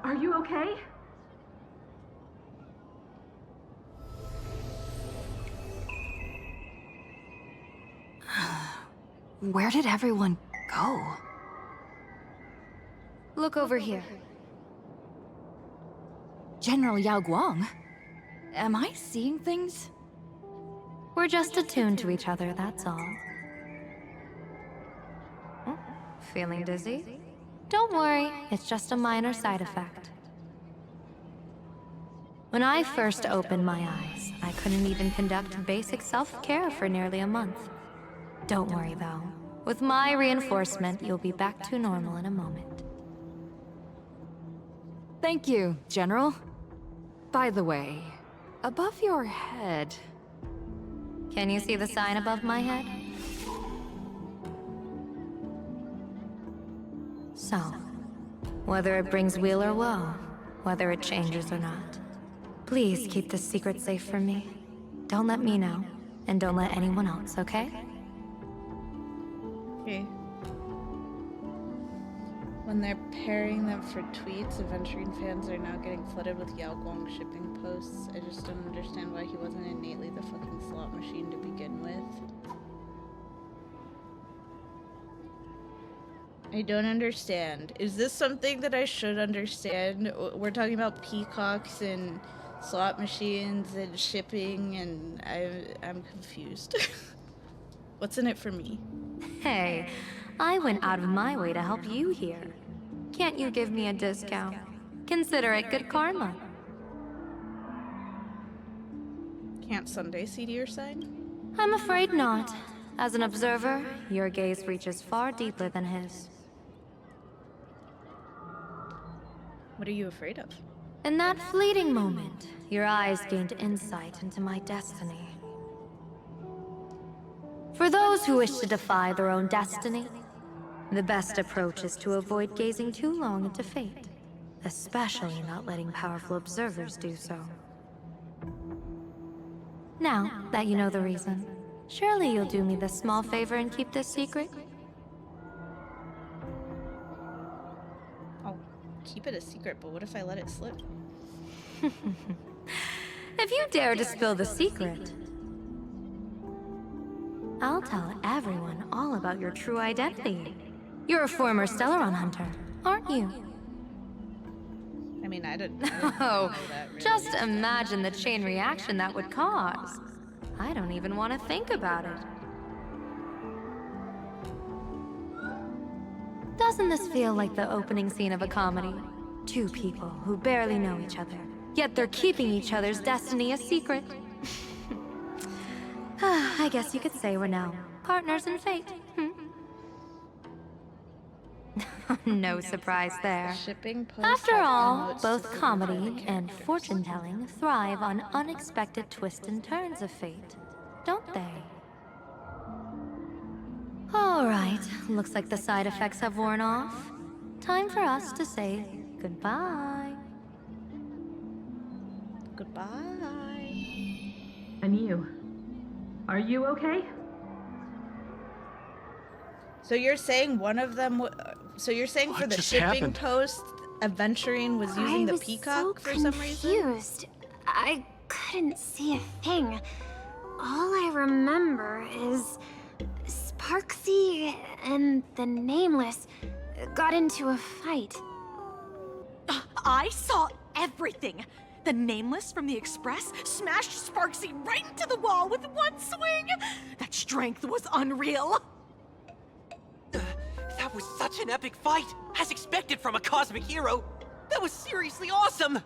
Are you okay? Where did everyone go? Look over here. General Yao Guang? Am I seeing things? We're just attuned to each other, that's all. Feeling dizzy? Don't worry, it's just a minor side effect. When I first opened my eyes, I couldn't even conduct basic self-care for nearly a month. Don't worry though. With my reinforcement, you'll be back to normal in a moment. Thank you, General. By the way, above your head... Can you see the sign above my head? So, whether it brings weal or woe, whether it changes or not, please keep this secret safe from me. Don't let me know, and don't let anyone else, okay? Okay. When they're pairing them for tweets, Adventuring fans are now getting flooded with Yao Guang shipping posts. I just don't understand why he wasn't innately the fucking slot machine to begin with. I don't understand. Is this something that I should understand? We're talking about peacocks and slot machines and shipping, and I'm confused. What's in it for me? Hey, I went out of my way to help you here. Can't you give me a discount? Consider it good karma. Can't Sunday see to your sign? I'm afraid not. As an observer, your gaze reaches far deeper than his. What are you afraid of? In that fleeting moment, your eyes gained insight into my destiny. For those who wish to defy their own destiny, the best approach is to avoid gazing too long into fate, especially not letting powerful observers do so. Now that you know the reason, surely you'll do me this small favor and keep this secret? I'll keep it a secret, but what if I let it slip? If you dare to spill the secret, I'll tell everyone all about your true identity. You're a former Stellaron hunter, aren't you? I mean, I didn't Oh, know that really. just imagine the chain reaction that would cause. I don't even want to think about it. Doesn't this feel like the opening scene of a comedy? Two people who barely know each other, yet they're keeping each other's destiny a secret. I guess you could say we're now partners in fate. No surprise there. Shipping post After all, emotes both to comedy and fortune-telling thrive on unexpected twists and turns of fate, don't they? All right, looks like the side effects have worn off. Time for us to say goodbye. Goodbye. And you? Are you okay? So you're saying one of them? So you're saying for What the just shipping happened? post, Aventurine was using the peacock for some reason? Confused. I couldn't see a thing. All I remember is Sparksy and the Nameless got into a fight. I saw everything. The Nameless from the Express smashed Sparksy right into the wall with one swing. That strength was unreal. That was such an epic fight, as expected from a cosmic hero. That was seriously awesome.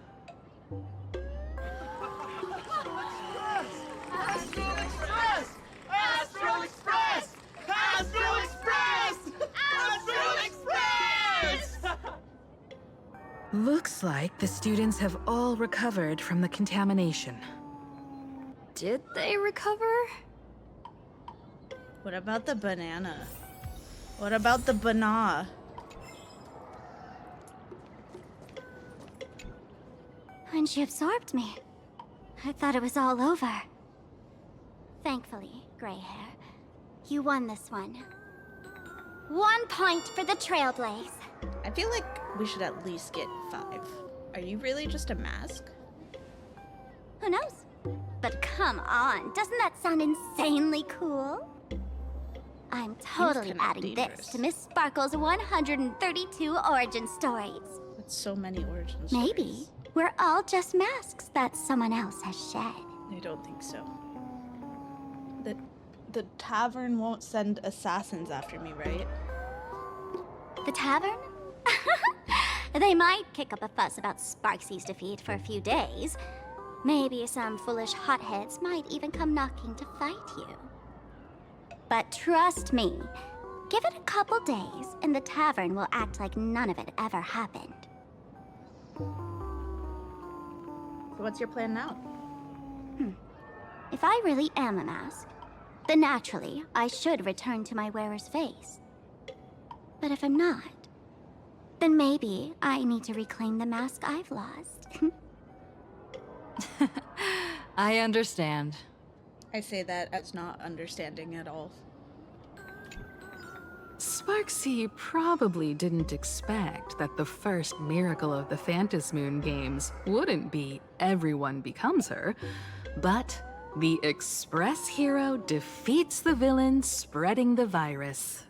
Astral Express! Astral Express! Astral Express! Astral Express! Looks like the students have all recovered from the contamination. Did they recover? What about the banana? What about the banana? When she absorbed me, I thought it was all over. Thankfully, Gray Hair, you won this one. 1 point for the Trailblaze. I feel like we should at least get 5. Are you really just a mask? Who knows? But come on, doesn't that sound insanely cool? I'm totally kinda adding dangerous. this to Miss Sparkle's 132 origin stories. That's so many origins. Maybe we're all just masks that someone else has shed. I don't think so. The tavern won't send assassins after me, right? The tavern? They might kick up a fuss about Sparksy's defeat for a few days. Maybe some foolish hotheads might even come knocking to fight you. But trust me, give it a couple days and the tavern will act like none of it ever happened. So what's your plan now? If I really am a mask, then naturally I should return to my wearer's face. But if I'm not, then maybe I need to reclaim the mask I've lost. I understand. I say that as not understanding at all. Sparksy probably didn't expect that the first miracle of the Phantasmoon games wouldn't be everyone becomes her, but the Express hero defeats the villain spreading the virus.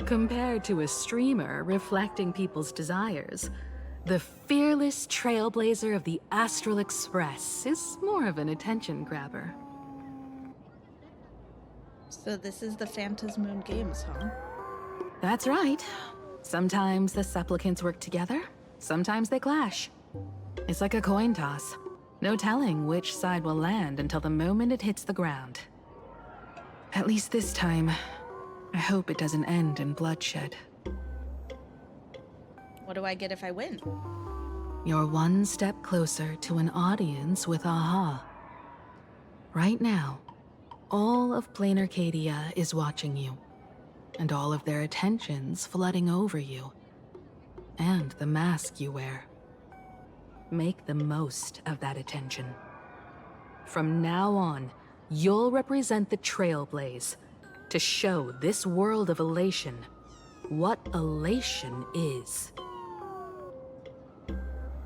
Compared to a streamer reflecting people's desires, the fearless trailblazer of the Astral Express is more of an attention grabber. So this is the Phantasmoon games, huh? That's right. Sometimes the supplicants work together, sometimes they clash. It's like a coin toss. No telling which side will land until the moment it hits the ground. At least this time, I hope it doesn't end in bloodshed. What do I get if I win? You're one step closer to an audience with Aha. Right now, all of Plain Arcadia is watching you, and all of their attention's flooding over you, and the mask you wear. Make the most of that attention. From now on, you'll represent the Trailblaze to show this world of elation what elation is.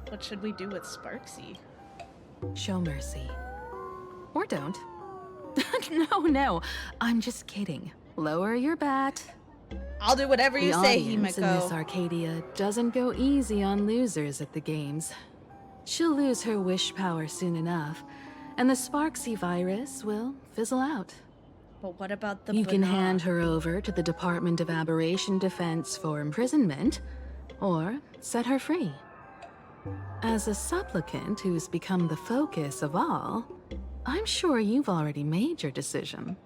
What should we do with Sparksy? Show mercy. Or don't. No, I'm just kidding. Lower your bat. I'll do whatever you the say, audience in this Himiko. Arcadia doesn't go easy on losers at the games. She'll lose her wish power soon enough, and the Sparksy virus will fizzle out. But what about the You can banana? hand her over to the Department of Aberration Defense for imprisonment, or set her free. As a supplicant who's become the focus of all, I'm sure you've already made your decision,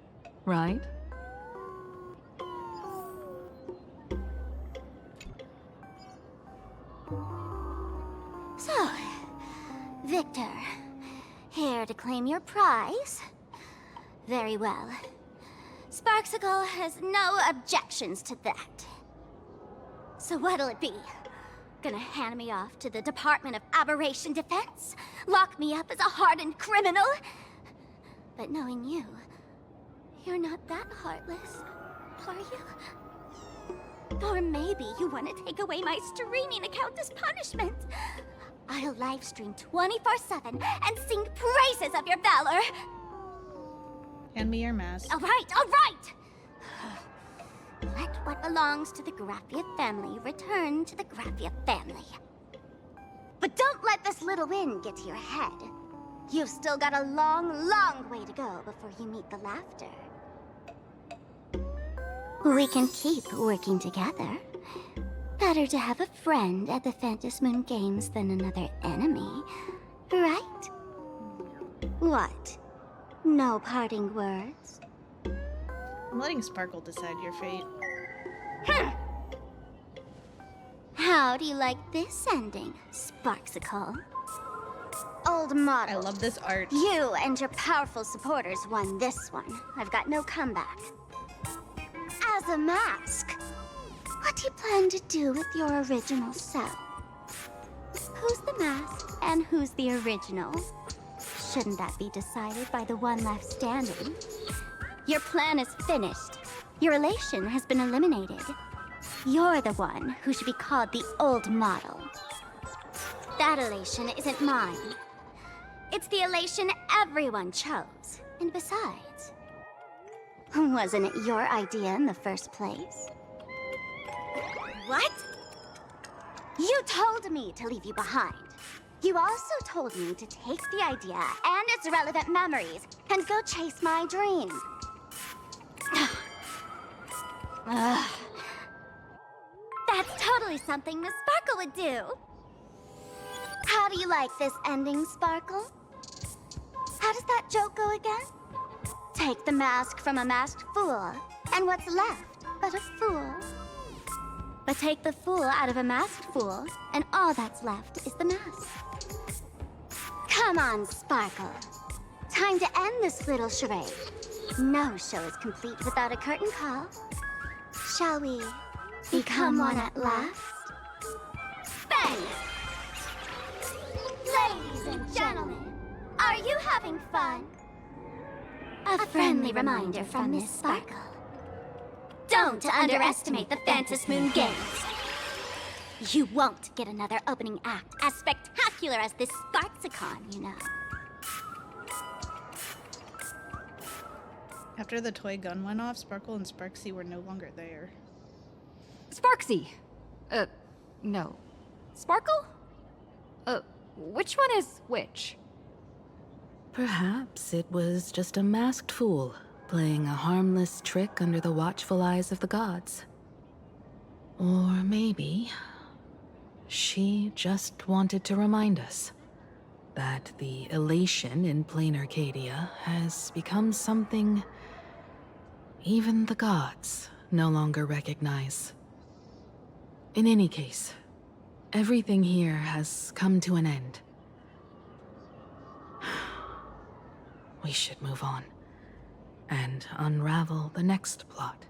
right? So, Victor, here to claim your prize? Very well. Sparksicle has no objections to that. So what'll it be? Gonna hand me off to the Department of Aberration Defense? Lock me up as a hardened criminal? But knowing you, you're not that heartless, are you? Or maybe you want to take away my streaming account as punishment. I'll livestream 24/7 and sing praises of your valor. Hand me your mask. All right, all right! Let what belongs to the Graffia family return to the Graffia family. But don't let this little win get to your head. You've still got a long, long way to go before you meet the laughter. We can keep working together. Better to have a friend at the Phantom Moon Games than another enemy, right? What? No parting words? I'm letting Sparkle decide your fate. How do you like this ending, Sparksicle? Old model. I love this art. You and your powerful supporters won this one. I've got no comeback. As a mask, what do you plan to do with your original self? Who's the mask and who's the original? Shouldn't that be decided by the one left standing? Your plan is finished. Your elation has been eliminated. You're the one who should be called the old model. That elation isn't mine. It's the elation everyone chose. And besides, wasn't it your idea in the first place? What? You told me to leave you behind. You also told me to take the idea and its relevant memories and go chase my dream. Ugh. That's totally something Miss Sparkle would do. How do you like this ending, Sparkle? How does that joke go again? Take the mask from a masked fool, and what's left but a fool? But take the fool out of a masked fool, and all that's left is the mask. Come on, Sparkle. Time to end this little charade. No show is complete without a curtain call. Shall we become one at last? Bang! Ladies and gentlemen, are you having fun? A friendly reminder from Miss Sparkle. Don't underestimate the Phantom Moon Games. You won't get another opening act as spectacular as this Sparksicon, you know. After the toy gun went off, Sparkle and Sparksy were no longer there. Sparksy! No. Sparkle? Which one is which? Perhaps it was just a masked fool, playing a harmless trick under the watchful eyes of the gods. Or maybe she just wanted to remind us that the elation in plain Arcadia has become something even the gods no longer recognize. In any case, everything here has come to an end. We should move on and unravel the next plot.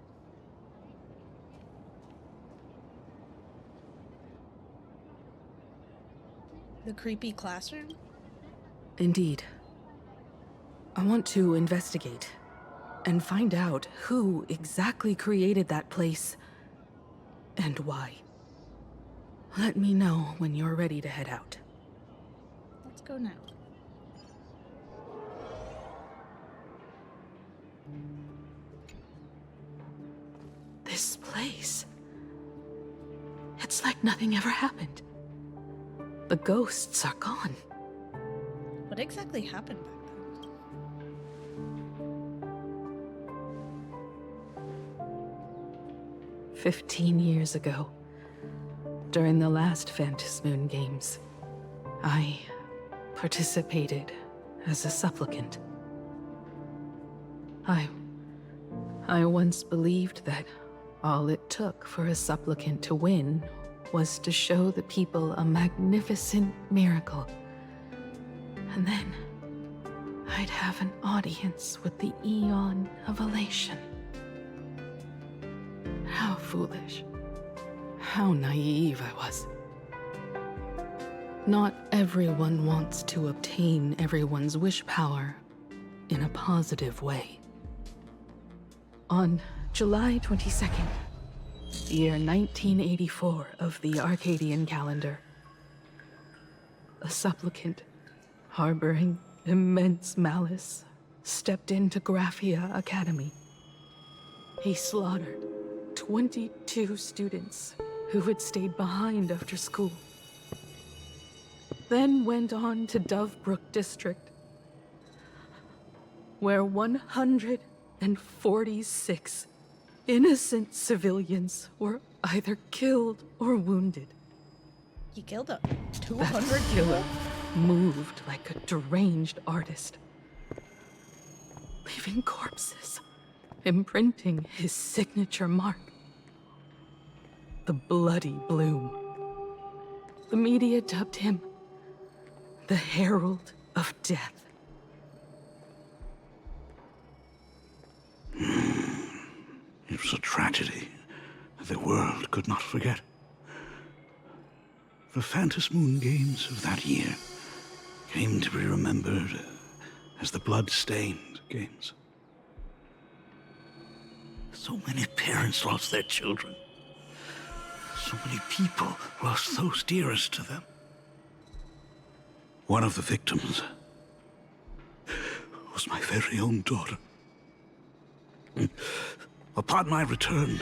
The creepy classroom? Indeed. I want to investigate and find out who exactly created that place and why. Let me know when you're ready to head out. Let's go now. This place. It's like nothing ever happened. The ghosts are gone. What exactly happened back then? "15 years ago, during the last Phantasmoon Games, I participated as a supplicant. I once believed that all it took for a supplicant to win was to show the people a magnificent miracle. And then I'd have an audience with the Eon of Elation. How foolish. How naive I was. Not everyone wants to obtain everyone's wish power in a positive way. On July 22nd, year 1984 of the Arcadian calendar, a supplicant harboring immense malice stepped into Graphia Academy. He slaughtered 22 students who had stayed behind after school, then went on to Dovebrook District, where 146 innocent civilians were either killed or wounded. He killed a That 200 killer people? moved like a deranged artist, leaving corpses, imprinting his signature mark. The Bloody Bloom. The media dubbed him the Herald of Death. It was a tragedy that the world could not forget. The Phantasmoon Games of that year came to be remembered as the Blood-Stained Games. So many parents lost their children. So many people lost those dearest to them. One of the victims was my very own daughter. Upon my return,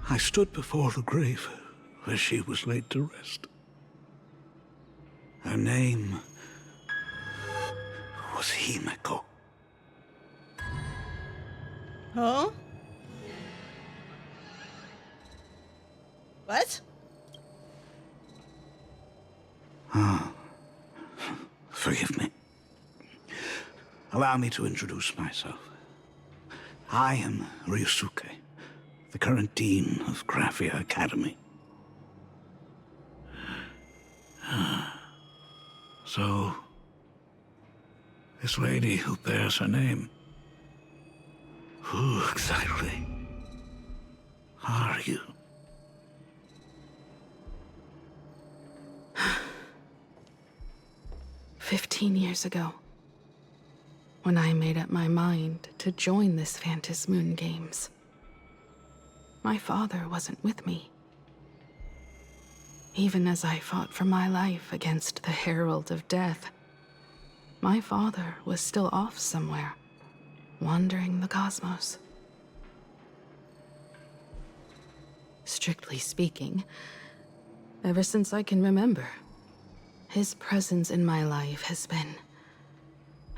I stood before the grave where she was laid to rest. Her name was Himeko. Huh? What? Forgive me. Allow me to introduce myself. I am Ryusuke, the current dean of Graphia Academy. So, this lady who bears her name, who exactly are you? "15 years ago, when I made up my mind to join this Phantasmoon Games, my father wasn't with me. Even as I fought for my life against the Herald of Death, my father was still off somewhere, wandering the cosmos. Strictly speaking, ever since I can remember, his presence in my life has been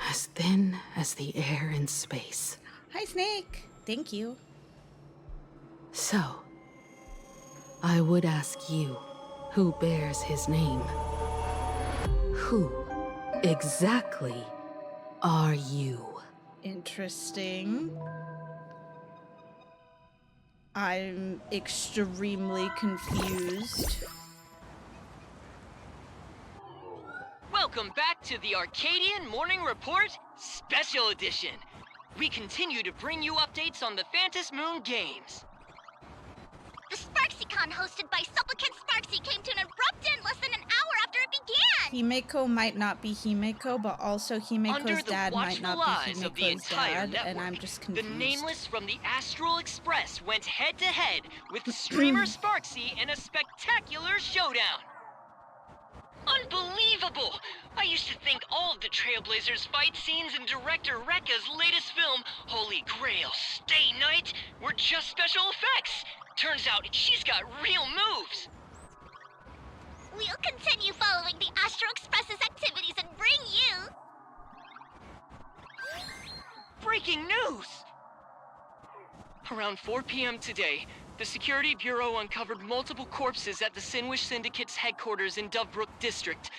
as thin as the air in space. Hi, Snake. Thank you. So, I would ask you, who bears his name? Who exactly are you? Interesting. I'm extremely confused. Welcome back to the Arcadian Morning Report Special Edition. We continue to bring you updates on the Phantasmoon Games. The SparksyCon hosted by Supplicant Sparksy came to an abrupt end less than an hour after it Himeko might not be Himeko, but also Himeko's dad might not be eyes of the Himeko's entire dad, and network, I'm just the confused. Nameless from the Astral Express went head-to-head with streamer Sparksy in a spectacular showdown. Unbelievable! I used to think all of the Trailblazers fight scenes in director Rekka's latest film, Holy Grail Stay Night, were just special effects. Turns out she's got real moves. We'll continue following the Astro Express's activities and bring you... Breaking news! Around 4 p.m. today, the Security Bureau uncovered multiple corpses at the Sinwish Syndicate's headquarters in Dovebrook District.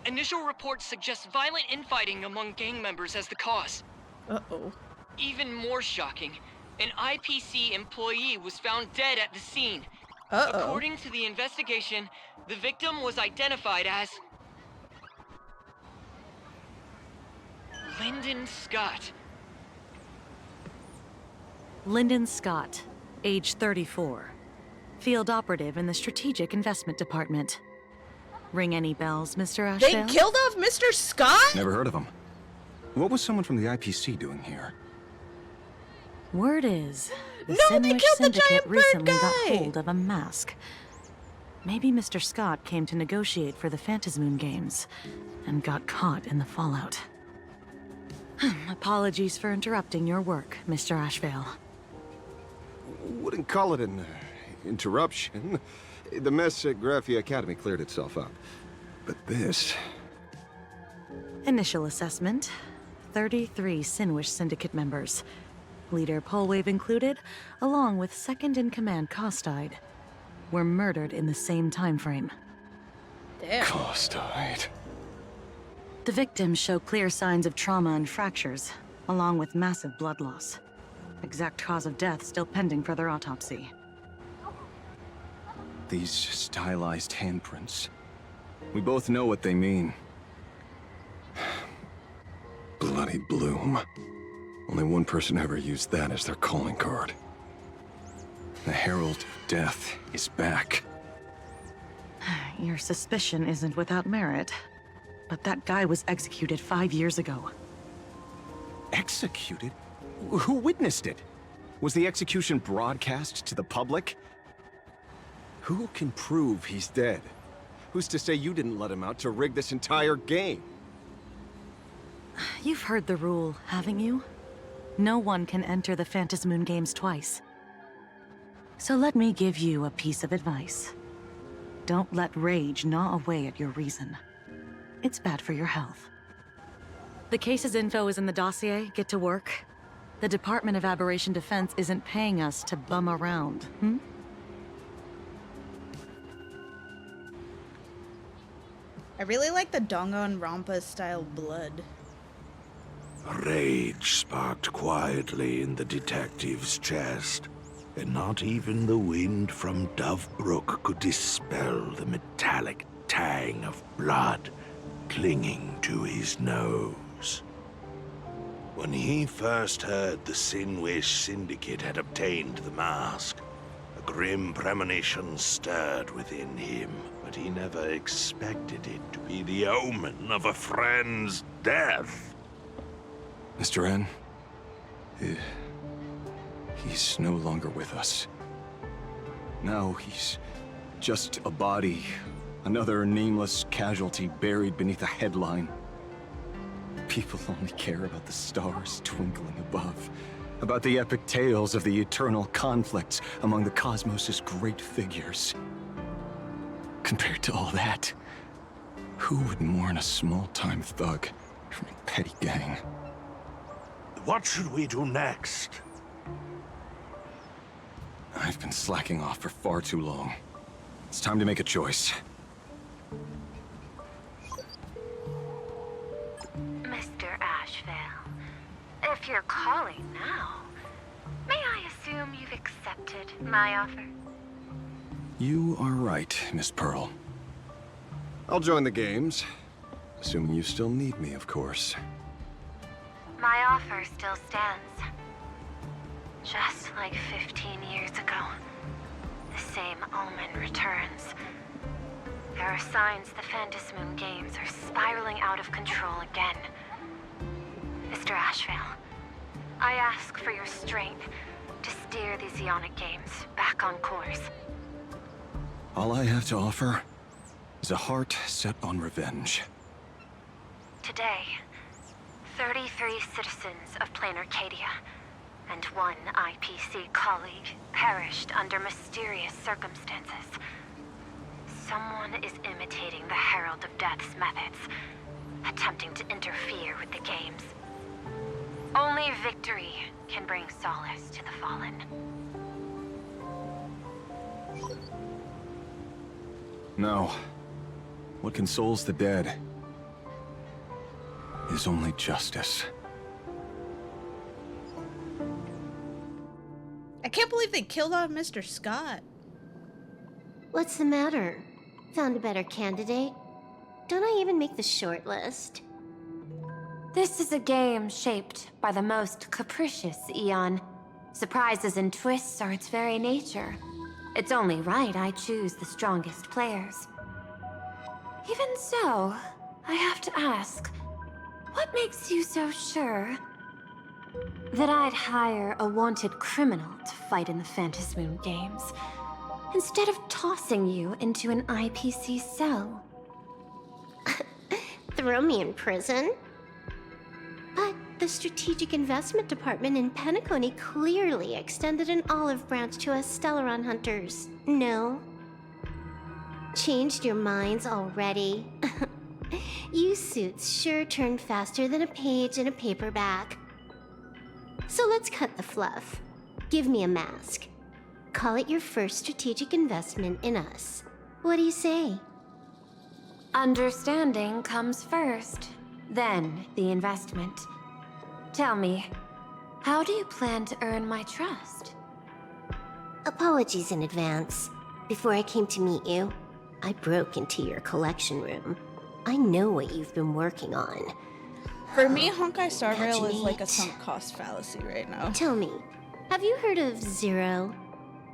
Initial reports suggest violent infighting among gang members as the cause. Uh-oh. Even more shocking, an IPC employee was found dead at the scene. Uh-oh. According to the investigation, the victim was identified as Lyndon Scott. Lyndon Scott, age 34. Field operative in the Strategic Investment Department. Ring any bells, Mr. Ashvale? They killed off Mr. Scott? Never heard of him. What was someone from the IPC doing here? Word is, the No, they Sinwish killed the Syndicate giant bird recently got guy! hold of a mask. Maybe Mr. Scott came to negotiate for the Phantasmoon Games and got caught in the fallout. Apologies for interrupting your work, Mr. Ashvale. Wouldn't call it an interruption. The mess at Graphia Academy cleared itself up. But this... Initial assessment, 33 Sinwish Syndicate members. Leader Polwave included, along with second-in-command Costide, were murdered in the same time frame. Damn. Costide. The victims show clear signs of trauma and fractures, along with massive blood loss. Exact cause of death still pending further autopsy. These stylized handprints. We both know what they mean. Bloody Bloom. Only one person ever used that as their calling card. The Herald of Death is back. Your suspicion isn't without merit, but that guy was executed 5 years ago. Executed? Who witnessed it? Was the execution broadcast to the public? Who can prove he's dead? Who's to say you didn't let him out to rig this entire game? You've heard the rule, haven't you? No one can enter the Phantasmoon Games twice. So let me give you a piece of advice. Don't let rage gnaw away at your reason. It's bad for your health. The case's info is in the dossier. Get to work. The Department of Aberration Defense isn't paying us to bum around, I really like the Danganronpa style blood. Rage sparked quietly in the detective's chest, and not even the wind from Dovebrook could dispel the metallic tang of blood clinging to his nose. When he first heard the Sinwish Syndicate had obtained the mask, a grim premonition stirred within him, but he never expected it to be the omen of a friend's death. Mr. N, he's no longer with us. Now he's just a body, another nameless casualty buried beneath a headline. People only care about the stars twinkling above, about the epic tales of the eternal conflicts among the cosmos's great figures. Compared to all that, who would mourn a small-time thug from a petty gang? What should we do next? I've been slacking off for far too long. It's time to make a choice. Mr. Ashvale, if you're calling now, may I assume you've accepted my offer? You are right, Miss Pearl. I'll join the games. Assuming you still need me, of course. My offer still stands. Just like 15 years ago, the same omen returns. There are signs the Phantasmoon games are spiraling out of control again. Mr. Ashvale, I ask for your strength to steer these Ionic games back on course. All I have to offer is a heart set on revenge. Today, 33 citizens of Plain Arcadia and 1 IPC colleague perished under mysterious circumstances. Someone is imitating the Herald of Death's methods, attempting to interfere with the games. Only victory can bring solace to the fallen. No. What consoles the dead is only justice. I can't believe they killed off Mr. Scott. What's the matter? Found a better candidate? Don't I even make the short list? This is a game shaped by the most capricious Eon. Surprises and twists are its very nature. It's only right I choose the strongest players. Even so, I have to ask, what makes you so sure that I'd hire a wanted criminal to fight in the Phantasmoon games, instead of tossing you into an IPC cell? Throw me in prison? But the Strategic Investment Department in Penacony clearly extended an olive branch to us Stellaron hunters. No? Changed your minds already? You suits sure turn faster than a page in a paperback. So let's cut the fluff. Give me a mask. Call it your first strategic investment in us. What do you say? Understanding comes first, then the investment. Tell me, how do you plan to earn my trust? Apologies in advance. Before I came to meet you, I broke into your collection room. I know what you've been working on. For me, Honkai Star Rail is like a sunk cost fallacy right now. Tell me, have you heard of Zero?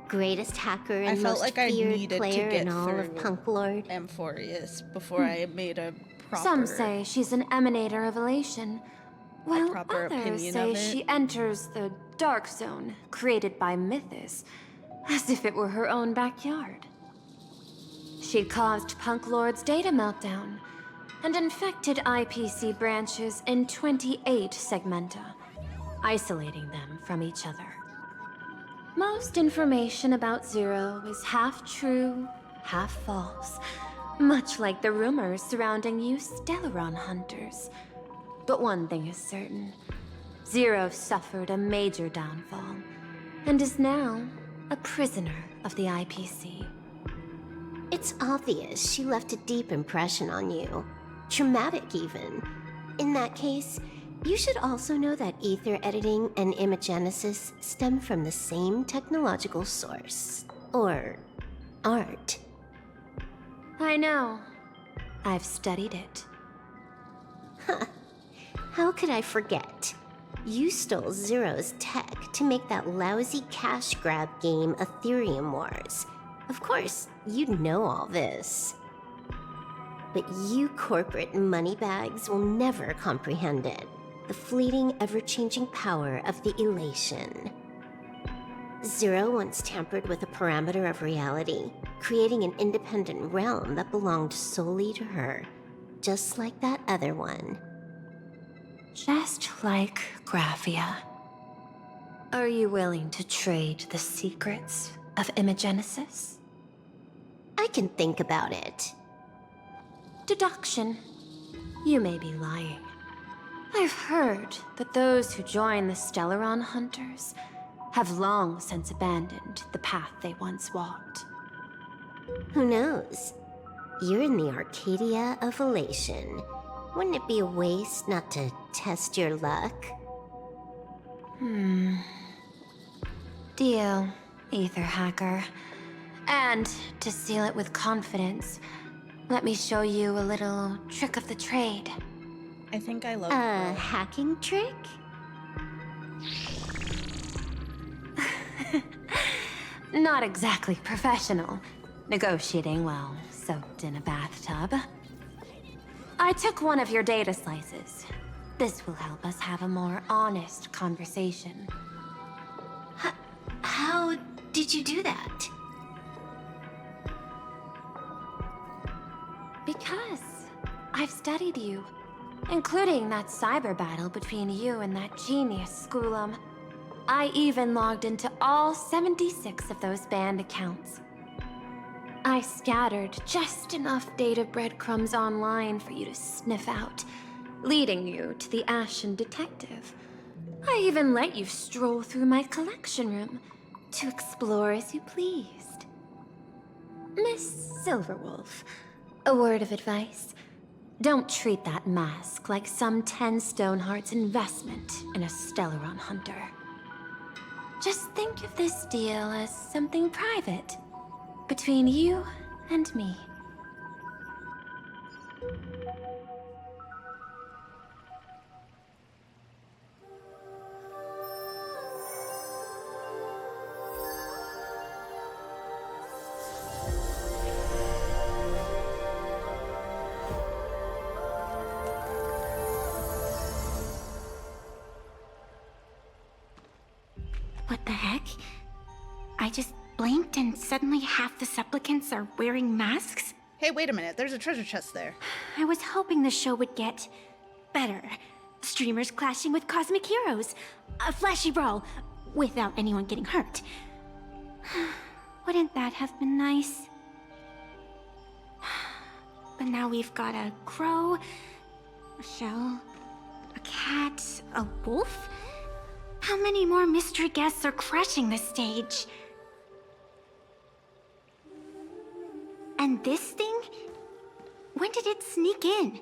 Greatest hacker and most feared player in all of Punk Lord? Amphorius before I made a proper... Some say she's an emanator of elation, while proper others opinion say of it. she enters the Dark Zone created by Mythos, as if it were her own backyard. She caused Punk Lord's data meltdown, and infected IPC branches in 28 segmenta, isolating them from each other. Most information about Zero is half true, half false, much like the rumors surrounding you Stellaron hunters. But one thing is certain. Zero suffered a major downfall, and is now a prisoner of the IPC. It's obvious she left a deep impression on you. Traumatic, even. In that case, you should also know that ether editing and imagenesis stem from the same technological source. Or art. I know. I've studied it. Huh. How could I forget? You stole Zero's tech to make that lousy cash grab game Ethereum Wars. Of course, you'd know all this. But you corporate moneybags will never comprehend it. The fleeting, ever-changing power of the elation. Zero once tampered with a parameter of reality, creating an independent realm that belonged solely to her, just like that other one. Just like Graphia. Are you willing to trade the secrets of imagenesis? I can think about it. Deduction. You may be lying. I've heard that those who join the Stellaron Hunters have long since abandoned the path they once walked. Who knows? You're in the Arcadia of Elation. Wouldn't it be a waste not to test your luck? Deal, Ether Hacker. And to seal it with confidence, let me show you a little trick of the trade. I think I love a hacking trick? Not exactly professional. Negotiating, well, soaked in a bathtub. I took one of your data slices. This will help us have a more honest conversation. How did you do that? Because I've studied you, including that cyber battle between you and that genius Schoolum. I even logged into all 76 of those banned accounts. I scattered just enough data breadcrumbs online for you to sniff out, leading you to the Ashen Detective. I even let you stroll through my collection room to explore as you pleased. Miss Silverwolf, a word of advice. Don't treat that mask like some 10 Stonehearts investment in a Stellaron hunter. Just think of this deal as something private, between you and me. What the heck? I just blinked and suddenly half the supplicants are wearing masks? Hey, wait a minute. There's a treasure chest there. I was hoping the show would get better. Streamers clashing with cosmic heroes. A flashy brawl without anyone getting hurt. Wouldn't that have been nice? But now we've got a crow, a shell, a cat, a wolf? How many more mystery guests are crashing the stage? And this thing? When did it sneak in?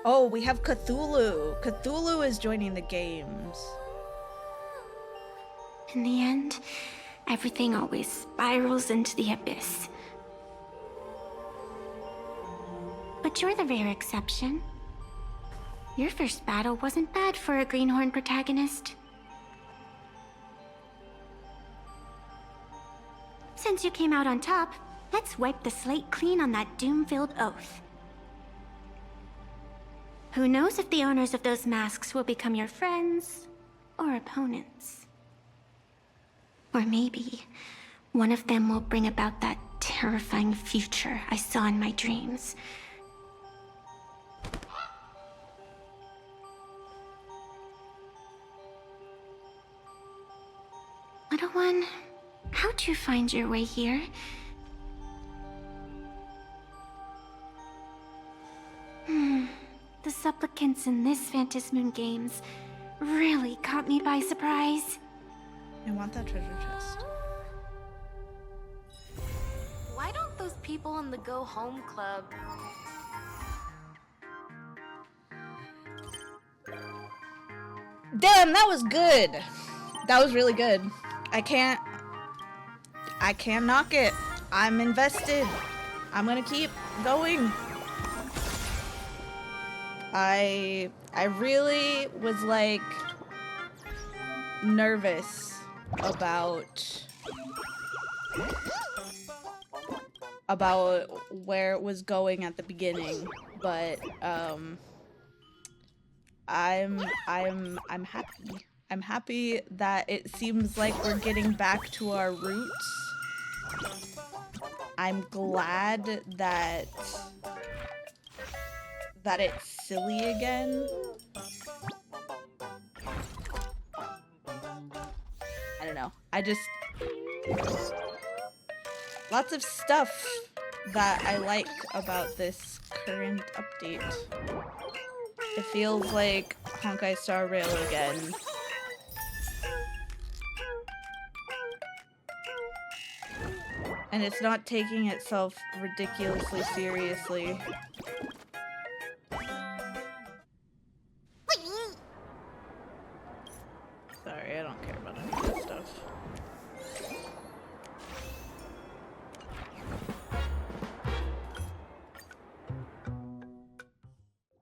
Oh, we have Cthulhu. Cthulhu is joining the games. In the end, everything always spirals into the abyss. But you're the rare exception. Your first battle wasn't bad for a greenhorn protagonist. Since you came out on top, let's wipe the slate clean on that doom-filled oath. Who knows if the owners of those masks will become your friends or opponents? Or maybe one of them will bring about that terrifying future I saw in my dreams. Little one, how'd you find your way here? The supplicants in this Phantasmoon games really caught me by surprise. I want that treasure chest. Why don't those people in the Go Home Club... Damn, that was good. That was really good. I can't knock it. I'm invested. I'm gonna keep going. I really was like nervous about where it was going at the beginning, but I'm happy. I'm happy that it seems like we're getting back to our roots. I'm glad that it's silly again. I don't know. Lots of stuff that I like about this current update. It feels like Honkai Star Rail again. And it's not taking itself ridiculously seriously. Sorry, I don't care about any of this stuff.